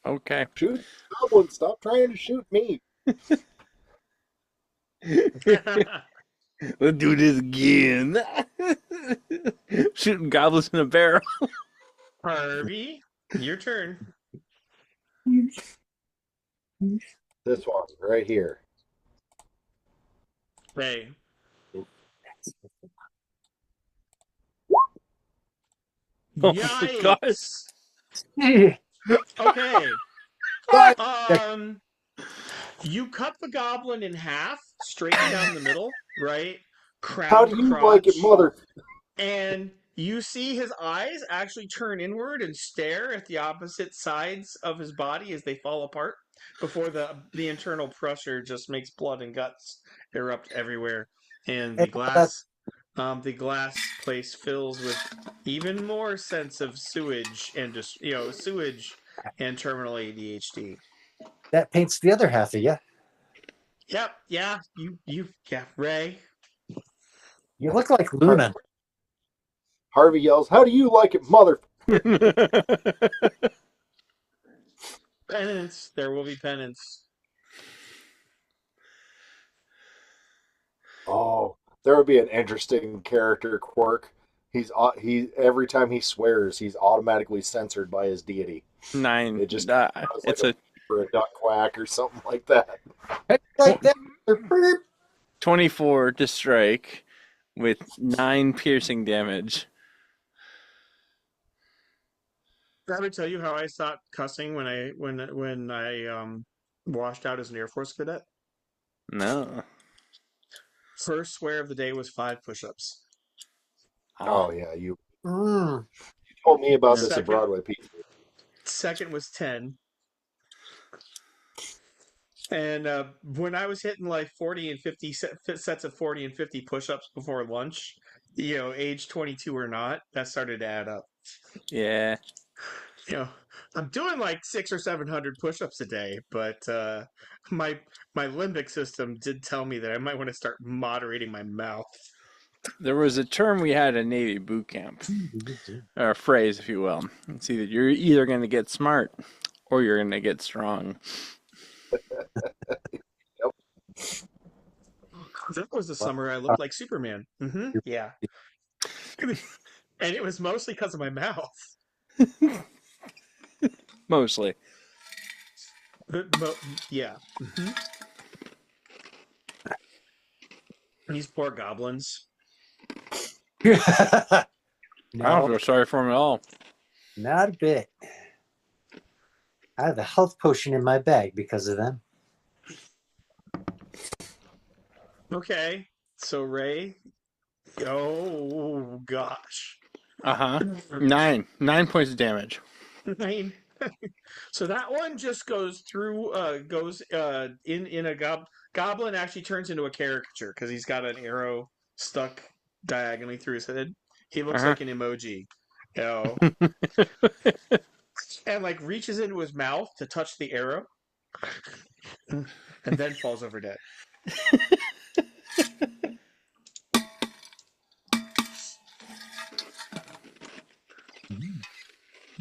Okay. Shoot, Goblin, stop trying to shoot me. Let's do this again. Shooting goblins in a barrel. Harvey, your turn. This one right here. Hey. Oh my God. Yikes. But Okay. But You cut the goblin in half, straight down the middle, right? How Crown do to you like it, crotch. mother? And you see his eyes actually turn inward and stare at the opposite sides of his body as they fall apart before the internal pressure just makes blood and guts erupt everywhere. And the glass place fills with even more sense of sewage and just sewage and terminal ADHD. that paints the other half of you. Yep, yeah, Ray. You look like Luna. Harvey yells, "How do you like it, mother?" Penance. There will be penance. Oh, there would be an interesting character quirk. He every time he swears, he's automatically censored by his deity. 9. It just sounds like It's a or a duck quack or something like that. Like that. Burp. 24 to strike with 9 piercing damage. Did I ever tell you how I stopped cussing when I washed out as an Air Force cadet? No. First swear of the day was 5 push-ups. Oh yeah, you Mm. told me about this at Second, Broadway Pizza. second was 10. And when I was hitting like 40 and 50 sets of 40 and 50 push-ups before lunch, age 22 or not, that started to add up. Yeah. I'm doing like 600 or 700 push-ups a day, but my limbic system did tell me that I might want to start moderating my mouth. There was a term we had in Navy boot camp, or a phrase, if you will. It's either you're either going to get smart or you're going to get strong. Yep. That was the summer I looked like Superman. Yeah. And it was mostly because of my mouth. Mostly. Yeah. These poor goblins. I don't No, feel sorry for him at all. not a bit. I have a health potion in my bag because of them. Okay. So Ray. Oh gosh. 9 points of damage. 9. So that one just goes through. Goes in a goblin actually turns into a caricature because he's got an arrow stuck diagonally through his head. He looks like an emoji. And like reaches into his mouth to touch the arrow, and then falls over dead.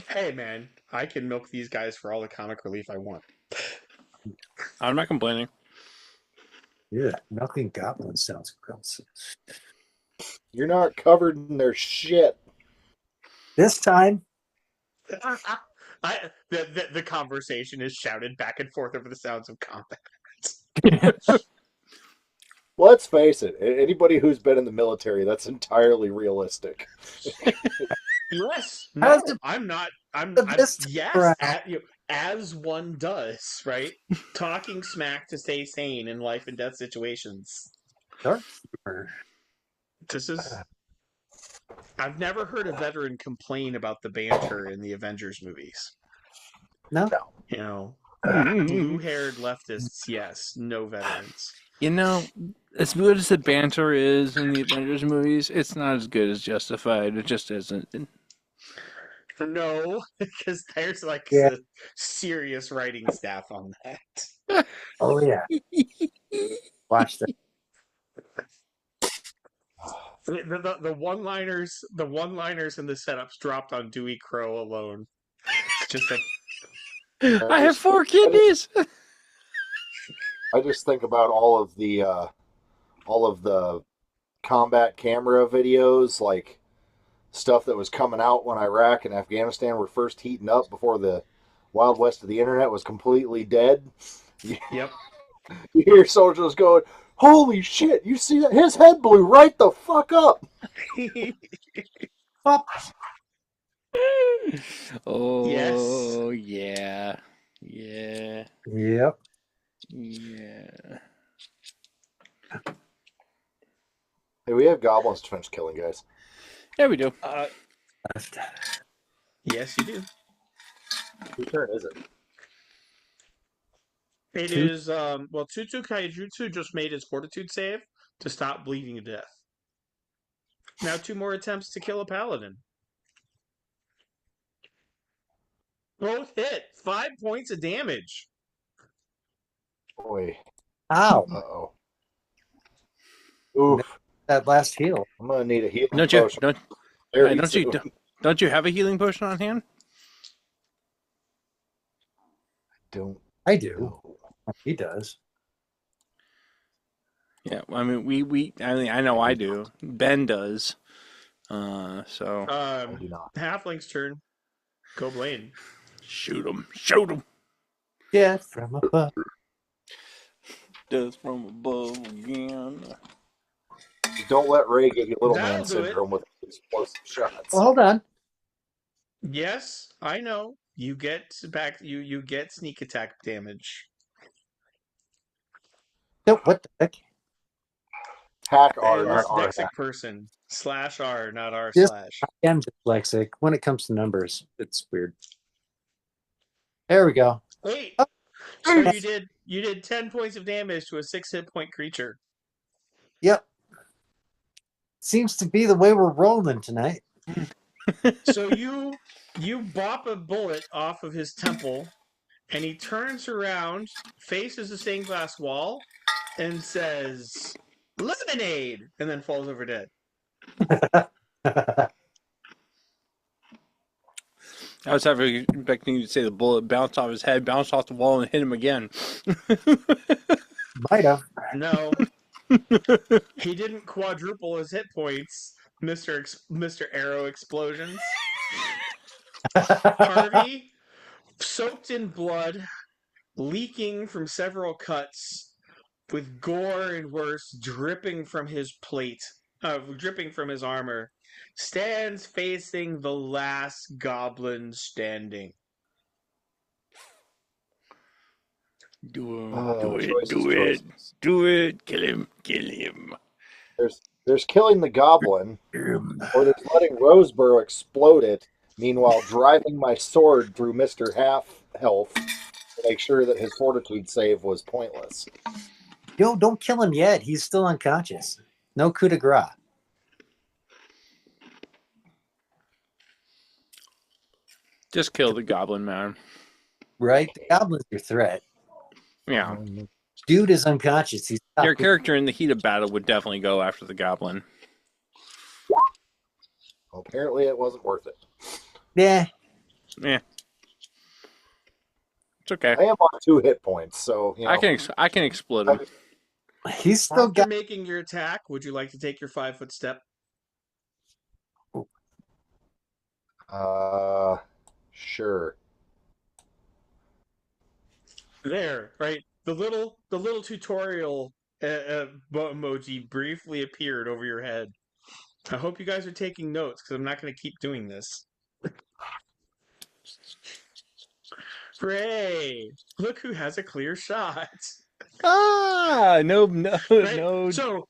Hey man, I can milk these guys for all the comic relief I want. I'm not complaining. Yeah, milking goblin sounds gross. You're not covered in their shit. This time, The conversation is shouted back and forth over the sounds of combat. Let's face it, anybody who's been in the military, that's entirely realistic. Yes, How's no, it- I'm not. I'm this yes, crap? as one does, right? Talking smack to stay sane in life and death situations. dark. This is. I've never heard a veteran complain about the banter in the Avengers movies. No, Blue-haired leftists, yes, no veterans. As good as the banter is in the Avengers movies, it's not as good as Justified. It just isn't. No, because there's like Yeah. a serious writing staff on that. oh yeah. Watch that. The one-liners, and the setups dropped on Dewey Crow alone. Just a I have 4 kidneys. I just think about all of the combat camera videos, like stuff that was coming out when Iraq and Afghanistan were first heating up before the Wild West of the internet was completely dead. Yep. You hear soldiers going, "Holy shit! You see that? His head blew right the fuck up." Up. Yes. Oh yeah, yeah, Yep. yeah. Hey, we have goblins to finish killing, guys. Yeah, we do. Yes, you do. Whose turn is it? It Two- is well, Tutu Kaijutsu just made his fortitude save to stop bleeding to death. Now 2 more attempts to kill a paladin. Both hit. 5 points of damage. Boy. Ow. Uh-oh. Oof. That last heal. I'm gonna need a healing Don't you potion don't very don't you soon. don't you have a healing potion on hand? Don't I do. know. He does. Yeah, I mean I know I do. Ben does. So I do not. Halfling's turn. Go Blaine. shoot him, shoot him. Death from above. Death from above again. Don't let Ray get you little That'll man do it. syndrome with explosive shots. Well, hold on. Yes, I know. You get back. You get sneak attack damage. No, what the heck? Hack R, And not R dyslexic hack. person. /R, not R/. Yes. I am dyslexic. When it comes to numbers, it's weird. There we go. Wait. Oh. So you did 10 points of damage to a 6 hit point creature. Yep. Seems to be the way we're rolling tonight. So you bop a bullet off of his temple, and he turns around, faces the stained glass wall, and says, "Lemonade!" and then falls over dead. I was expecting you to say the bullet bounced off his head, bounced off the wall, and hit him again. Might have. No, he didn't quadruple his hit points, Mr. Arrow Explosions. Harvey, soaked in blood, leaking from several cuts, with gore and worse dripping from his plate, dripping from his armor, stands facing the last goblin standing. Do Choices. it, kill him. There's killing the goblin, or there's letting Roseboro explode it, meanwhile driving my sword through Mr. Half Health to make sure that his fortitude save was pointless. Yo, don't kill him yet. He's still unconscious. No coup de grace. Just kill the goblin, man. Right? The goblin's your threat. Yeah. Dude is unconscious. He's Your character in the heat of battle would definitely go after the goblin. Well, apparently it wasn't worth it. Yeah. Yeah. It's okay. I am on 2 hit points, so you know. I can explode him. He's still After got. making your attack, would you like to take your 5-foot step? Sure. There, right? The little tutorial emoji briefly appeared over your head. I hope you guys are taking notes because I'm not going to keep doing this. Ray, look who has a clear shot. Ah, no. Right? So,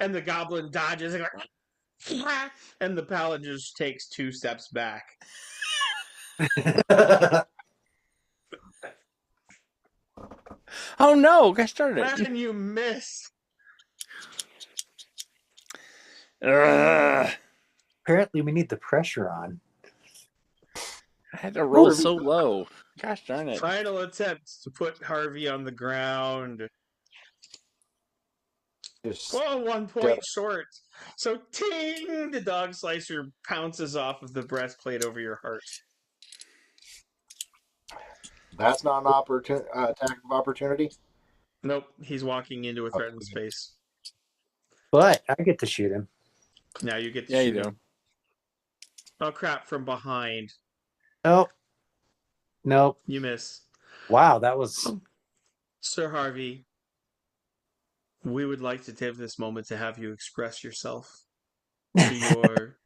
and the goblin dodges, and the paladin just takes 2 steps back. Oh no! Gosh darn it! And you miss. Ugh. Apparently, we need the pressure on. I had to roll so low. Gosh darn it! Final attempt to put Harvey on the ground. Just Well, 1 point short. So, ting! The dog slicer pounces off of the breastplate over your heart. That's not an attack of opportunity. Nope, he's walking into a threatened space. But I get to shoot him. Now you get to Yeah, you shoot do. him. Oh crap! From behind, Nope. Nope. you miss. Wow, that was. Sir Harvey, we would like to take this moment to have you express yourself to your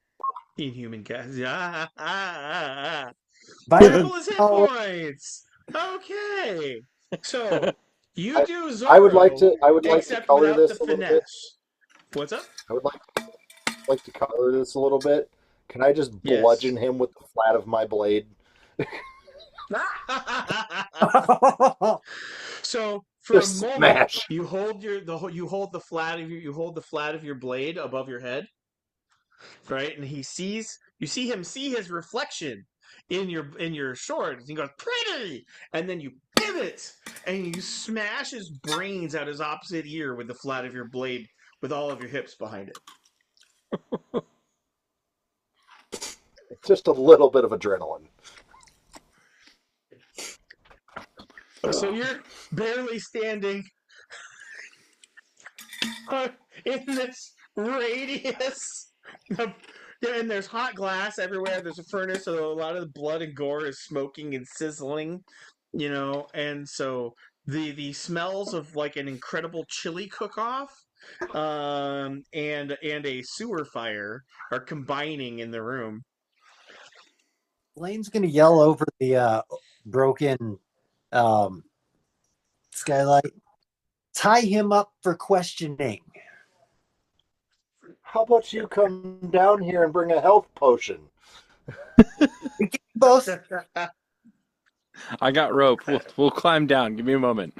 inhuman guest. Triple his hit Oh, points. Okay, so you I, do I would like Zorro, to. I would like to except color without the this a little bit. finesse. What's up? I would like to color this a little bit. Can I just bludgeon Yes. him with the flat of my blade? So for a Just moment, smash. you hold the flat of your blade above your head, right? And you see him see his reflection in your sword. And he goes, "Pretty!" And then you pivot and you smash his brains out his opposite ear with the flat of your blade, with all of your hips behind it. Just a little bit of adrenaline. So you're barely standing in this radius of, yeah, and there's hot glass everywhere. There's a furnace, so a lot of the blood and gore is smoking and sizzling, and so the smells of like an incredible chili cook-off, and a sewer fire are combining in the room. Blaine's gonna yell over the broken skylight. Tie him up for questioning. How about you come down here and bring a health potion? We can both. I got rope. We'll climb down. Give me a moment.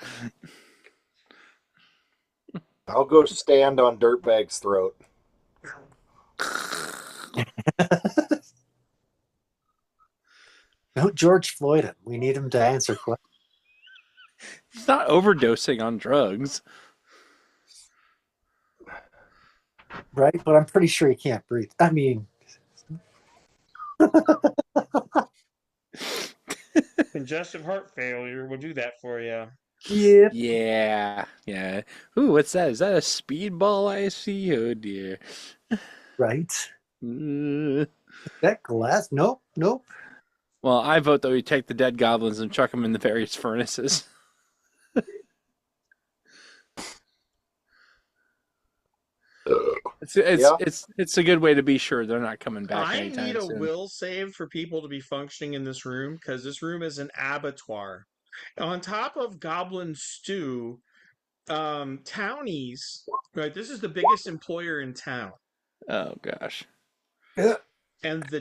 I'll go stand on Dirtbag's throat. No, George Floyd him. We need him to answer questions. He's not overdosing on drugs. Right? But I'm pretty sure he can't breathe. I mean, Congestive heart failure will do that for you. yeah. Yeah. Ooh, what's that? Is that a speedball I see? Oh dear. Right? That glass? Nope. Well, I vote that we take the dead goblins and chuck them in the various furnaces. It's a good way to be sure they're not coming back I anytime need a soon. will save for people to be functioning in this room, because this room is an abattoir. On top of goblin stew, townies, right? This is the biggest employer in town, Oh gosh. and the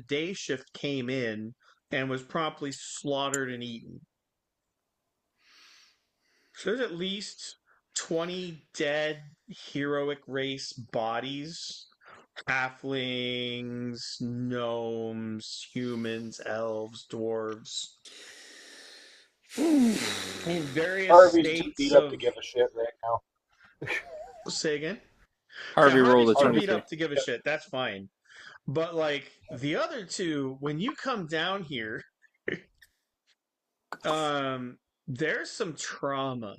day shift came in and was promptly slaughtered and eaten. So there's at least 20 dead heroic race bodies. Halflings, gnomes, humans, elves, dwarves. In various Harvey's too states beat up of... to give a shit right now. Say again? Harvey rolled a Harvey's too beat 23. up to give a shit. That's fine. But, like, the other two, when you come down here, there's some trauma.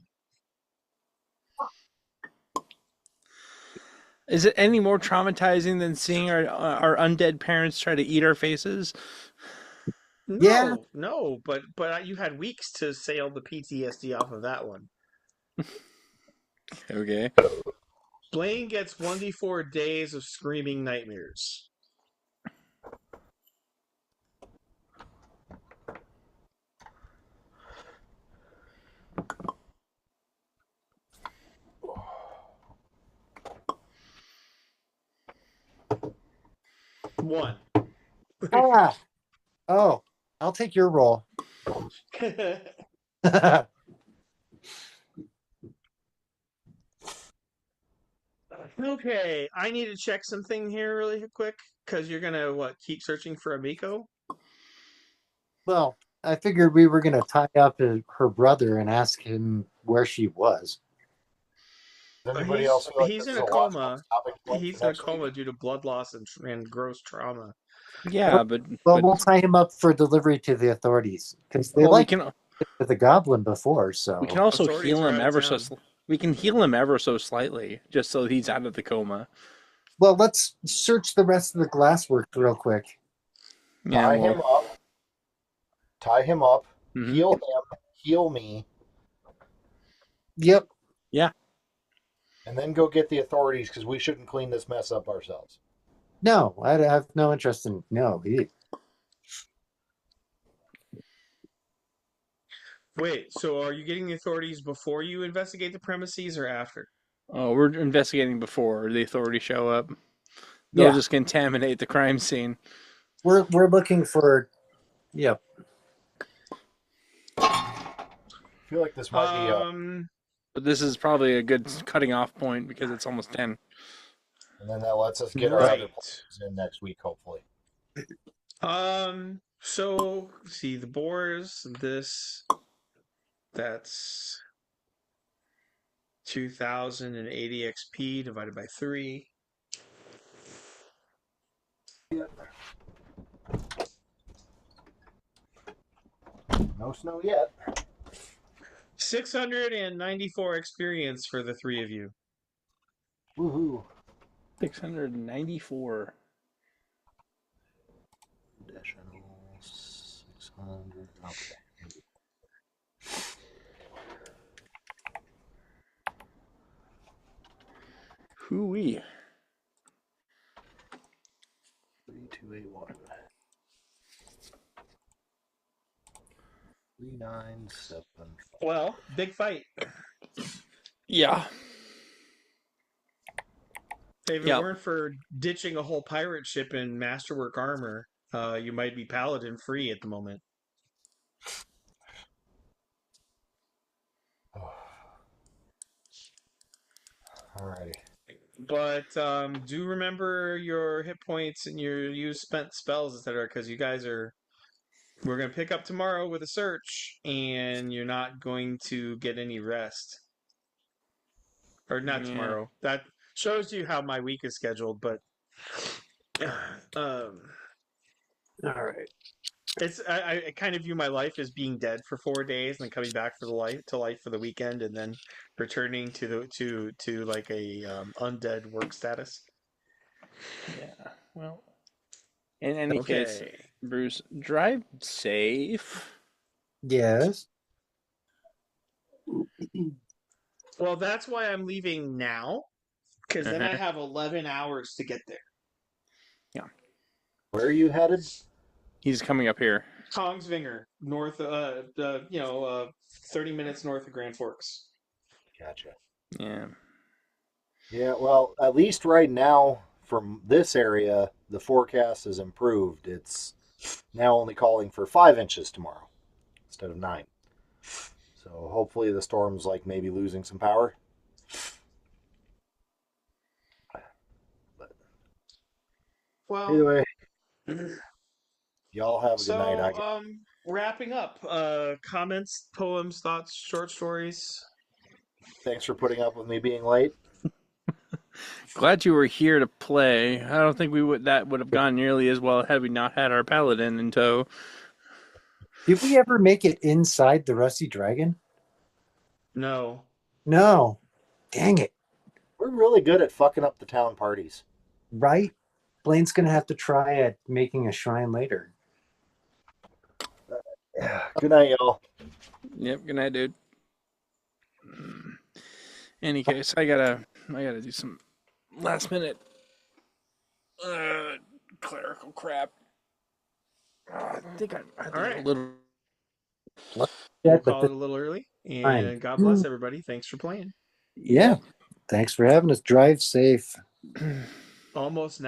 Is it any more traumatizing than seeing our undead parents try to eat our faces? No, but you had weeks to sail the PTSD off of that one. Okay. Blaine gets 1d4 days of screaming nightmares. One. Oh, I'll take your roll. Okay, I need to check something here really quick, because you're gonna keep searching for Amiko? Well, I figured we were going to tie up her brother and ask him where she was. Does anybody else feel like He's this in is a a logical coma. topic point He's for in a next coma week? due to blood loss and gross trauma. Yeah, Well, we'll tie him up for delivery to the authorities because they well, we like can with the goblin before. So we can also Authorities heal are him out of ever so. town. We can heal him ever so slightly, just so he's out of the coma. well, let's search the rest of the glasswork real quick. Yeah, Tie him up, Mhm. heal him, heal me, Yep. Yeah. and then go get the authorities because we shouldn't clean this mess up ourselves. No, I have no interest in he. Wait, so are you getting the authorities before you investigate the premises or after? Oh, we're investigating before the authorities show up. They'll just contaminate the crime scene. We're looking for. Yep. I feel like this might be But this is probably a good cutting off point because it's almost 10. and then that lets us get our other plans in next week, hopefully. So see the boars, that's 2080 XP divided by 3. No snow yet. 694 experience for the 3 of you. Woohoo. 694. Additional 600. Okay. Hoo-wee. 3281. 397. Well, big fight. Yeah. If it weren't for ditching a whole pirate ship in masterwork armor, you might be paladin free at the moment. Alrighty. But do remember your hit points and your use spent spells, etc. Because you guys we're going to pick up tomorrow with a search, and you're not going to get any rest. Or not tomorrow. That shows you how my week is scheduled. But All right. it's I kind of view my life as being dead for 4 days and then coming back for life for the weekend and then returning to like a undead work status. Yeah. Well, in any case, Bruce, drive safe. Yes. Well, that's why I'm leaving now, because then I have 11 hours to get there. Yeah. Where are you headed? He's coming up here. Kongsvinger, north, 30 minutes north of Grand Forks. Gotcha. Yeah. Yeah, well, at least right now, from this area, the forecast has improved. It's now only calling for 5 inches tomorrow instead of 9. So hopefully the storm's like maybe losing some power. But Well, either way, y'all have a good night. I guess. Wrapping up, comments, poems, thoughts, short stories. Thanks for putting up with me being late. Glad you were here to play. I don't think that would have gone nearly as well had we not had our paladin in tow. Did we ever make it inside the Rusty Dragon? No. No. Dang it. We're really good at fucking up the town parties. Right? Blaine's going to have to try at making a shrine later. Good night, y'all. Yep, good night, dude. Any case, I gotta do some last minute clerical crap. I think All right. a little. We'll call it a little early. And God bless everybody. Thanks for playing. Yeah. Thanks for having us. Drive safe. Almost